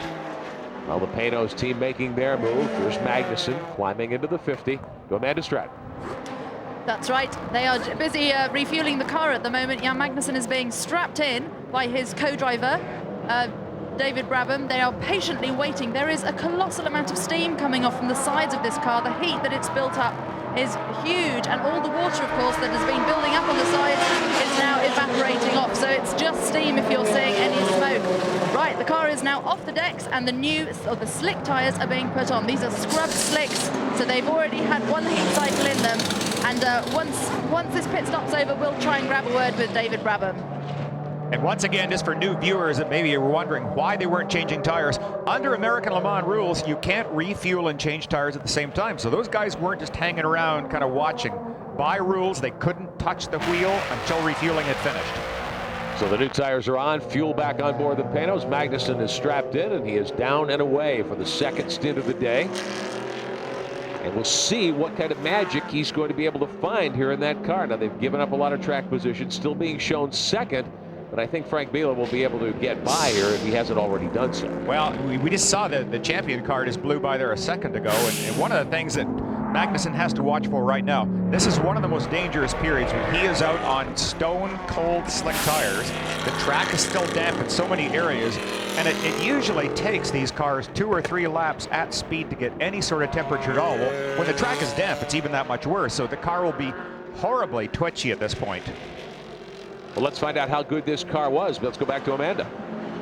Well, the Panos team making their move. Here's Magnussen climbing into the 50. Go Amanda Stratton. That's right. They are busy refueling the car at the moment. Jan Magnussen is being strapped in by his co-driver, David Brabham. They are patiently waiting. There is a colossal amount of steam coming off from the sides of this car. The heat that it's built up is huge, and all the water, of course, that has been building up on the sides is now evaporating off. So it's just steam if you're seeing any smoke. Right, the car is now off the decks, and the slick tires are being put on. These are scrubbed slicks, so they've already had one heat cycle in them. And once this pit stop's over, we'll try and grab a word with David Brabham. And once again, just for new viewers that maybe were wondering why they weren't changing tires, under American Le Mans rules, you can't refuel and change tires at the same time. So those guys weren't just hanging around kind of watching. By rules, they couldn't touch the wheel until refueling had finished. So the new tires are on, fuel back on board the Panos. Magnussen is strapped in, and he is down and away for the second stint of the day. And we'll see what kind of magic he's going to be able to find here in that car. Now, they've given up a lot of track position, still being shown second, but I think Frank Biela will be able to get by here if he hasn't already done so. Well, we just saw the champion car just blew by there a second ago, and one of the things that Magnussen has to watch for right now, this is one of the most dangerous periods when he is out on stone cold slick tires. The track is still damp in so many areas, and it usually takes these cars 2 or 3 laps at speed to get any sort of temperature at all. Well, when the track is damp, it's even that much worse, so the car will be horribly twitchy at this point. Well, let's find out how good this car was. Let's go back to Amanda.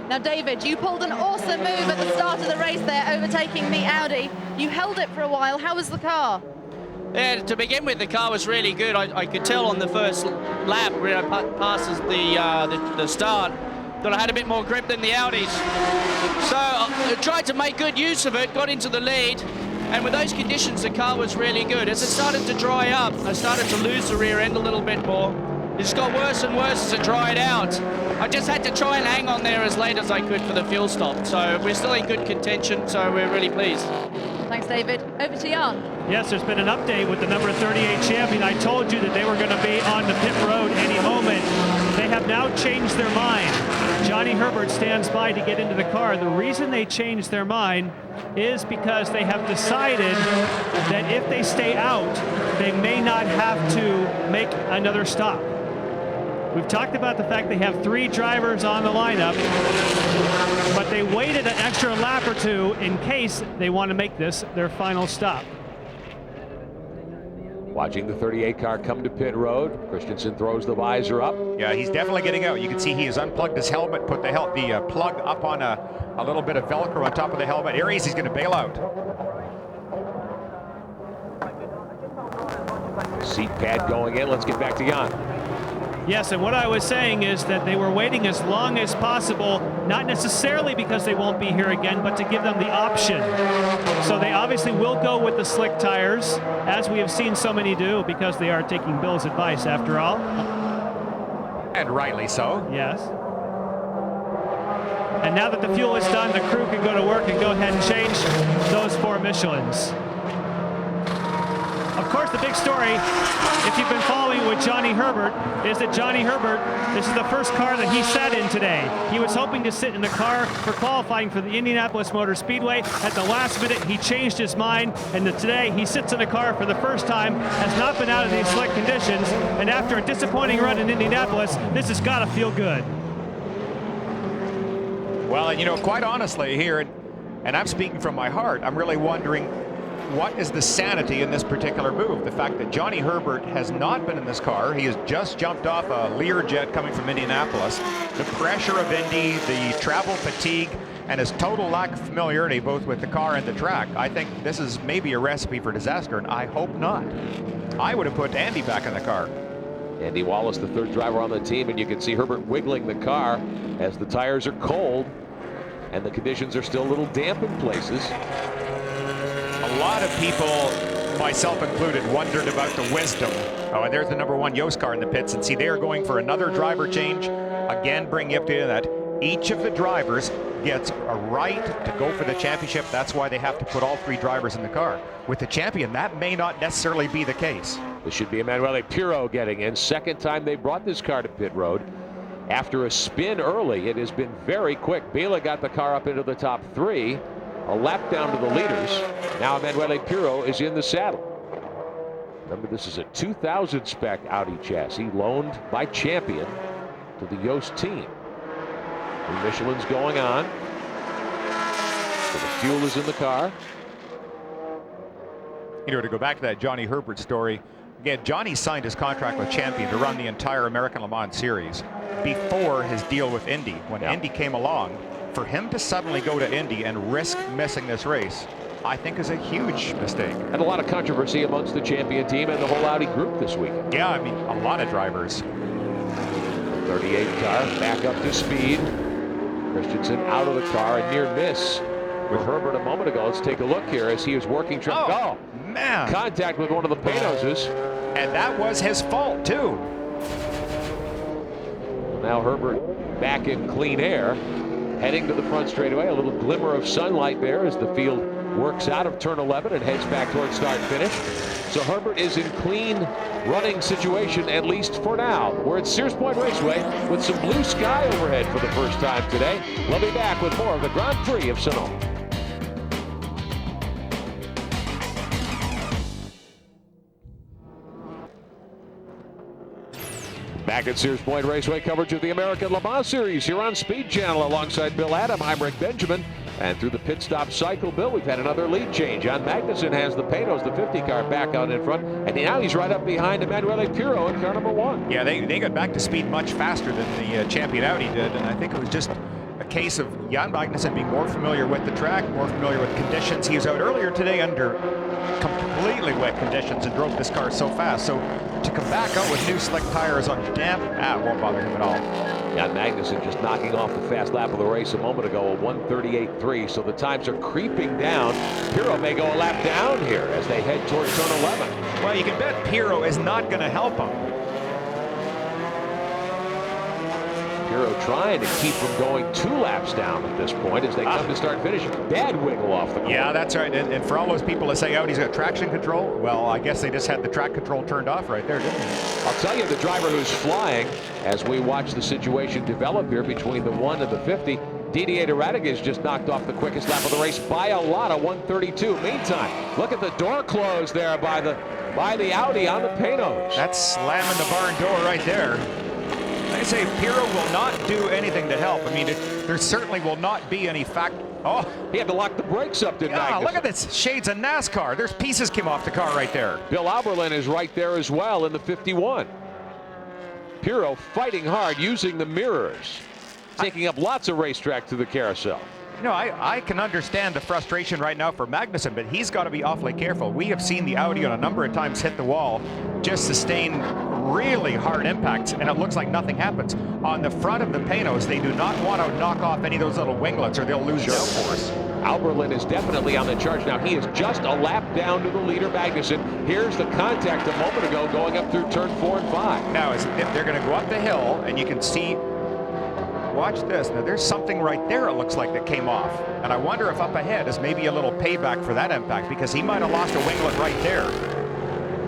Now, David, you pulled an awesome move at the start of the race there, overtaking the Audi. You held it for a while. How was the car? Yeah, to begin with, the car was really good. I could tell on the first lap, when I passed the start, that I had a bit more grip than the Audis. So I tried to make good use of it, got into the lead, and with those conditions, the car was really good. As it started to dry up, I started to lose the rear end a little bit more. It just got worse and worse as it dried out. I just had to try and hang on there as late as I could for the fuel stop. So we're still in good contention, so we're really pleased. Thanks, David. Over to Jan. Yes, there's been an update with the number 38 champion. I told you that they were going to be on the pit road any moment. They have now changed their mind. Johnny Herbert stands by to get into the car. The reason they changed their mind is because they have decided that if they stay out, they may not have to make another stop. We've talked about the fact they have 3 drivers on the lineup, but they waited an extra lap or 2 in case they want to make this their final stop. Watching the 38 car come to pit road. Christensen throws the visor up. Yeah, he's definitely getting out. You can see he has unplugged his helmet, put the plug up on a little bit of Velcro on top of the helmet. Aries, he's going to bail out. Seat pad going in. Let's get back to Jan. Yes, and what I was saying is that they were waiting as long as possible, not necessarily because they won't be here again, but to give them the option. So they obviously will go with the slick tires, as we have seen so many do, because they are taking Bill's advice after all. And rightly so. Yes. And now that the fuel is done, the crew can go to work and go ahead and change those 4 Michelins. Of course, the big story, if you've been following with Johnny Herbert, is that Johnny Herbert, this is the first car that he sat in today. He was hoping to sit in the car for qualifying for the Indianapolis Motor Speedway. At the last minute, he changed his mind, and today he sits in a car for the first time, has not been out of these slick conditions, and after a disappointing run in Indianapolis, this has got to feel good. Well, and you know, quite honestly here, and I'm speaking from my heart, I'm really wondering what is the sanity in this particular move? The fact that Johnny Herbert has not been in this car. He has just jumped off a Lear jet coming from Indianapolis. The pressure of Indy, the travel fatigue, and his total lack of familiarity both with the car and the track. I think this is maybe a recipe for disaster, and I hope not. I would have put Andy back in the car. Andy Wallace, the 3rd driver on the team, and you can see Herbert wiggling the car as the tires are cold and the conditions are still a little damp in places. A lot of people, myself included, wondered about the wisdom. Oh, and there's the number 1 Yost car in the pits, and see they are going for another driver change. Again, bring you up to that. Each of the drivers gets a right to go for the championship. That's why they have to put all 3 drivers in the car. With the champion, that may not necessarily be the case. This should be Emanuele Pirro getting in. Second time they brought this car to pit road. After a spin early, it has been very quick. Biela got the car up into the top 3. A lap down to the leaders. Now Emanuele Pirro is in the saddle. Remember, this is a 2000 spec Audi chassis loaned by Champion to the Yost team. The Michelin's going on. So the fuel is in the car. You know, to go back to that Johnny Herbert story, again, Johnny signed his contract with Champion to run the entire American Le Mans series before his deal with Indy. When Indy came along, for him to suddenly go to Indy and risk missing this race, I think is a huge mistake. And a lot of controversy amongst the Champion team and the whole Audi group this week. Yeah, I mean, a lot of drivers. 38 car back up to speed. Christensen out of the car, a near miss with Herbert a moment ago. Let's take a look here as he was working. Oh, man. Contact with one of the Panoses. And that was his fault, too. Now Herbert back in clean air, heading to the front straightaway. A little glimmer of sunlight there as the field works out of turn 11 and heads back towards start-finish. So Herbert is in clean running situation, at least for now. We're at Sears Point Raceway with some blue sky overhead for the first time today. We'll be back with more of the Grand Prix of Sonoma. Back at Sears Point Raceway, coverage of the American Le Mans Series here on Speed Channel alongside Bill Adam. I'm Rick Benjamin. And through the pit stop cycle, Bill, we've had another lead change. John Magnuson has the Panos, the 50 car, back out in front. And now he's right up behind Emanuele Pirro in car number 1. Yeah, they got back to speed much faster than the champion Audi did. And I think it was just a case of Jan Magnuson being more familiar with the track, more familiar with conditions. He was out earlier today under completely wet conditions and drove this car so fast. So to come back out with new slick tires on damp, it won't bother him at all. Jan Magnuson just knocking off the fast lap of the race a moment ago, a 1:38.3. So the times are creeping down. Pirro may go a lap down here as they head towards turn 11. Well, you can bet Pirro is not going to help him. Pirro trying to keep them going 2 laps down at this point as they come to start finish. Bad wiggle off the corner. Yeah, that's right. And for all those people that say Audi's got traction control, well, I guess they just had the track control turned off right there, didn't they? I'll tell you, the driver who's flying as we watch the situation develop here between the 1 and the 50. Didier Rodriguez just knocked off the quickest lap of the race by a lot, a 1:32. Meantime, look at the door close there by the Audi on the Panos. That's slamming the barn door right there. I say Pirro will not do anything to help. I mean, there certainly will not be any fact. Oh, he had to lock the brakes up, didn't he? Look at this. Shades of NASCAR. There's pieces came off the car right there. Bill Auberlen is right there as well in the 51. Pirro fighting hard, using the mirrors, taking up lots of racetrack to the carousel. You know, I can understand the frustration right now for Magnuson, but he's got to be awfully careful. We have seen the Audi on a number of times hit the wall, just sustain really hard impacts, and it looks like nothing happens. On the front of the Panos, they do not want to knock off any of those little winglets or they'll lose downforce. Auberlen is definitely on the charge now. He is just a lap down to the leader, Magnuson. Here's the contact a moment ago going up through turn 4 and 5. Now, if they're going to go up the hill, and you can see, watch this. Now, there's something right there, it looks like, that came off. And I wonder if up ahead is maybe a little payback for that impact, because he might have lost a winglet right there.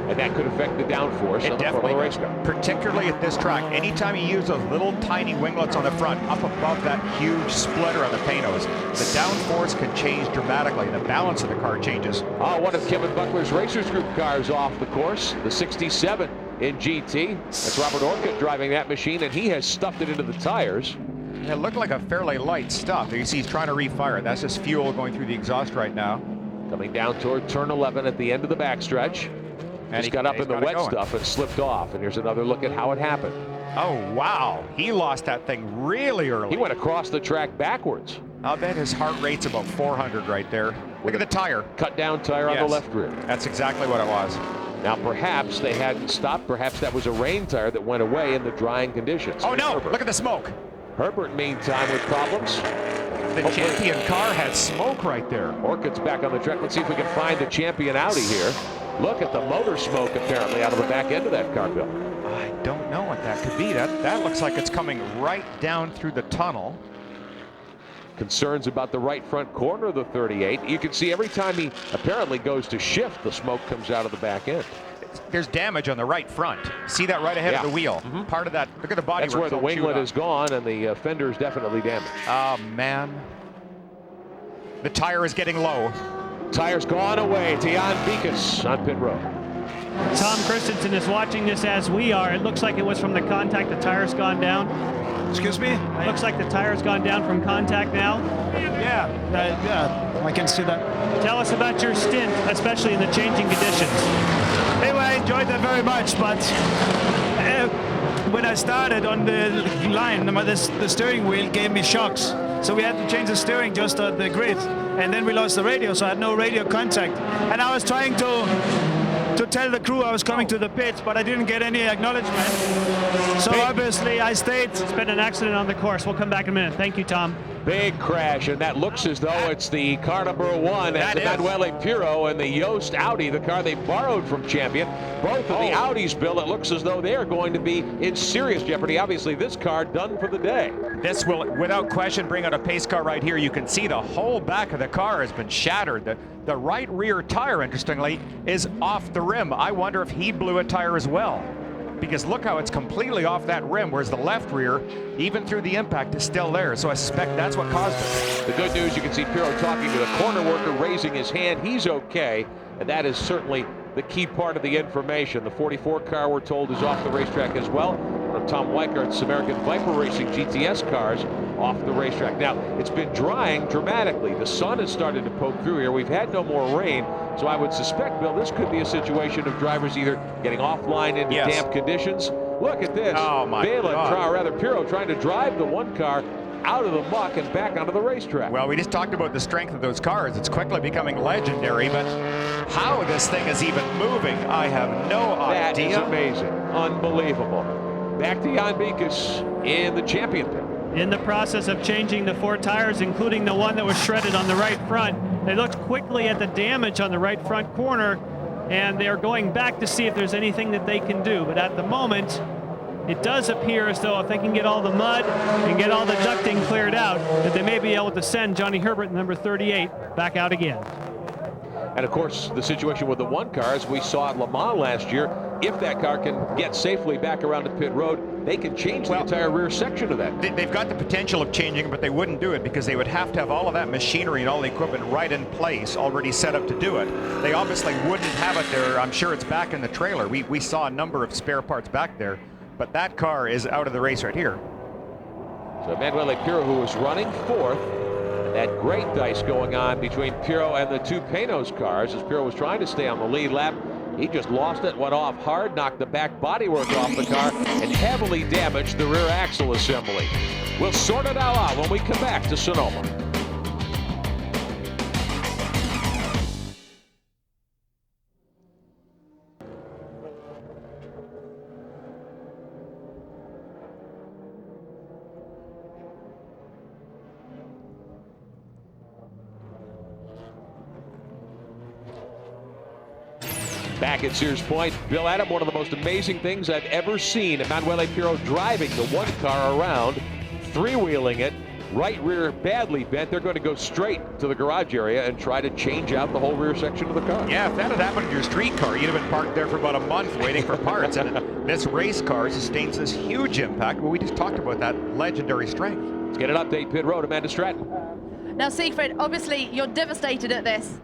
And that could affect the downforce on the front of the race car. Particularly at this track. Anytime you use those little tiny winglets on the front, up above that huge splitter on the Panos, the downforce can change dramatically. The balance of the car changes. One of Kevin Buckler's Racers Group cars off the course, the 67 in GT. That's Robert Orcutt driving that machine, and he has stuffed it into the tires. It looked like a fairly light stuff. You see he's trying to refire it. That's just fuel going through the exhaust right now. Coming down toward turn 11 at the end of the backstretch. And he got up in the wet stuff and slipped off. And here's another look at how it happened. Oh, wow. He lost that thing really early. He went across the track backwards. I'll bet his heart rate's about 400 right there. Look at the tire. Cut down tire on the left rear. That's exactly what it was. Now, perhaps they hadn't stopped. Perhaps that was a rain tire that went away in the drying conditions. Oh, no. Look at the smoke. Herbert, meantime, with problems. The champion car had smoke right there. Orcutt's back on the track. Let's see if we can find the champion Audi here. Look at the motor smoke apparently out of the back end of that car, Bill. I don't know what that could be. That looks like it's coming right down through the tunnel. Concerns about the right front corner of the 38. You can see every time he apparently goes to shift, the smoke comes out of the back end. There's damage on the right front. See that right ahead of the wheel? Part of that. Look at the body. That's where the winglet is gone, and the fender is definitely damaged. Oh, man. The tire is getting low. Tire's gone away to Jan Beekes on pit road. Tom Christensen is watching this as we are. It looks like it was from the contact. The tire's gone down. Excuse me? It looks like the tire's gone down from contact now. Yeah, I can see that. Tell us about your stint, especially in the changing conditions. Anyway, I enjoyed that very much, but when I started on the line, the steering wheel gave me shocks. So we had to change the steering just on the grid. And then we lost the radio, so I had no radio contact. And I was trying to to tell the crew I was coming to the pits, but I didn't get any acknowledgement. So obviously I stayed. It's been an accident on the course. We'll come back in a minute. Thank you, Tom. Big crash, and that looks as though it's the car number 1, and Emanuele Pirro and the Yost Audi, the car they borrowed from Champion. Both of the Audis, Bill, it looks as though they are going to be in serious jeopardy. Obviously, this car done for the day. This will, without question, bring out a pace car right here. You can see the whole back of the car has been shattered. The right rear tire, interestingly, is off the rim. I wonder if he blew a tire as well, because look how it's completely off that rim, whereas the left rear, even through the impact, is still there. So I suspect that's what caused it. The good news, you can see Pirro talking to the corner worker, raising his hand. He's okay, and that is certainly the key part of the information. The 44 car, we're told, is off the racetrack as well. One of Tom Weikart's American Viper Racing GTS cars off the racetrack. Now, it's been drying dramatically. The sun has started to poke through here. We've had no more rain, so I would suspect, Bill, this could be a situation of drivers either getting offline into damp conditions. Look at this. Oh, my God. Pirro trying to drive the one car out of the muck and back onto the racetrack. Well, we just talked about the strength of those cars. It's quickly becoming legendary, but how this thing is even moving, I have no idea. That is amazing. Unbelievable. Back to Jan Beekes in the champion pit. In the process of changing the 4 tires, including the one that was shredded on the right front, they looked quickly at the damage on the right front corner, and they're going back to see if there's anything that they can do. But at the moment, it does appear as though if they can get all the mud and get all the ducting cleared out, that they may be able to send Johnny Herbert, number 38, back out again. And of course, the situation with the one car, as we saw at Le Mans last year, if that car can get safely back around the pit road, they can change the entire rear section of that. They've got the potential of changing, but they wouldn't do it because they would have to have all of that machinery and all the equipment right in place, already set up to do it. They obviously wouldn't have it there. I'm sure it's back in the trailer. We saw a number of spare parts back there, but that car is out of the race right here. So Emanuele Pirro, who was running 4th, that great dice going on between Pirro and the 2 Panos cars as Pirro was trying to stay on the lead lap. He just lost it, went off hard, knocked the back bodywork off the car, and heavily damaged the rear axle assembly. We'll sort it all out when we come back to Sonoma. Back at Sears Point, Bill Adam, one of the most amazing things I've ever seen. Emanuele Pirro driving the one car around, 3-wheeling it, right rear badly bent. They're going to go straight to the garage area and try to change out the whole rear section of the car. Yeah, if that had happened to your street car, you'd have been parked there for about a month waiting for parts. And this race car sustains this huge impact. Well, we just talked about that legendary strength. Let's get an update, pit road. Amanda Stratton. Now, Siegfried, obviously you're devastated at this.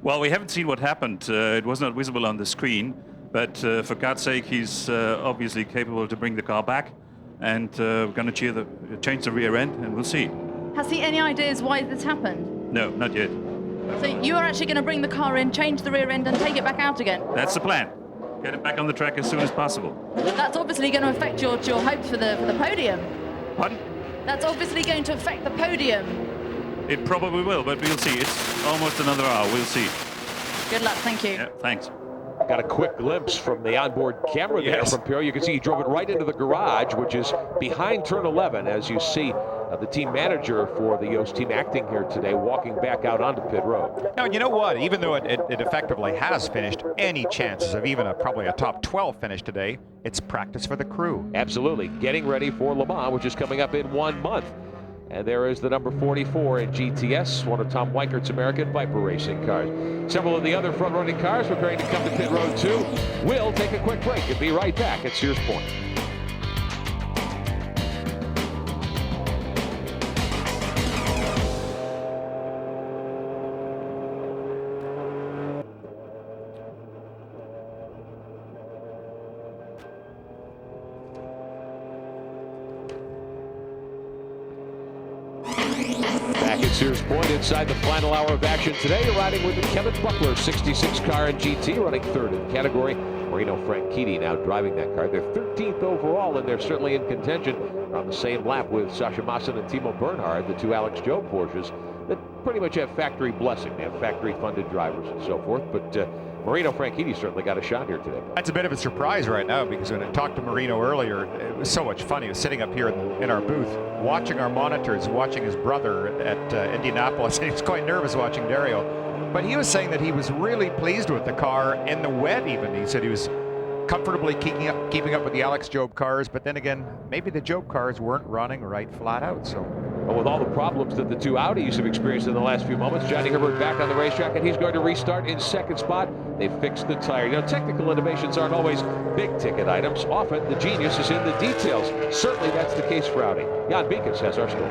Well, we haven't seen what happened. It was not visible on the screen, but for God's sake, he's obviously capable to bring the car back, and we're going to change the rear end, and we'll see. Has he any ideas why this happened? No, not yet. So you are actually going to bring the car in, change the rear end, and take it back out again? That's the plan. Get it back on the track as soon as possible. That's obviously going to affect your hopes for the podium. Pardon? That's obviously going to affect the podium. It probably will, but we'll see. It's almost another hour. We'll see. Good luck. Thank you. Yeah, thanks. Got a quick glimpse from the onboard camera there from Pirro. You can see he drove it right into the garage, which is behind turn 11, as you see the team manager for the Yost team acting here today, walking back out onto pit road. Now, you know what? Even though it effectively has finished, any chances of even probably a top 12 finish today, it's practice for the crew. Absolutely. Getting ready for Le Mans, which is coming up in 1 month. And there is the number 44 in GTS, one of Tom Weikart's American Viper Racing cars. Several of the other front-running cars preparing to come to pit road too. We'll take a quick break and be right back at Sears Point. Sears Point inside the final hour of action today. You're riding with the Kevin Buckler 66 car in GT, running 3rd in the category. Marino Franchitti now driving that car. They're 13th overall, and they're certainly in contention. They're on the same lap with Sasha Maassen and Timo Bernhard, the 2 Alex Joe Porsches that pretty much have factory blessing. They have factory-funded drivers and so forth, but Marino Franchitti certainly got a shot here today. That's a bit of a surprise right now, because when I talked to Marino earlier, it was so much fun. He was sitting up here in our booth, watching our monitors, watching his brother at Indianapolis, and he was quite nervous watching Dario. But he was saying that he was really pleased with the car in the wet even. He said he was comfortably keeping up with the Alex Job cars, but then again, maybe the Job cars weren't running right flat out. So, well, with all the problems that the two Audis have experienced in the last few moments, Johnny Herbert back on the racetrack, and he's going to restart in second spot. They fixed the tire. You know, technical innovations aren't always big-ticket items. Often, the genius is in the details. Certainly, that's the case for Audi. Jan Beekens has our story.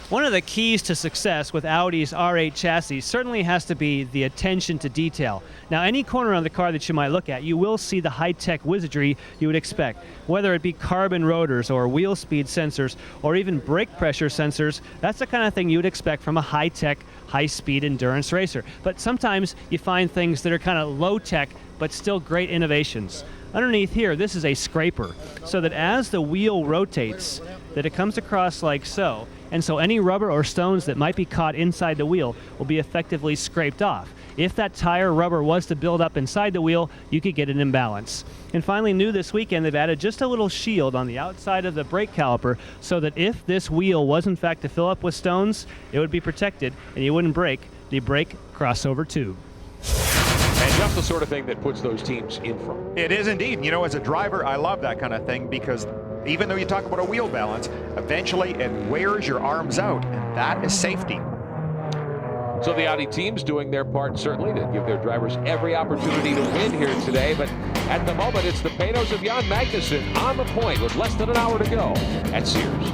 One of the keys to success with Audi's R8 chassis certainly has to be the attention to detail. Now, any corner on the car that you might look at, you will see the high-tech wizardry you would expect. Whether it be carbon rotors or wheel speed sensors or even brake pressure sensors, that's the kind of thing you would expect from a high-tech, high-speed endurance racer. But sometimes you find things that are kind of low-tech but still great innovations. Underneath here, this is a scraper, so that as the wheel rotates, that it comes across like so, and so any rubber or stones that might be caught inside the wheel will be effectively scraped off. If that tire rubber was to build up inside the wheel, you could get an imbalance. And finally, new this weekend, they've added just a little shield on the outside of the brake caliper so that if this wheel was in fact to fill up with stones, it would be protected and you wouldn't break the brake crossover tube. And just the sort of thing that puts those teams in front. it is indeed. You know, as a driver, I love that kind of thing, because even though you talk about a wheel balance, eventually it wears your arms out, and that is safety. So the Audi team's doing their part, certainly, to give their drivers every opportunity to win here today. But at the moment, it's the Panos of Jan Magnussen on the point with less than an hour to go at Sears.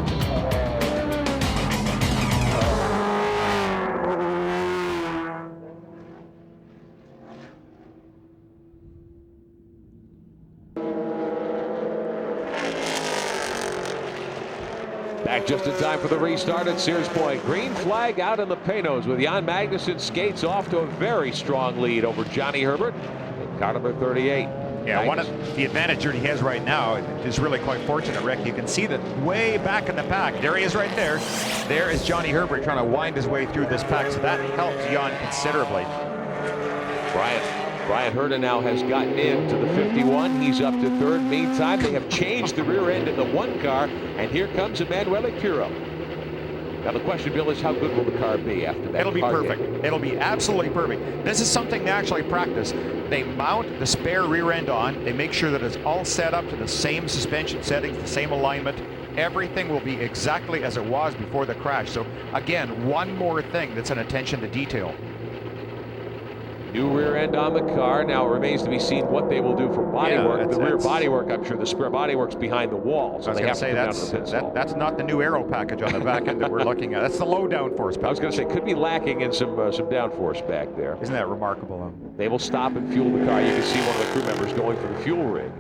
Back just in time for the restart at Sears Point. Green flag out in the Panos with Jan Magnussen skates off to a very strong lead over Johnny Herbert in car number 38. Yeah, one of the advantage that he has right now is really quite fortunate, Rick. You can see that way back in the pack. There he is right there. There is Johnny Herbert trying to wind his way through this pack, so that helps Jan considerably. Brian Herta now has gotten into the 51. He's up to third. Meantime, they have changed the rear end in the one car, and here comes Emanuele Pirro. Now the question, Bill, is how good will the car be after that? It'll be perfect. It'll be absolutely perfect. This is something they actually practice. They mount the spare rear end on. They make sure that it's all set up to the same suspension settings, the same alignment. Everything will be exactly as it was before the crash. So again, one more thing that's an attention to detail. New rear end on the car. Now it remains to be seen what they will do for bodywork. The rear bodywork, I'm sure the spare bodywork's behind the wall. So I was going to say that's not the new aero package on the back end that we're looking at. That's the low downforce package. I was going to say, could be lacking in some downforce back there. Isn't that remarkable? They will stop and fuel the car. You can see one of the crew members going for the fuel rig.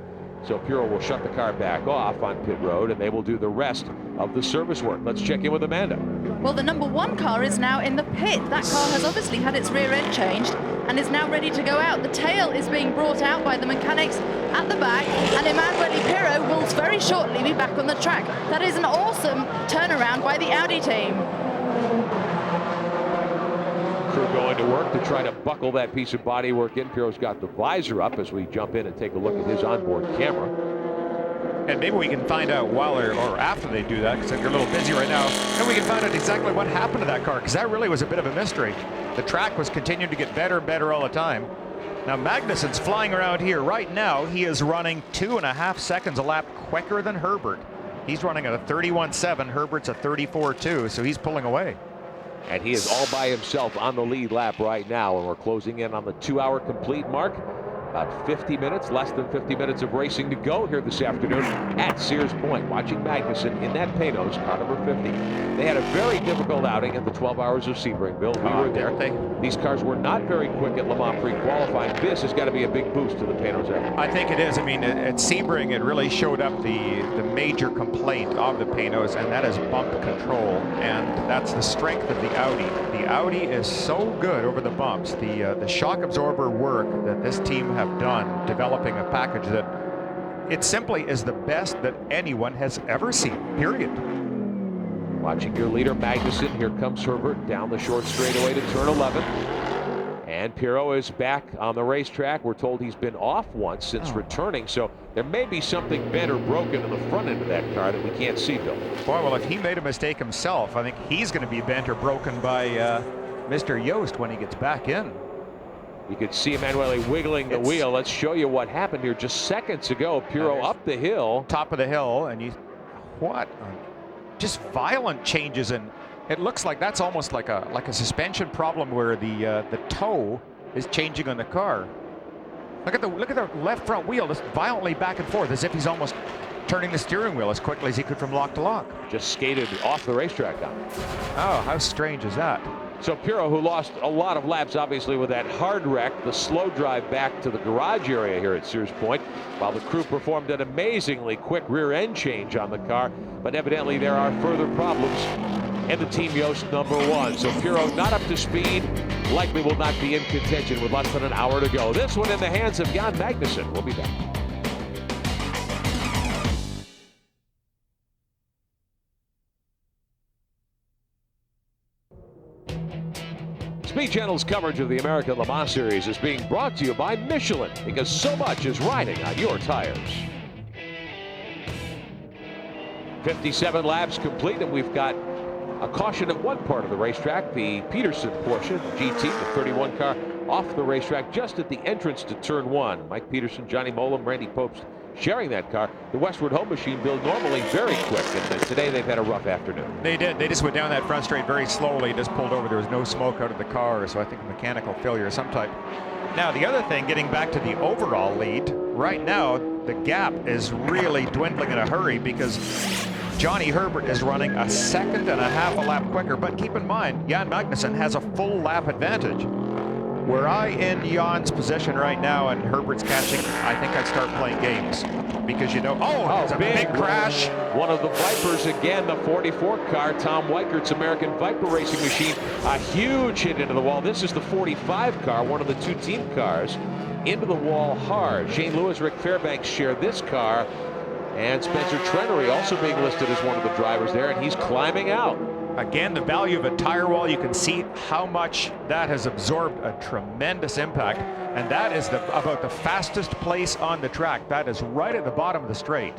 So Pirro will shut the car back off on pit road, and they will do the rest of the service work. Let's check in with Amanda. Well, the number one car is now in the pit. That car has obviously had its rear end changed and is now ready to go out. The tail is being brought out by the mechanics at the back, and Emanuele Pirro will very shortly be back on the track. That is an awesome turnaround by the Audi team. Crew going to work to try to buckle that piece of bodywork in. Pirro's got the visor up as we jump in and take a look at his onboard camera. And maybe we can find out while or after they do that, because they're a little busy right now, and we can find out exactly what happened to that car, because that really was a bit of a mystery. The track was continuing to get better and better all the time. Now Magnussen's flying around here. Right now, he is running 2.5 seconds a lap quicker than Herbert. He's running at a 31.7. Herbert's a 34.2, so he's pulling away. And he is all by himself on the lead lap right now, and we're closing in on the 2-hour complete mark. About 50 minutes, less than 50 minutes of racing to go here this afternoon at Sears Point. Watching Magnussen in that Panos, car number 50. They had a very difficult outing at the 12 Hours of Sebring. Bill, we were there. These cars were not very quick at Le Mans pre-qualifying. This has got to be a big boost to the Panos effort. I think it is. I mean, at Sebring, it really showed up the major complaint of the Panos, and that is bump control. And that's the strength of the Audi. The Audi is so good over the bumps. The shock absorber work that this team have done developing a package that it simply is the best that anyone has ever seen, period. Watching your leader Magnussen, here comes Herbert down the short straightaway to turn 11. And Pirro is back on the racetrack. We're told he's been off once since returning, so there may be something bent or broken in the front end of that car that we can't see, Bill. Boy, well, if he made a mistake himself, I think he's going to be bent or broken by Mr. Yost when he gets back in. You could see Emanuele wiggling the wheel. Let's show you what happened here just seconds ago. Pirro up the hill. Top of the hill, and just violent changes in. It looks like that's almost like a suspension problem where the toe is changing on the car. Look at the left front wheel just violently back and forth as if he's almost turning the steering wheel as quickly as he could from lock to lock. Just skated off the racetrack now. Oh, how strange is that? So Pirro, who lost a lot of laps, obviously, with that hard wreck, the slow drive back to the garage area here at Sears Point, while the crew performed an amazingly quick rear end change on the car. But evidently there are further problems in the Team Yost #1. So Pirro not up to speed, likely will not be in contention with less than an hour to go. This one in the hands of Jan Magnussen. We'll be back. Speed Channel's coverage of the American Le Mans Series is being brought to you by Michelin, because so much is riding on your tires. 57 laps complete, and we've got a caution at one part of the racetrack. The Peterson Porsche GT, the 31 car, off the racetrack just at the entrance to turn 1. Mike Peterson, Johnny Molam, Randy Popes sharing that car. The Westward Home Machine build normally very quick, and today they've had a rough afternoon. They did. They just went down that front straight very slowly, just pulled over. There was no smoke out of the car, so I think a mechanical failure of some type. Now, the other thing, getting back to the overall lead, right now the gap is really dwindling in a hurry because Johnny Herbert is running a 2.5 seconds a lap quicker. But keep in mind, Jan Magnussen has a full lap advantage. Were I in Jan's position right now and Herbert's catching, I think I'd start playing games. Because you know, it's a big crash. One of the Vipers again, the 44 car, Tom Weikert's American Viper racing machine. A huge hit into the wall. This is the 45 car, one of the two team cars. Into the wall hard. Shane Lewis, Rick Fairbanks share this car. And Spencer Trenery also being listed as one of the drivers there, and he's climbing out. Again, the value of a tire wall, you can see how much that has absorbed a tremendous impact. And that is about the fastest place on the track. That is right at the bottom of the straight.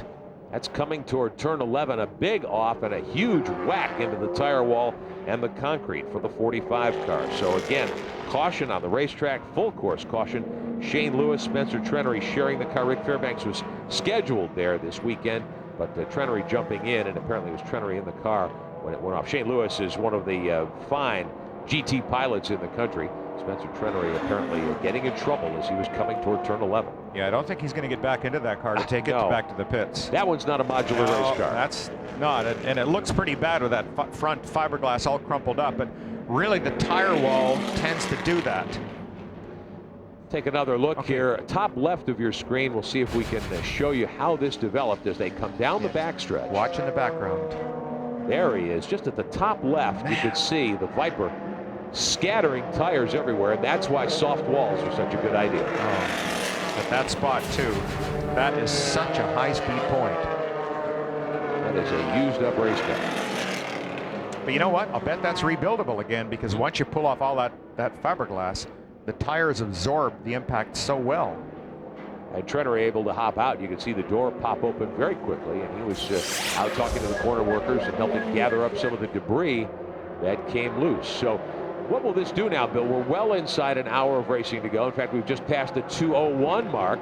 That's coming toward turn 11, a big off and a huge whack into the tire wall and the concrete for the 45 car. So again, caution on the racetrack, full course caution. Shane Lewis, Spencer Trenery sharing the car. Rick Fairbanks was scheduled there this weekend, but Trenery jumping in, and apparently it was Trenery in the car when it went off. Shane Lewis is one of the fine GT pilots in the country. Spencer Trenery apparently getting in trouble as he was coming toward turn 11. Yeah, I don't think he's going to get back into that car to take it back to the pits. That one's not a modular race car. That's not, and it looks pretty bad with that front fiberglass all crumpled up, but really the tire wall tends to do that. Take another look here. Top left of your screen, we'll see if we can show you how this developed as they come down the backstretch. Watch in the background. There he is, just at the top left. You could see the Viper scattering tires everywhere, and that's why soft walls are such a good idea. At that spot too, that is such a high-speed point. That is a used-up race car. But you know what? I'll bet that's rebuildable again, because once you pull off all that fiberglass, the tires absorb the impact so well. And Trenery able to hop out. You can see the door pop open very quickly, and he was out talking to the corner workers and helping gather up some of the debris that came loose. So what will this do now, Bill? We're well inside an hour of racing to go. In fact, we've just passed the 2:01 mark.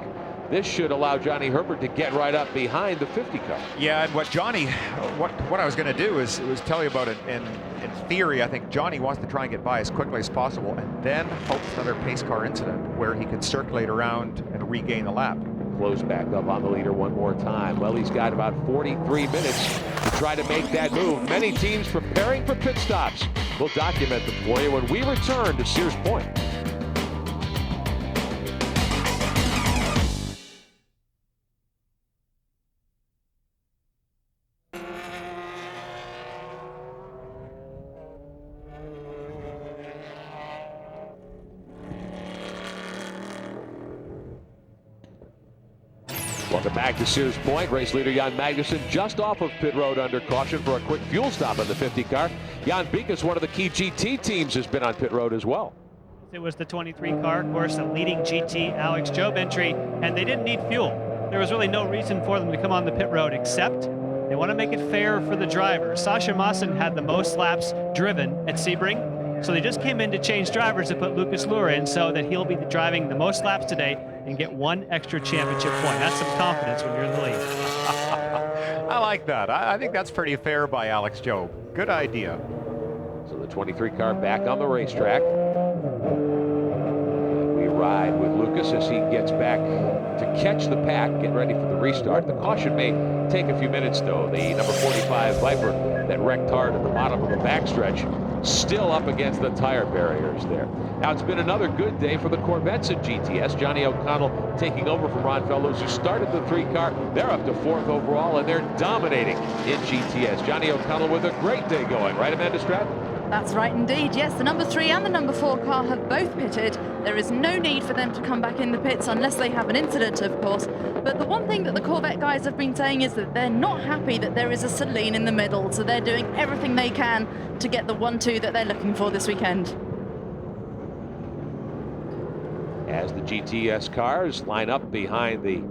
This should allow Johnny Herbert to get right up behind the 50 car. Yeah, and what I was going to do is tell you about it. In theory, I think Johnny wants to try and get by as quickly as possible, and then hope for another pace car incident where he can circulate around and regain the lap. Close back up on the leader one more time. Well, he's got about 43 minutes to try to make that move. Many teams preparing for pit stops. We'll document them for you when we return to Sears Point. Welcome back to Sears Point. Race leader Jan Magnussen just off of pit road under caution for a quick fuel stop in the 50 car. Jan Beek is one of the key GT teams has been on pit road as well. It was the 23 car, of course, the leading GT Alex Job entry, and they didn't need fuel. There was really no reason for them to come on the pit road except they want to make it fair for the driver. Sasha Maassen had the most laps driven at Sebring, so they just came in to change drivers to put Lucas LUHR in so that he'll be driving the most laps today and get one extra championship point. That's some confidence when you're in the lead. I like that. I think that's pretty fair by Alex Job. Good idea. So the 23 car back on the racetrack. We ride with Lucas as he gets back to catch the pack, get ready for the restart. The caution may take a few minutes though. The number 45 Viper that wrecked hard at the bottom of the backstretch still up against the tire barriers there. Now it's been another good day for the Corvettes at GTS. Johnny O'Connell taking over from Ron Fellows, who started the 3 car. They're up to 4th overall and they're dominating in GTS. Johnny O'Connell with a great day going, right, Amanda Stratton? That's right indeed, yes. The number 3 and the number 4 car have both pitted. There is no need for them to come back in the pits unless they have an incident, of course. But the one thing that the Corvette guys have been saying is that they're not happy that there is a Celine in the middle, so they're doing everything they can to get the 1-2 that they're looking for this weekend. As the GTS cars line up behind the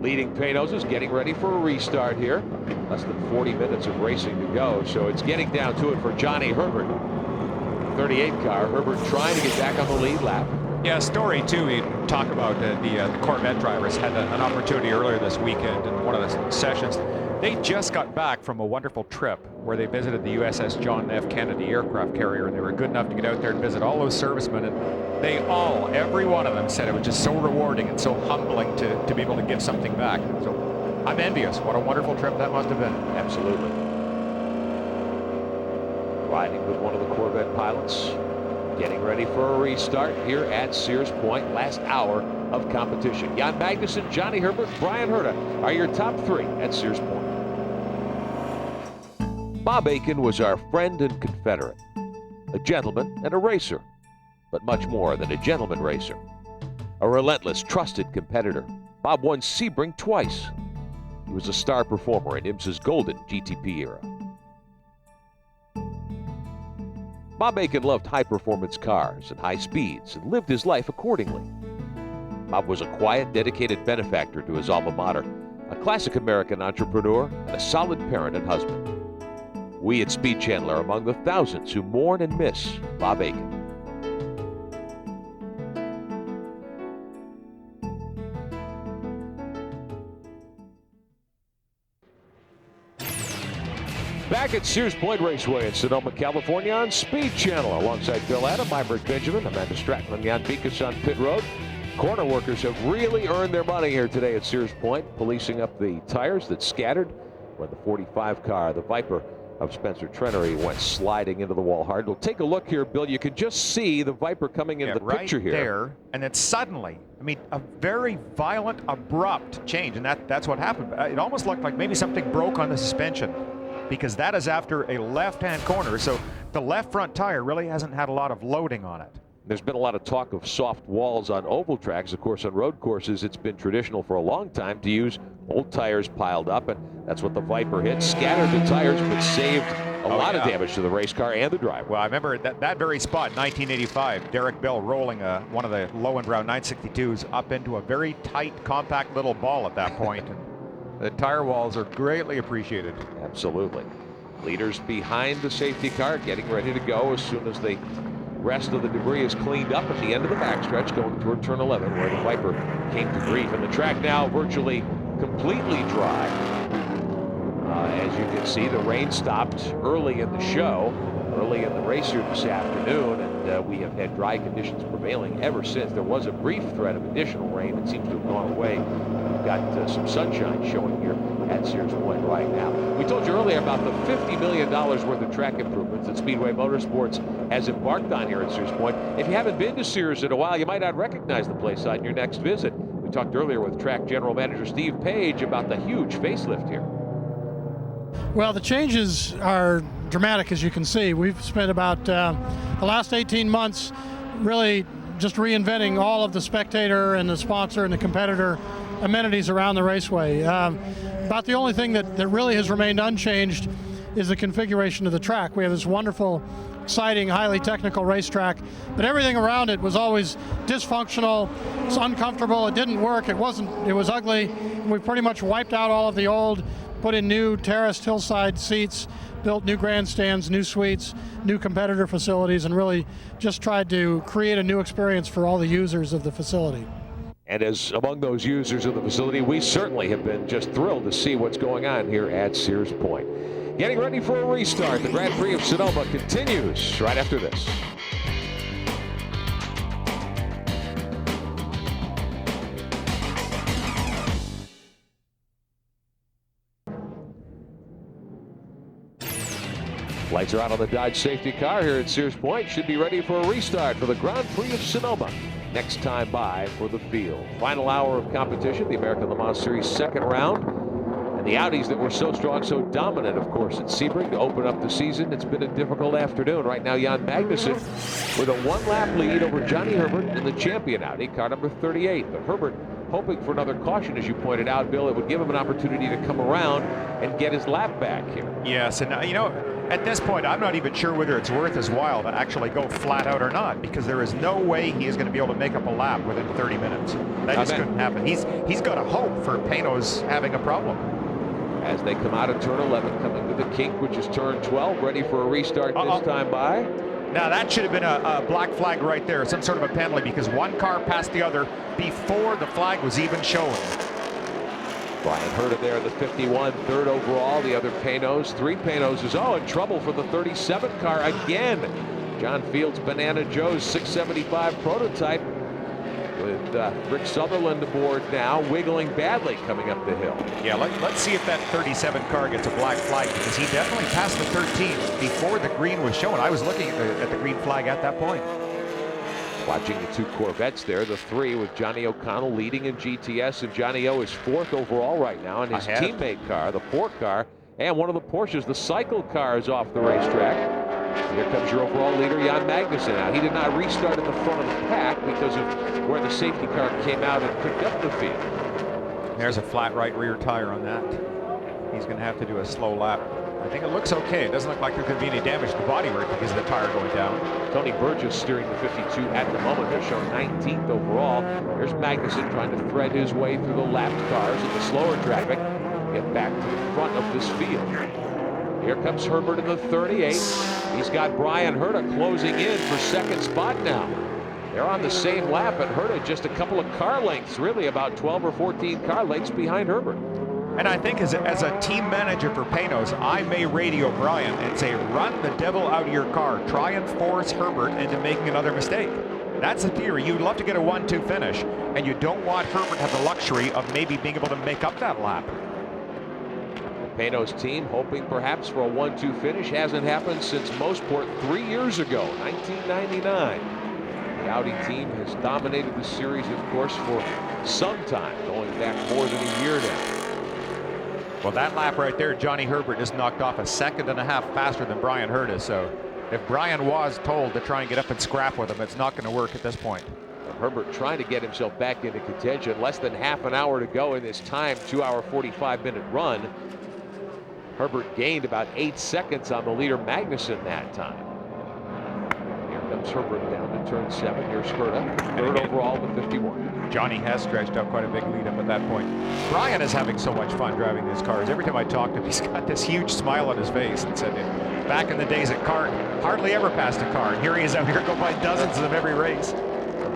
leading Paynoses, getting ready for a restart here. Less than 40 minutes of racing to go, so it's getting down to it for Johnny Herbert. 38 car, Herbert trying to get back on the lead lap. Yeah, story too. We talk about the Corvette drivers had an opportunity earlier this weekend in one of the sessions. They just got back from a wonderful trip where they visited the USS John F. Kennedy aircraft carrier, and they were good enough to get out there and visit all those servicemen, and they all, every one of them, said it was just so rewarding and so humbling to be able to give something back. So I'm envious. What a wonderful trip that must have been. Absolutely. Riding with one of the Corvette pilots, getting ready for a restart here at Sears Point. Last hour of competition. Jan Magnussen, Johnny Herbert, Brian Herta are your top 3 at Sears Point. Bob Aiken was our friend and confederate, a gentleman and a racer, but much more than a gentleman racer. A relentless, trusted competitor. Bob won Sebring twice. He was a star performer in IMSA's golden GTP era. Bob Aiken loved high-performance cars and high speeds and lived his life accordingly. Bob was a quiet, dedicated benefactor to his alma mater, a classic American entrepreneur, and a solid parent and husband. We at Speed Channel are among the thousands who mourn and miss Bob Aiken. Back at Sears Point Raceway in Sonoma, California on Speed Channel. Alongside Bill Adam, I'm Rick Benjamin, Amanda Stratton, and Jan Bikas on pit road. Corner workers have really earned their money here today at Sears Point, policing up the tires that scattered when the 45 car, the Viper of Spencer Trenery, went sliding into the wall hard. We'll take a look here, Bill. You can just see the Viper coming into the picture here. Right there, and then suddenly, I mean, a very violent, abrupt change, and that's what happened. It almost looked like maybe something broke on the suspension, because that is after a left-hand corner, so the left front tire really hasn't had a lot of loading on it. There's been a lot of talk of soft walls on oval tracks. Of course, on road courses, it's been traditional for a long time to use old tires piled up, and that's what the Viper hit. Scattered the tires, but saved a lot of damage to the race car and the driver. Well, I remember that very spot, 1985, Derek Bell rolling one of the Lowenbrow 962s up into a very tight, compact little ball at that point. The tire walls are greatly appreciated. Absolutely. Leaders behind the safety car getting ready to go as soon as the rest of the debris is cleaned up at the end of the backstretch going toward turn 11 where the Viper came to grief. And the track now virtually completely dry. As you can see, the rain stopped early in the show, early in the race here this afternoon, and we have had dry conditions prevailing ever since. There was a brief threat of additional rain that seems to have gone away. We've got some sunshine showing here at Sears Point right now. We told you earlier about the $50 million worth of track improvements that Speedway Motorsports has embarked on here at Sears Point. If you haven't been to Sears in a while, you might not recognize the place on your next visit. We talked earlier with track general manager Steve Page about the huge facelift here. Well, the changes are dramatic, as you can see. We've spent about the last 18 months really just reinventing all of the spectator and the sponsor and the competitor amenities around the raceway. About the only thing that really has remained unchanged is the configuration of the track. We have this wonderful exciting, highly technical racetrack, but everything around it was always dysfunctional. It's uncomfortable. It didn't work. It was ugly. We pretty much wiped out all of the old, put in new terraced hillside seats, built new grandstands, new suites, new competitor facilities, and really just tried to create a new experience for all the users of the facility. And as among those users of the facility, we certainly have been just thrilled to see what's going on here at Sears Point. Getting ready for a restart. The Grand Prix of Sonoma continues right after this. Lights are out on the Dodge safety car here at Sears Point. Should be ready for a restart for the Grand Prix of Sonoma. Next time by for the field. Final hour of competition, the American Le Mans Series second round. And the Audis that were so strong, so dominant, of course, at Sebring to open up the season. It's been a difficult afternoon. Right now, Jan Magnussen with a one-lap lead over Johnny Herbert in the champion Audi, car number 38. But Herbert hoping for another caution, as you pointed out, Bill. It would give him an opportunity to come around and get his lap back here. Yes, and you know, at this point, I'm not even sure whether it's worth his while to actually go flat out or not, because there is no way he is going to be able to make up a lap within 30 minutes. That just couldn't happen. He's got to hope for Pano's having a problem. As they come out of turn 11, coming to the kink, which is turn 12, ready for a restart this time by. Now that should have been a black flag right there, some sort of a penalty, because one car passed the other before the flag was even shown. Brian Herta there, the 51, third overall. The other Panos, 3 Panos is in trouble for the 37 car again. John Fields' Banana Joe's 675 prototype with Rick Sutherland aboard now, wiggling badly coming up the hill. Yeah, let's see if that 37 car gets a black flag, because he definitely passed the 13 before the green was shown. I was looking at the green flag at that point. Watching the 2 Corvettes there, the 3 with Johnny O'Connell leading in GTS, and Johnny O is 4th overall right now, and his teammate car, the Port car, and one of the Porsches, the cycle car, is off the racetrack. Here comes your overall leader, Jan Magnussen. Now, he did not restart at the front of the pack because of where the safety car came out and picked up the field. There's a flat right rear tire on that. He's going to have to do a slow lap. I think it looks okay. It doesn't look like there could be any damage to bodywork because of the tire going down. Tony Burgess steering the 52 at the moment. They're shown 19th overall. There's Magnussen trying to thread his way through the lapped cars and the slower traffic. Get back to the front of this field. Here comes Herbert in the 38. He's got Brian Herta closing in for second spot now. They're on the same lap, and Herta just a couple of car lengths, really about 12 or 14 car lengths behind Herbert. And I think as a team manager for Panos, I may radio Brian and say, run the devil out of your car. Try and force Herbert into making another mistake. That's the theory. You'd love to get a 1-2 finish, and you don't want Herbert to have the luxury of maybe being able to make up that lap. The Panos team hoping perhaps for a 1-2 finish. Hasn't happened since Mosport 3 years ago, 1999. The Audi team has dominated the series, of course, for some time, going back more than a year now. Well, that lap right there, Johnny Herbert just knocked off a 1.5 seconds faster than Brian Herta. So if Brian was told to try and get up and scrap with him, it's not going to work at this point. Herbert trying to get himself back into contention. Less than half an hour to go in this time 2-hour 45-minute run. Herbert gained about 8 seconds on the leader Magnussen that time. Here comes Herbert down to turn 7. Here's Herta, third overall with 51. Johnny has stretched out quite a big lead up at that point. Brian is having so much fun driving these cars. Every time I talk to him, he's got this huge smile on his face, and said back in the days at CART, hardly ever passed a car. And here he is out here going by dozens of them every race.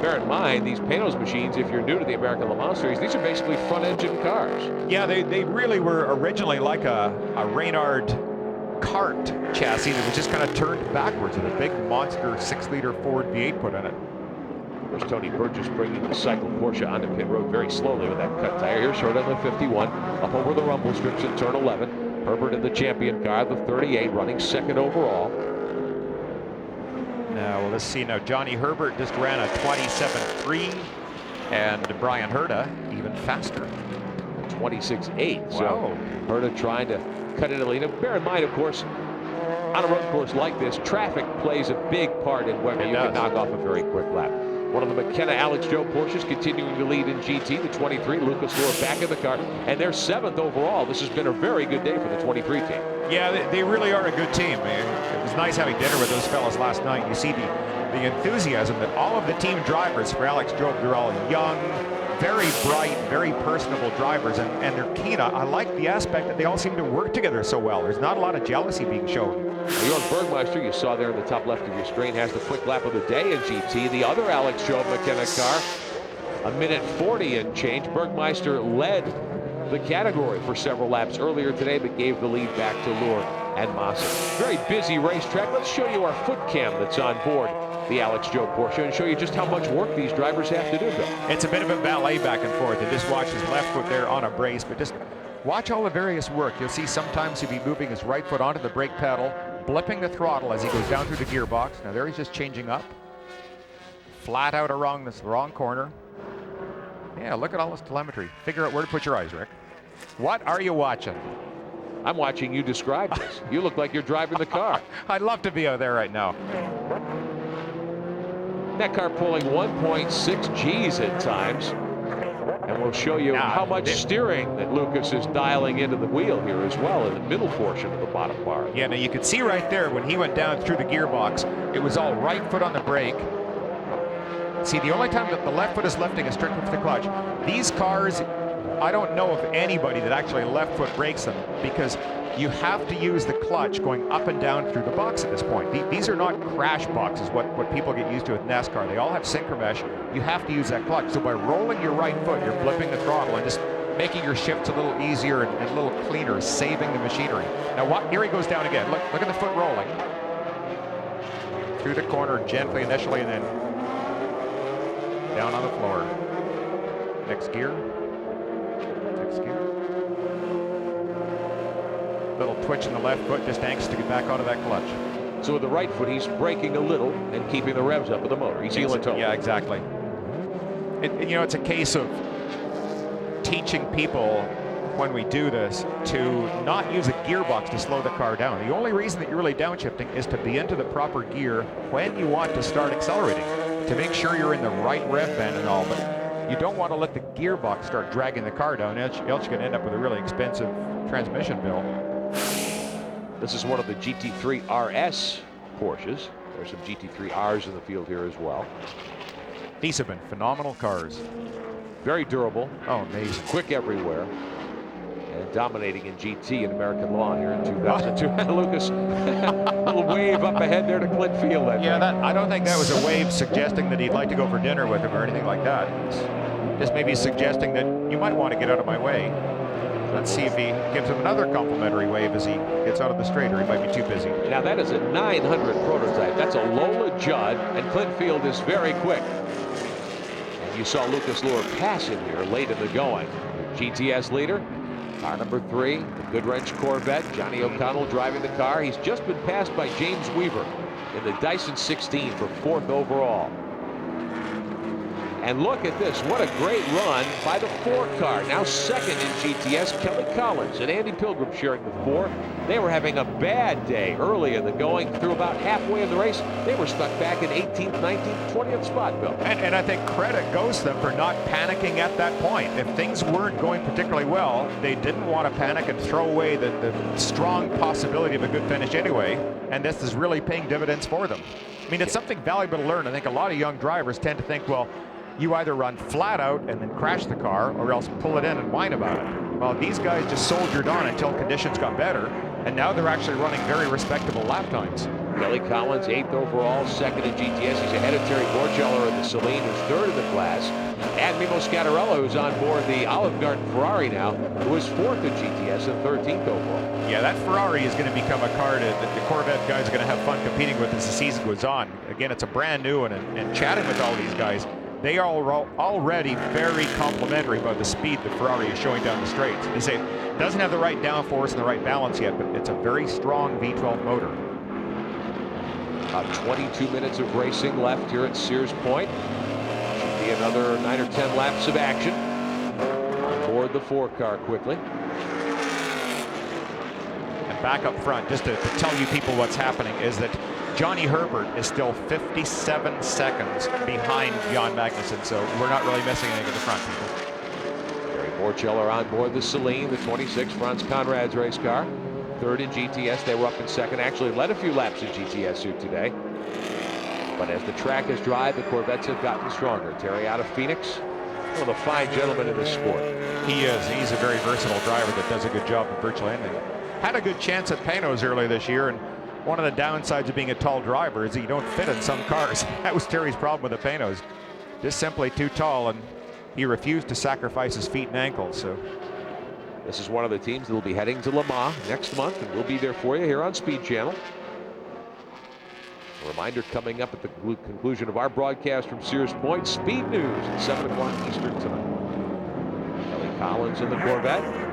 Bear in mind, these Panos machines, if you're new to the American Le Mans Series, these are basically front-engine cars. Yeah, they really were originally like a Reynard cart chassis that was just kind of turned backwards with a big monster 6-liter Ford V8 put in it. There's Tony Burgess bringing the cycle Porsche onto pit road very slowly with that cut tire. Here's Herta in the 51, up over the rumble strips in turn 11. Herbert in the champion car, the 38, running second overall. Now, well, let's see. Now, Johnny Herbert just ran a 27.3, and Brian Herta even faster. 26.8. Wow. So Herta trying to cut into lead. Bear in mind, of course, on a road course like this, traffic plays a big part in whether you can knock off a very quick lap. One of the McKenna Alex Joe Porsches continuing to lead in GT. The 23, Lucas LUHR back in the car, and they're 7th overall. This has been a very good day for the 23 team. Yeah, they really are a good team. It was nice having dinner with those fellas last night. You see the enthusiasm that all of the team drivers for Alex Joe, they're all young, very bright, very personable drivers, and they're keen. I like the aspect that they all seem to work together so well. There's not a lot of jealousy being shown. Jorg Bergmeister, you saw there in the top left of your screen, has the quick lap of the day in GT. The other Alex Joe McKenna car, 1:40 and change. Bergmeister led the category for several laps earlier today, but gave the lead back to LUHR and Massa. Very busy racetrack. Let's show you our foot cam that's on board the Alex Joe Porsche and show you just how much work these drivers have to do, Bill. It's a bit of a ballet back and forth. And just watch his left foot there on a brace, but just watch all the various work. You'll see sometimes he'll be moving his right foot onto the brake pedal, blipping the throttle as he goes down through the gearbox. Now there he's just changing up. Flat out around this wrong corner. Yeah, look at all this telemetry. Figure out where to put your eyes, Rick. What are you watching? I'm watching you describe this. You look like you're driving the car. I'd love to be out there right now. That car pulling 1.6 G's at times. And we'll show you how much steering that Lucas is dialing into the wheel here as well in the middle portion of the bottom bar. Yeah, now you could see right there when he went down through the gearbox, it was all right foot on the brake. See, the only time that the left foot is lifting is strictly for the clutch. These cars, I don't know of anybody that actually left foot brakes them, because you have to use the clutch going up and down through the box at this point. These are not crash boxes, what people get used to with NASCAR. They all have synchro mesh. You have to use that clutch. So by rolling your right foot, you're flipping the throttle and just making your shifts a little easier and a little cleaner, saving the machinery. Now here he goes down again. Look at the foot rolling. Through the corner gently initially, and then down on the floor. Next gear. Next gear. Little twitch in the left foot, just anxious to get back onto that clutch. So with the right foot, he's braking a little and keeping the revs up of the motor. He's heel and toe. Yeah, exactly. You know, it's a case of teaching people when we do this to not use a gearbox to slow the car down. The only reason that you're really downshifting is to be into the proper gear when you want to start accelerating, to make sure you're in the right rev band and all. But you don't want to let the gearbox start dragging the car down, else you're going to end up with a really expensive transmission bill. This is one of the GT3 RS Porsches. There's some GT3 Rs in the field here as well. These have been phenomenal cars. Very durable. Oh, amazing. Quick everywhere. And dominating in GT in American Le Mans here in 2002. Lucas, a little wave up ahead there to Clint Field. I don't think that was a wave suggesting that he'd like to go for dinner with him or anything like that. It's just maybe suggesting that you might want to get out of my way. Let's see if he gives him another complimentary wave as he gets out of the straight, or he might be too busy. Now that is a 900 prototype. That's a Lola Judd, and Clint Field is very quick. And you saw Lucas LUHR pass him here late in the going. GTS leader, car number 3, the Goodwrench Corvette. Johnny O'Connell driving the car. He's just been passed by James Weaver in the Dyson 16 for 4th overall. And look at this, what a great run by the 4 car. Now 2nd in GTS, Kelly Collins and Andy Pilgrim sharing the 4. They were having a bad day early in the going. Through about halfway in the race, they were stuck back in 18th, 19th, 20th spot, Bill. And I think credit goes to them for not panicking at that point. If things weren't going particularly well, they didn't want to panic and throw away the strong possibility of a good finish anyway. And this is really paying dividends for them. I mean, it's something valuable to learn. I think a lot of young drivers tend to think, well, you either run flat out and then crash the car, or else pull it in and whine about it. Well, these guys just soldiered on until conditions got better, and now they're actually running very respectable lap times. Kelly Collins, 8th overall, 2nd in GTS. He's ahead of Terry Borchello in the Celine, who's 3rd in the class. And Mimo Scattarella, who's on board the Olive Garden Ferrari now, who is 4th in GTS and 13th overall. Yeah, that Ferrari is going to become a car that the Corvette guys are going to have fun competing with as the season goes on. Again, it's a brand new one, and chatting with all these guys, they are already very complimentary about the speed that Ferrari is showing down the straights. They say it doesn't have the right downforce and the right balance yet, but it's a very strong V12 motor. About 22 minutes of racing left here at Sears Point. Should be another 9 or 10 laps of action. On board the 4 car quickly. And back up front, just to tell you people what's happening, is that Johnny Herbert is still 57 seconds behind Jan Magnussen, so we're not really missing anything at the front, people. Gary Borchello on board the Celine, the 26 Franz Conrad's race car. Third in GTS, they were up in second. Actually led a few laps in GTS here today. But as the track has dried, the Corvettes have gotten stronger. Terry out of Phoenix, one of the fine gentlemen in this sport. He is. He's a very versatile driver that does a good job of virtually anything. Had a good chance at Panos earlier this year, and one of the downsides of being a tall driver is that you don't fit in some cars. That was Terry's problem with the Panos. Just simply too tall, and he refused to sacrifice his feet and ankles. So this is one of the teams that will be heading to Le Mans next month, and we'll be there for you here on Speed Channel. A reminder coming up at the conclusion of our broadcast from Sears Point, Speed News at 7 o'clock Eastern time. Kelly Collins in the Corvette.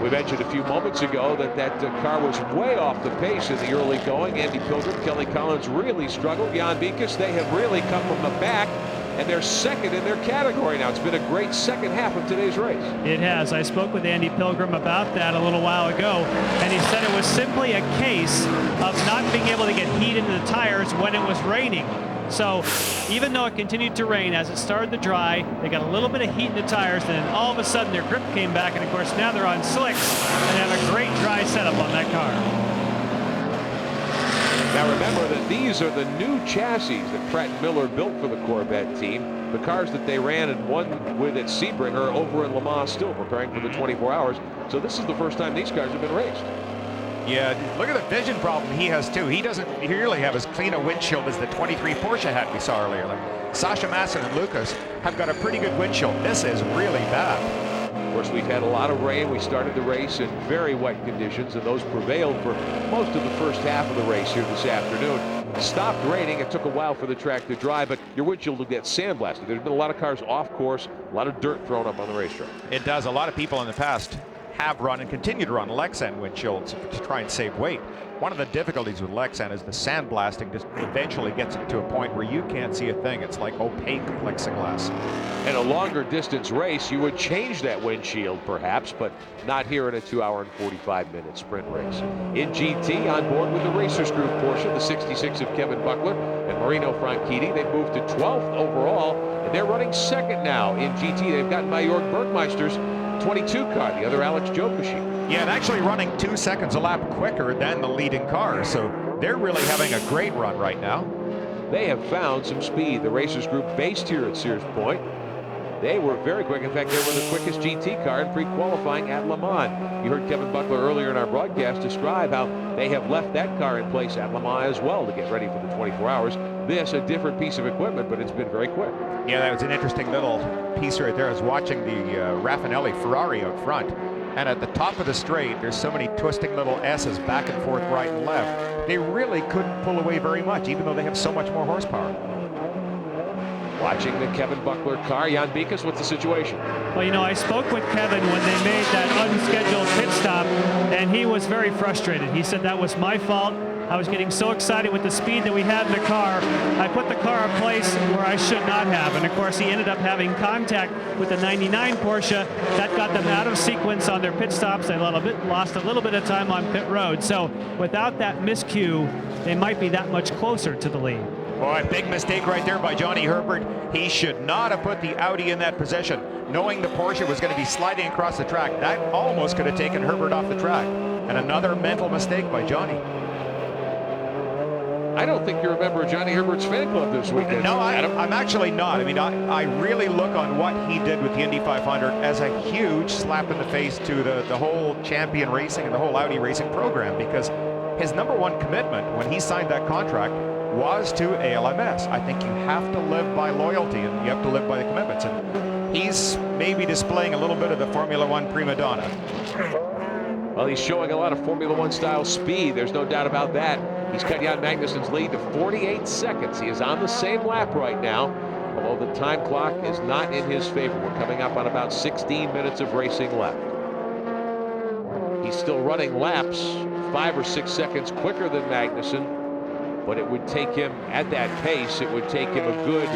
We mentioned a few moments ago that car was way off the pace in the early going. Andy Pilgrim, Kelly Collins really struggled. Jan Beekes, they have really come from the back, and they're second in their category now. It's been a great second half of today's race. It has. I spoke with Andy Pilgrim about that a little while ago, and he said it was simply a case of not being able to get heat into the tires when it was raining. So even though it continued to rain, as it started to dry, they got a little bit of heat in the tires, and then all of a sudden their grip came back, and of course now they're on slicks and have a great dry setup on that car. Now remember that these are the new chassis that Pratt & Miller built for the Corvette team. The cars that they ran and won with at Sebring are over in Le Mans still preparing for the 24 hours. So this is the first time these cars have been raced. yeah, look at the vision problem he has too. He doesn't really have as clean a windshield as the 23 Porsche had we saw earlier. Like Sasha Masson and Lucas have got a pretty good windshield. This is really bad. Of course, we've had a lot of rain. We started the race in very wet conditions, and those prevailed for most of the first half of the race here this afternoon. It stopped raining. It took a while for the track to dry, but your windshield will get sandblasted. There's been a lot of cars off course, a lot of dirt thrown up on the racetrack. It does. A lot of people in the past have run and continue to run Lexan windshields to try and save weight. One of the difficulties with Lexan is the sandblasting just eventually gets it to a point where you can't see a thing. It's like opaque plexiglass. In a longer distance race, you would change that windshield perhaps, but not here in a 2-hour and 45-minute sprint race. In GT, on board with the Racers Group Porsche, the 66 of Kevin Buckler and Marino Franchitti, they moved to 12th overall, and they're running second now in GT. They've gotten by Jörg Bergmeister's 22 car, the other Alex Jokushi. Yeah, and actually running 2 seconds a lap quicker than the leading car, so they're really having a great run right now. They have found some speed. The Racers Group based here at Sears Point. They were very quick. In fact, they were the quickest GT car in pre-qualifying at Le Mans. You heard Kevin Buckler earlier in our broadcast describe how they have left that car in place at Le Mans as well to get ready for the 24 hours. This, a different piece of equipment, but it's been very quick. Yeah, that was an interesting little piece right there. I was watching the Raffinelli Ferrari out front, and at the top of the straight, there's so many twisting little S's back and forth, right and left. They really couldn't pull away very much, even though they have so much more horsepower. Watching the Kevin Buckler car, Jan Beekes, what's the situation? Well, you know, I spoke with Kevin when they made that unscheduled pit stop, and he was very frustrated. He said that was my fault. I was getting so excited with the speed that we had in the car. I put the car in place where I should not have. And of course, he ended up having contact with the 99 Porsche. That got them out of sequence on their pit stops. They lost a little bit of time on pit road. So without that miscue, they might be that much closer to the lead. Boy, big mistake right there by Johnny Herbert. He should not have put the Audi in that position. Knowing the Porsche was going to be sliding across the track, that almost could have taken Herbert off the track. And another mental mistake by Johnny. I don't think you're a member of Johnny Herbert's fan club this weekend. No, I'm actually not. I mean, I really look on what he did with the Indy 500 as a huge slap in the face to the whole Champion Racing and the whole Audi Racing program, because his #1 commitment when he signed that contract was to ALMS. I think you have to live by loyalty and you have to live by the commitments. And he's maybe displaying a little bit of the Formula One prima donna. Well, he's showing a lot of Formula One style speed. There's no doubt about that. He's cut Jan Magnussen's lead to 48 seconds. He is on the same lap right now, although the time clock is not in his favor. We're coming up on about 16 minutes of racing left. He's still running laps 5 or 6 seconds quicker than Magnussen, but it would take him, at that pace, it would take him a good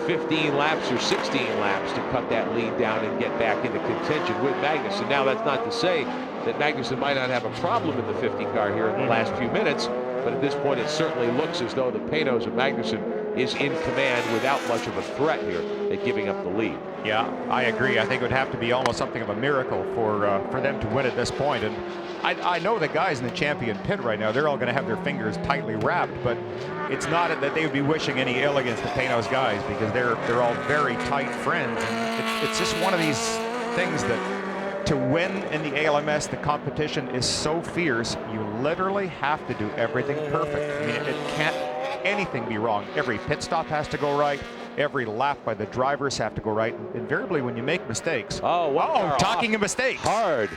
15 laps or 16 laps to cut that lead down and get back into contention with Magnussen. Now, that's not to say that Magnussen might not have a problem in the 50 car here in the last few minutes, but at this point it certainly looks as though the Panos of Magnussen is in command without much of a threat here at giving up the lead. Yeah, I agree. I think it would have to be almost something of a miracle for them to win at this point. And I know the guys in the champion pit right now, they're all going to have their fingers tightly wrapped, but it's not that they would be wishing any ill against the Panos guys, because they're all very tight friends. And it's just one of these things that to win in the ALMS, the competition is so fierce, you literally have to do everything perfect. I mean, it can't anything be wrong. Every pit stop has to go right. Every lap by the drivers have to go right. Invariably, when you make mistakes. Oh, wow. Talking of mistakes. Hard.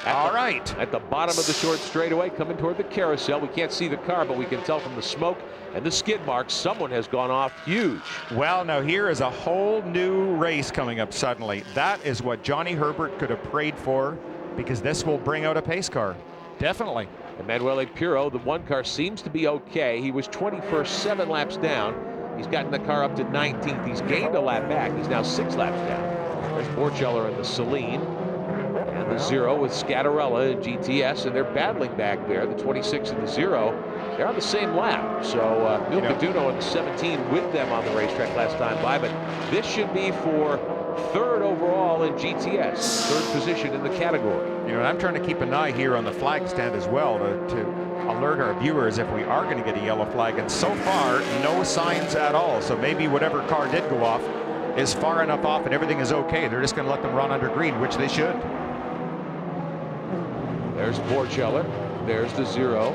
At the bottom of the short straightaway, coming toward the carousel. We can't see the car, but we can tell from the smoke and the skid marks someone has gone off huge. Well, now here is a whole new race coming up suddenly. That is what Johnny Herbert could have prayed for, because this will bring out a pace car. Definitely. Emanuele Pirro, the one car, seems to be okay. He was 21st, 7 laps down. He's gotten the car up to 19th. He's gained a lap back. He's now 6 laps down. There's Borchello in the Celine. And the 0 with Scattarella in GTS, and they're battling back there. The 26 and the 0, they're on the same lap. So Neil Caduno in the 17 with them on the racetrack last time by, but this should be for 3rd overall in GTS, 3rd position in the category. You know, and I'm trying to keep an eye here on the flag stand as well to alert our viewers if we are going to get a yellow flag, and so far no signs at all. So maybe whatever car did go off is far enough off and everything is okay. They're just going to let them run under green, which they should. There's Borchello. There's the 0.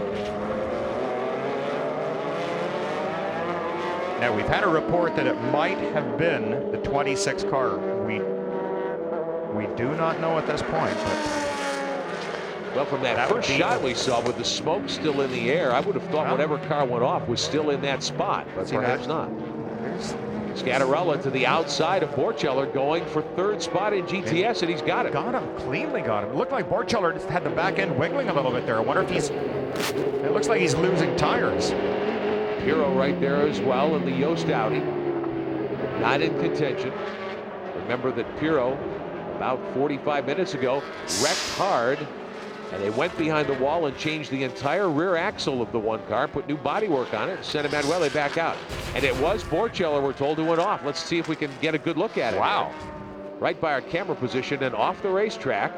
Now, we've had a report that it might have been the 26 car. We do not know at this point, but well, from that first shot we saw with the smoke still in the air, I would have thought whatever car went off was still in that spot, but perhaps not. Scattarella to the outside of Borchello, going for 3rd spot in GTS, and he's got it. Got him, cleanly got him. It looked like Borchello just had the back end wiggling a little bit there. I wonder if it looks like he's losing tires. Pirro right there as well in the Yost Audi. Not in contention. Remember that Pirro, about 45 minutes ago, wrecked hard, and they went behind the wall and changed the entire rear axle of the one car, put new bodywork on it, and sent Emanuele back out. And it was Borchello, we're told, who went off. Let's see if we can get a good look at it. Wow. Right by our camera position and off the racetrack.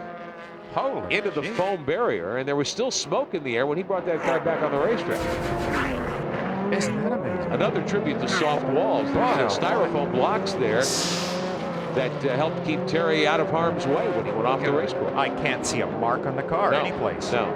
Into the foam barrier, and there was still smoke in the air when he brought that car back on the racetrack. Isn't that amazing? Another tribute to soft walls. There's styrofoam blocks there that helped keep Terry out of harm's way when he went off the race course. I can't see a mark on the car anyplace. No.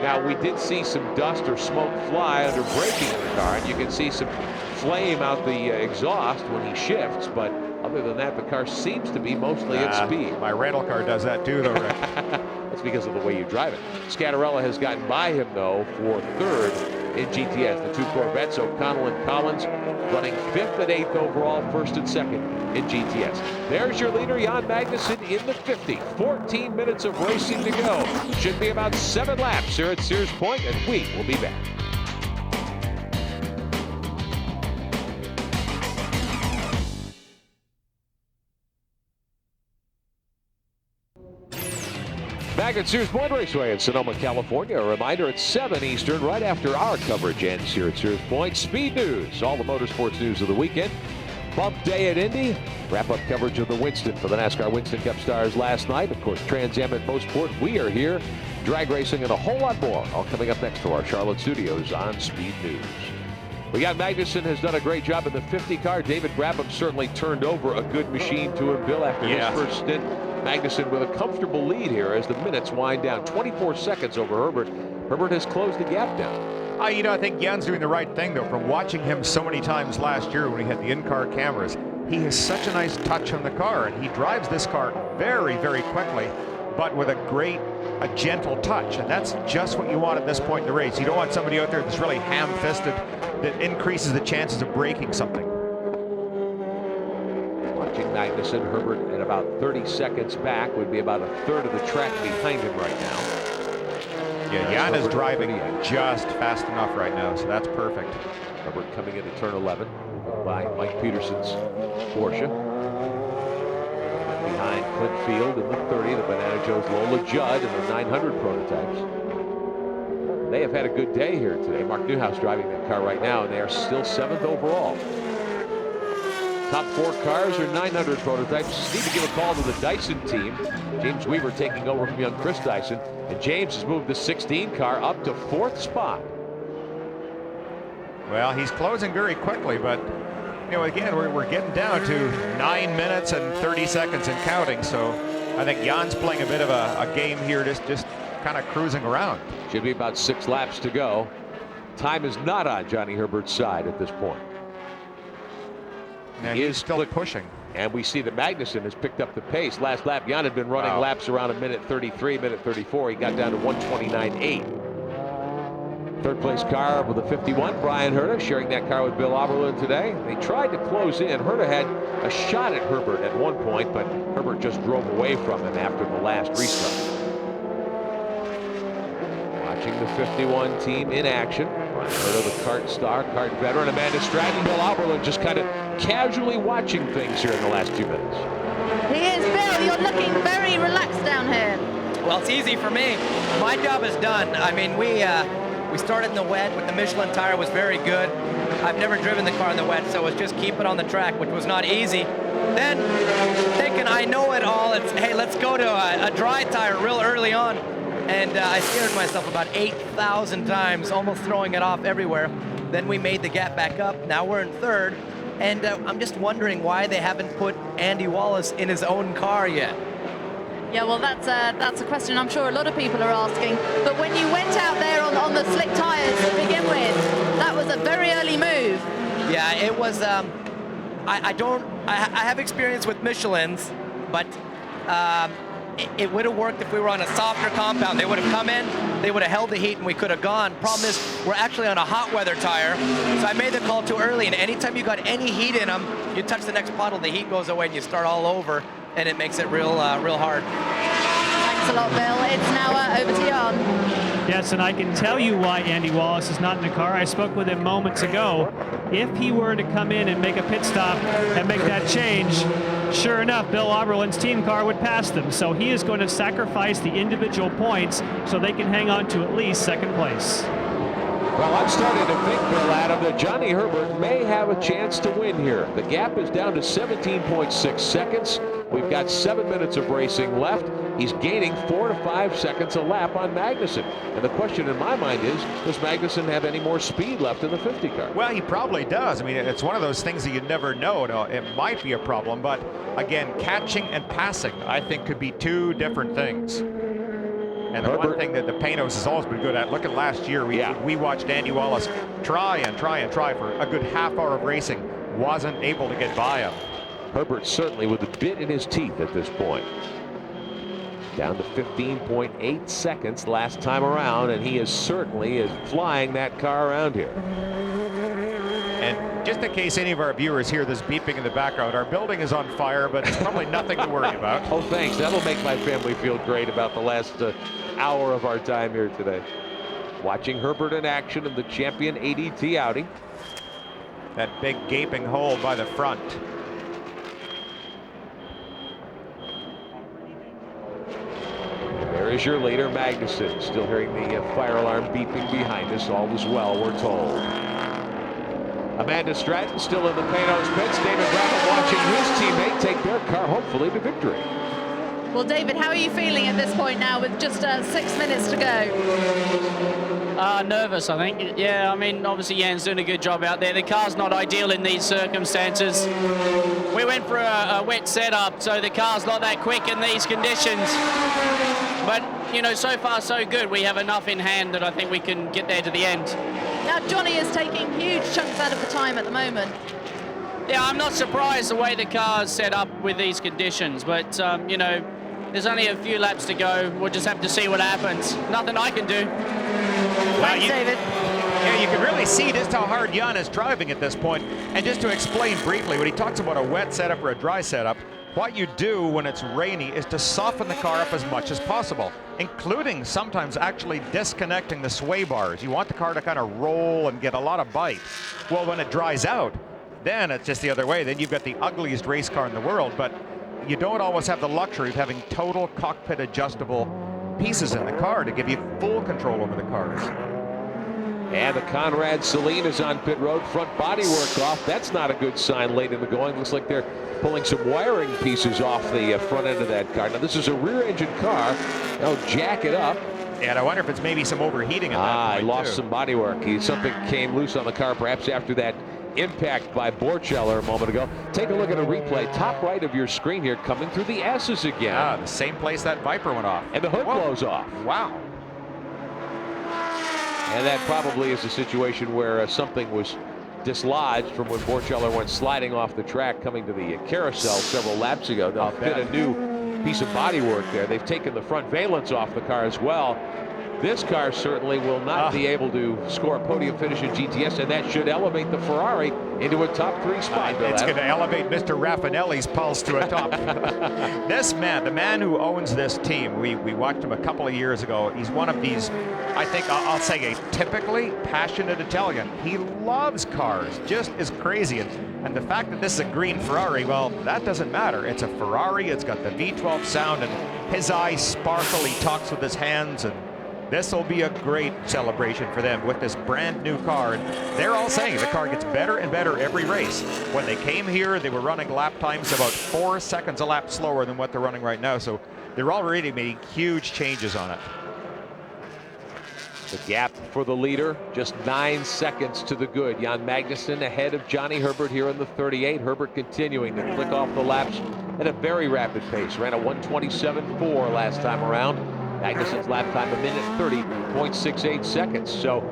Now, we did see some dust or smoke fly under braking in the car, and you can see some flame out the exhaust when he shifts, but other than that, the car seems to be mostly at speed. My rental car does that too, though, Rick. That's because of the way you drive it. Scattarella has gotten by him, though, for 3rd in GTS. The 2 Corvettes, O'Connell and Collins, running 5th and 8th overall, 1st and 2nd in GTS. There's your leader, Jan Magnussen, in the 50. 14 minutes of racing to go. Should be about 7 laps here at Sears Point, and we will be back. Back at Sears Point Raceway in Sonoma, California. A reminder, it's 7 Eastern, right after our coverage ends here at Sears Point. Speed News, all the motorsports news of the weekend. Bump day at Indy. Wrap-up coverage of the Winston for the NASCAR Winston Cup stars last night. Of course, Trans Am at Mosport. We are here. Drag racing and a whole lot more. All coming up next to our Charlotte studios on Speed News. We got Magnussen has done a great job in the 50 car. David Brabham certainly turned over a good machine to him, Bill, after his first stint. Magnussen with a comfortable lead here as the minutes wind down. 24 seconds over Herbert. Herbert has closed the gap down. You know, I think Jan's doing the right thing, though. From watching him so many times last year when he had the in-car cameras, he has such a nice touch on the car, and he drives this car very, very quickly, but with a gentle touch, and that's just what you want at this point in the race. You don't want somebody out there that's really ham-fisted that increases the chances of breaking something. Watching Magnussen, Herbert at about 30 seconds back, would be about a 1/3 of the track behind him right now. Yeah, Jan is driving just fast enough right now, so that's perfect. Herbert coming into turn 11 by Mike Peterson's Porsche. Behind Clint Field in the 30, the Banana Joe's Lola Judd in the 900 prototypes. They have had a good day here today. Mark Newhouse driving that car right now, and they are still 7th overall. Top 4 cars are 900 prototypes. Need to give a call to the Dyson team. James Weaver taking over from young Chris Dyson. And James has moved the 16 car up to 4th spot. Well, he's closing very quickly, but you know, again, we're getting down to 9 minutes and 30 seconds and counting. So I think Jan's playing a bit of a game here, just kind of cruising around. Should be about 6 laps to go. Time is not on Johnny Herbert's side at this point. And he is still pushing. And we see that Magnussen has picked up the pace. Last lap, Jan had been running laps around a minute 33, minute 34. He got down to 1:29.8. Third place car with a 51, Brian Herta, sharing that car with Bill Oberlin today. They tried to close in. Herta had a shot at Herbert at one point, but Herbert just drove away from him after the last restart. Watching the 51 team in action. Brian Herta, the kart star, kart veteran, Amanda Stratton, Bill Oberlin just kind of casually watching things here in the last few minutes. He is, Bill. You're looking very relaxed down here. Well, it's easy for me. My job is done. I mean, we started in the wet, but the Michelin tire was very good. I've never driven the car in the wet, so it's just keep it on the track, which was not easy. Then, thinking I know it all, it's, hey, let's go to a dry tire real early on. And I scared myself about 8,000 times, almost throwing it off everywhere. Then we made the gap back up. Now we're in third. And I'm just wondering why they haven't put Andy Wallace in his own car yet. Yeah, well, that's a question I'm sure a lot of people are asking. But when you went out there on the slick tires to begin with, that was a very early move. Yeah, it was. I have experience with Michelins, but it would have worked if we were on a softer compound. They would have come in, they would have held the heat, and we could have gone. Problem is, we're actually on a hot weather tire, so I made the call too early. And anytime you got any heat in them, you touch the next puddle, the heat goes away, and you start all over, and it makes it real hard. Thanks a lot, Bill. It's now over to Jan. Yes, and I can tell you why Andy Wallace is not in the car. I spoke with him moments ago. If he were to come in and make a pit stop and make that change, sure enough, Bill Oberlin's team car would pass them. So he is going to sacrifice the individual points so they can hang on to at least second place. Well, I'm starting to think, Bill Adam, that Johnny Herbert may have a chance to win here. The gap is down to 17.6 seconds. We've got 7 minutes of racing left. He's gaining 4 to 5 seconds a lap on Magnussen. And the question in my mind is, does Magnussen have any more speed left in the 50 car? Well, he probably does. I mean, it's one of those things that you never know. It might be a problem, but again, catching and passing, I think, could be two different things. And the one thing that the Panos has always been good at, look at last year, we watched Andy Wallace try for a good half hour of racing, wasn't able to get by him. Herbert certainly with a bit in his teeth at this point. Down to 15.8 seconds last time around, and he is certainly flying that car around here. And just in case any of our viewers hear this beeping in the background, our building is on fire, but it's probably nothing to worry about. Oh, thanks. That'll make my family feel great about the last hour of our time here today. Watching Herbert in action in the champion ADT Audi. That big gaping hole by the front. There is your leader, Magnussen. Still hearing the fire alarm beeping behind us. All is well, we're told. Amanda Stratton still in the Panos pits. David Brackett watching his teammate take their car, hopefully, to victory. Well, David, how are you feeling at this point now with just 6 minutes to go? Nervous, I think. Yeah, I mean, obviously Jan's doing a good job out there. The car's not ideal in these circumstances. We went for a wet setup, so the car's not that quick in these conditions. But, you know, so far so good. We have enough in hand that I think we can get there to the end. Now, Johnny is taking huge chunks out of the time at the moment. Yeah, I'm not surprised the way the car's set up with these conditions, but, you know, there's only a few laps to go. We'll just have to see what happens. Nothing I can do. Thanks, David. Yeah, you can really see just how hard Jan is driving at this point. And just to explain briefly, when he talks about a wet setup or a dry setup, what you do when it's rainy is to soften the car up as much as possible, including sometimes actually disconnecting the sway bars. You want the car to kind of roll and get a lot of bite. Well, when it dries out, then it's just the other way. Then you've got the ugliest race car in the world, but you don't always have the luxury of having total cockpit adjustable pieces in the car to give you full control over the cars. And the Conrad Celine is on pit road. Front body work off. That's not a good sign late in the going. Looks like they're pulling some wiring pieces off the front end of that car. Now, this is a rear-engine car. They'll jack it up. And I wonder if it's maybe some overheating at that point, he lost some body work. Something came loose on the car, perhaps after that impact by Borcheller a moment ago. Take a look at a replay. Top right of your screen here, coming through the S's again. The same place that Viper went off. And the hood blows off. Wow. And that probably is a situation where something was dislodged from when Borcheller went sliding off the track coming to the carousel several laps ago. They'll fit a new piece of bodywork there. They've taken the front valence off the car as well. This car certainly will not be able to score a podium finish in GTS, and that should elevate the Ferrari into a top 3 spot. It's going to elevate Mr. Raffinelli's pulse to a top. This man, the man who owns this team, we watched him a couple of years ago. He's one of these, I think I'll say, a typically passionate Italian. He loves cars, just as crazy. And the fact that this is a green Ferrari, well, that doesn't matter. It's a Ferrari, it's got the V12 sound, and his eyes sparkle. He talks with his hands, and this will be a great celebration for them with this brand new car. And they're all saying the car gets better and better every race. When they came here, they were running lap times about 4 seconds a lap slower than what they're running right now. So they're already making huge changes on it. The gap for the leader, just 9 seconds to the good. Jan Magnussen ahead of Johnny Herbert here in the 38. Herbert continuing to click off the laps at a very rapid pace. Ran a 1:27.4 last time around. Magnussen's lap time 1:30.68 seconds. So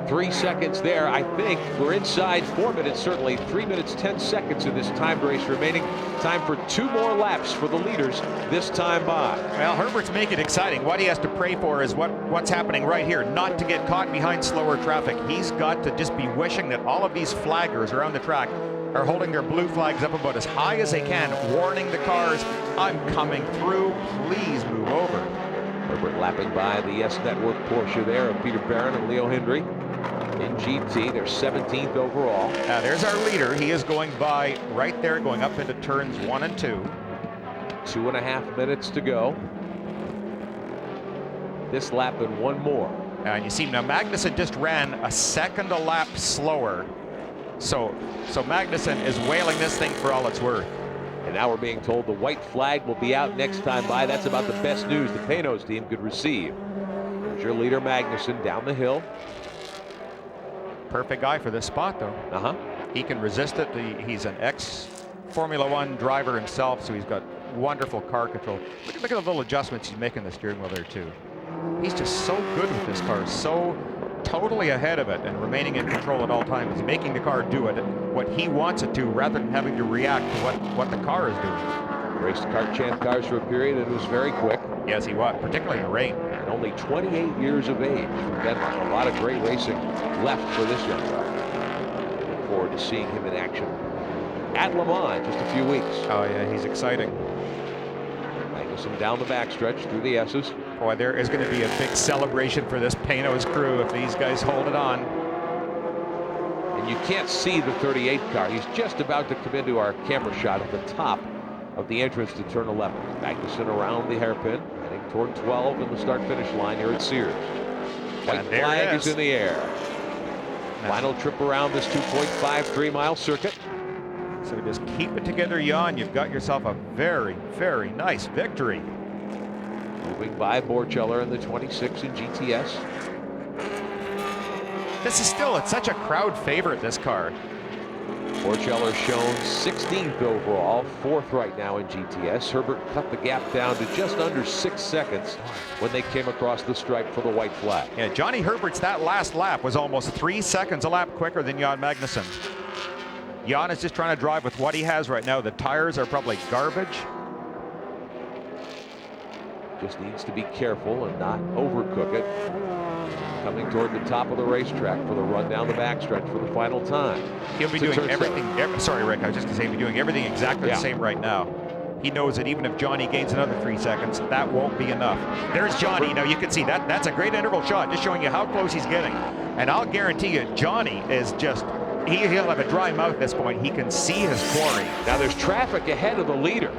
3 seconds there. I think we're inside 4 minutes, certainly 3 minutes 10 seconds in this timed race remaining. Time for 2 more laps for the leaders this time by. Well, Herbert's making it exciting. What he has to pray for is what's happening right here, not to get caught behind slower traffic. He's got to just be wishing that all of these flaggers around the track are holding their blue flags up about as high as they can, warning the cars, I'm coming through, please move over. Herbert lapping by the S Network Porsche there of Peter Barron and Leo Hendry in GT. They're 17th overall. Now there's our leader. He is going by right there, going up into turns 1 and 2. 2.5 minutes to go. This lap and 1 more. And you see now Magnussen just ran a second a lap slower. So Magnussen is whaling this thing for all it's worth. And now we're being told the white flag will be out next time by. That's about the best news the Panos team could receive. There's your leader Magnussen down the hill. Perfect guy for this spot, though. He can resist it. He's an ex-Formula One driver himself, so he's got wonderful car control. Look at the little adjustments he's making the steering wheel there, too. He's just so good with this car, so totally ahead of it and remaining in control at all times. He's making the car do it, what he wants it to, rather than having to react to what the car is doing. Raced kart champ cars for a period and was very quick. Yes, he was, particularly in the rain. And only 28 years of age. Denmark, a lot of great racing left for this young guy. Look forward to seeing him in action at Le Mans in just a few weeks. Oh yeah, he's exciting. Magnussen down the backstretch through the S's. Boy, there is going to be a big celebration for this Panos crew if these guys hold it on. And you can't see the 38 car. He's just about to come into our camera shot at the top of the entrance to turn 11. Magnussen around the hairpin, heading toward 12 in the start-finish line here at Sears. White flag is in the air. Final trip around this 2.53 mile circuit. So just keep it together, Jan. You've got yourself a very, very nice victory. Moving by Borcheller in the 26 in GTS. This is still, it's such a crowd favorite, this car. Borcheller shown 16th overall, 4th right now in GTS. Herbert cut the gap down to just under 6 seconds when they came across the stripe for the white flag. Yeah, Johnny Herbert's that last lap was almost 3 seconds a lap quicker than Jan Magnussen. Jan is just trying to drive with what he has right now. The tires are probably garbage. Just needs to be careful and not overcook it. Coming toward the top of the racetrack for the run down the backstretch for the final time. He'll be doing everything. Sorry, Rick, I was just going to say he'll be doing everything exactly the same right now. He knows that even if Johnny gains another 3 seconds, that won't be enough. There's Johnny. Now you can see that's a great interval shot, just showing you how close he's getting. And I'll guarantee you, Johnny is just he'll have a dry mouth at this point. He can see his quarry. Now there's traffic ahead of the leader.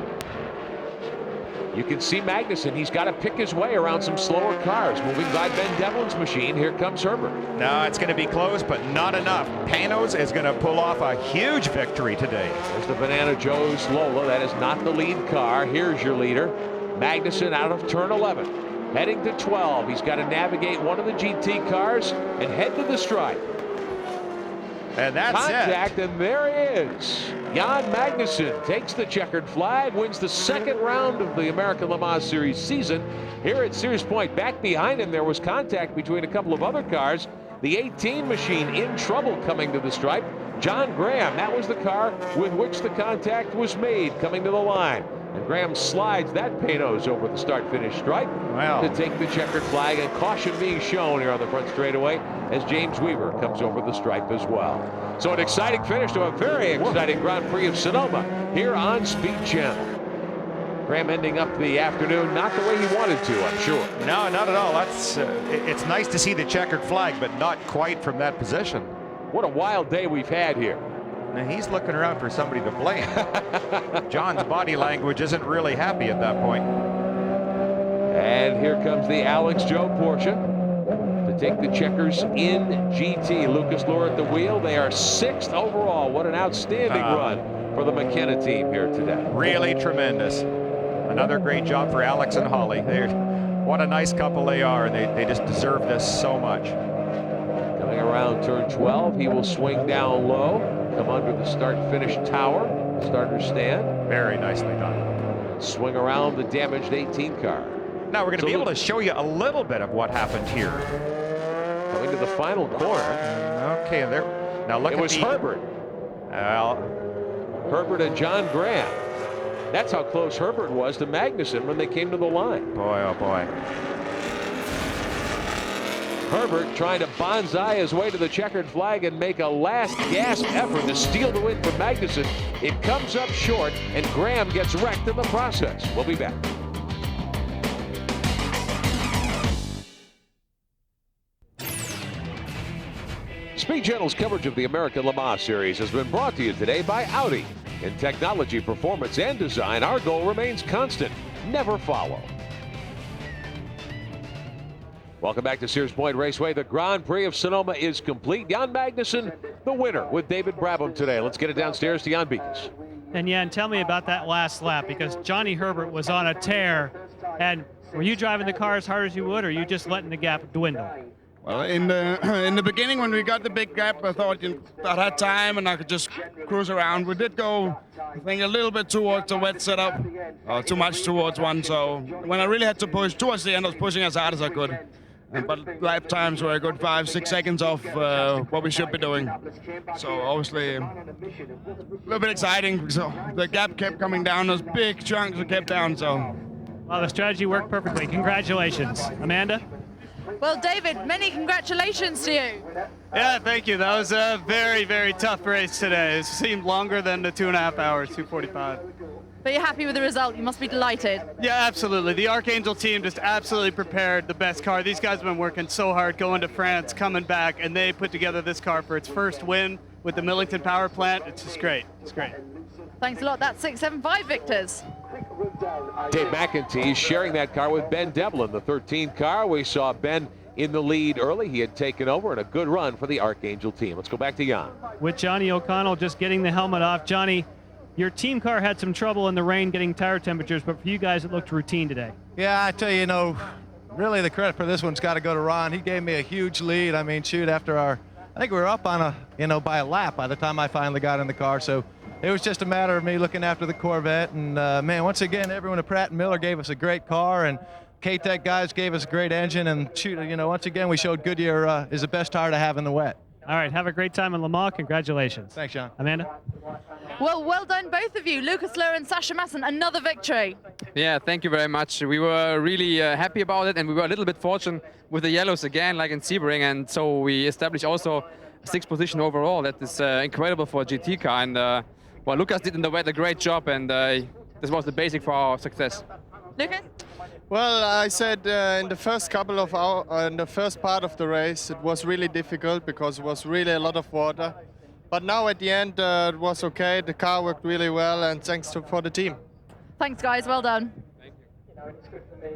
You can see Magnussen. He's got to pick his way around some slower cars. Moving by Ben Devlin's machine. Here comes Herbert. No, it's going to be close, but not enough. Panos is going to pull off a huge victory today. There's the Banana Joe's Lola. That is not the lead car. Here's your leader. Magnussen out of turn 11. Heading to 12. He's got to navigate one of the GT cars and head to the stripe. And that's contact, and there he is. Jan Magnussen takes the checkered flag, wins the second round of the American Le Mans Series season. Here at Sears Point, back behind him, there was contact between a couple of other cars. The 18 machine in trouble coming to the stripe. John Graham, that was the car with which the contact was made coming to the line. And Graham slides that Panos over the start-finish stripe to take the checkered flag, and caution being shown here on the front straightaway as James Weaver comes over the stripe as well. So an exciting finish to a very exciting Grand Prix of Sonoma here on Speed Channel. Graham ending up the afternoon not the way he wanted to, I'm sure. No, not at all. That's it's nice to see the checkered flag, but not quite from that position. What a wild day we've had here. And he's looking around for somebody to blame. John's body language isn't really happy at that point. And here comes the Alex Joe Porsche to take the checkers in GT. Lucas LUHR at the wheel. They are 6th overall. What an outstanding run for the McKenna team here today. Really tremendous. Another great job for Alex and Holly. What a nice couple they are, and they just deserve this so much. Coming around turn 12, he will swing down low. Come under the start-finish tower, starter stand. Very nicely done. Swing around the damaged 18 car. Now we're going to be able to show you a little bit of what happened here. Coming to the final corner. Okay, there. Now look. It was Herbert. Well, Herbert and John Graham. That's how close Herbert was to Magnussen when they came to the line. Boy, oh boy. Herbert trying to bonsai his way to the checkered flag and make a last gasp effort to steal the win from Magnussen. It comes up short, and Graham gets wrecked in the process. We'll be back. Speed Channel's coverage of the American Le Mans Series has been brought to you today by Audi. In technology, performance, and design, our goal remains constant. Never follow. Welcome back to Sears Point Raceway. The Grand Prix of Sonoma is complete. Jan Magnussen, the winner, with David Brabham today. Let's get it downstairs to Jan Beekes. And Jan, tell me about that last lap, because Johnny Herbert was on a tear. And were you driving the car as hard as you would, or are you just letting the gap dwindle? Well, in the beginning, when we got the big gap, I thought I had time and I could just cruise around. We did go, I think, a little bit towards the wet setup, too much towards one. So when I really had to push towards the end, I was pushing as hard as I could. But lap times were a good 5-6 seconds off what we should be doing. So obviously a little bit exciting. So the gap kept coming down, those big chunks that kept down. So well, the strategy worked perfectly. Congratulations. Amanda? Well, David, many congratulations to you. Yeah, thank you. That was a very, very tough race today. It seemed longer than the 2.5 hours, 2:45. But you're happy with the result. You must be delighted. Yeah, absolutely. The Archangel team just absolutely prepared the best car. These guys have been working so hard going to France, coming back, and they put together this car for its first win with the Millington power plant. It's just great. It's great. Thanks a lot. That's 675 victors. Dave McEntee sharing that car with Ben Devlin, the 13 car. We saw Ben in the lead early. He had taken over, and a good run for the Archangel team. Let's go back to Jan. With Johnny O'Connell just getting the helmet off. Johnny, your team car had some trouble in the rain getting tire temperatures, but for you guys, it looked routine today. Yeah, I tell you, really the credit for this one's got to go to Ron. He gave me a huge lead. I mean, shoot, after I think we were up on by a lap by the time I finally got in the car. So it was just a matter of me looking after the Corvette. And man, once again, everyone at Pratt & Miller gave us a great car, and K-Tech guys gave us a great engine. And shoot, once again, we showed Goodyear is the best tire to have in the wet. All right, have a great time in Le Mans. Congratulations. Thanks, Sean. Amanda? Well done, both of you. Lucas LUHR and Sasha Masson, another victory. Yeah, thank you very much. We were really happy about it, and we were a little bit fortunate with the yellows again, like in Sebring, and so we established also a 6th position overall. That is incredible for a GT car, and well, Lucas did in the wet a great job, and this was the basic for our success. Lucas? Well, I said in the first couple of hours, in the first part of the race, it was really difficult because it was really a lot of water. But now at the end, it was okay. The car worked really well, and thanks for the team. Thanks, guys. Well done.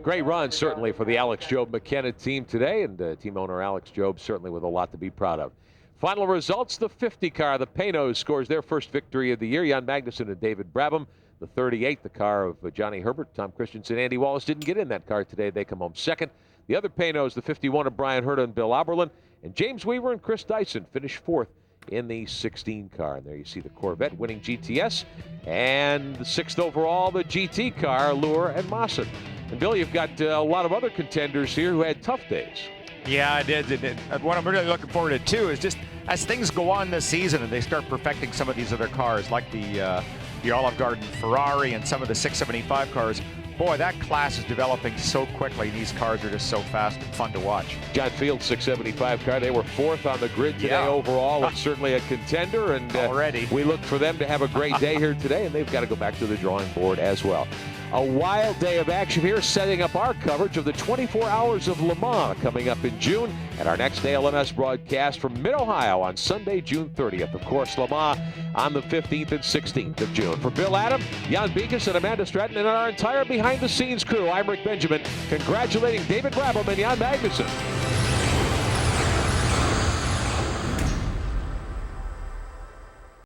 Great run, certainly, for the Alex Job McKenna team today, and team owner Alex Job certainly with a lot to be proud of. Final results, the 50 car, the Panos scores their first victory of the year. Jan Magnussen and David Brabham. The 38, the car of Johnny Herbert, Tom Christensen, Andy Wallace didn't get in that car today. They come home second. The other Panos, the 51 of Brian Herta and Bill Oberlin, and James Weaver and Chris Dyson finish fourth in the 16 car. And there you see the Corvette winning GTS, and the 6th overall, the GT car, LUHR and Mawson. And Bill, you've got a lot of other contenders here who had tough days. Yeah, I did. And what I'm really looking forward to, too, is just as things go on this season and they start perfecting some of these other cars, like the Olive Garden Ferrari and some of the 675 cars, boy, that class is developing so quickly. These cars are just so fast and fun to watch. John Field's 675 car, they were fourth on the grid today overall, and certainly a contender. And already we look for them to have a great day here today, and they've got to go back to the drawing board as well. A wild day of action here, setting up our coverage of the 24 Hours of Le Mans coming up in June, and our next ALMS broadcast from Mid-Ohio on Sunday, June 30th. Of course, Le Mans on the 15th and 16th of June. For Bill Adam, Jan Beekes, and Amanda Stratton, and our entire behind-the-scenes crew, I'm Rick Benjamin, congratulating David Brabham and Jan Magnussen.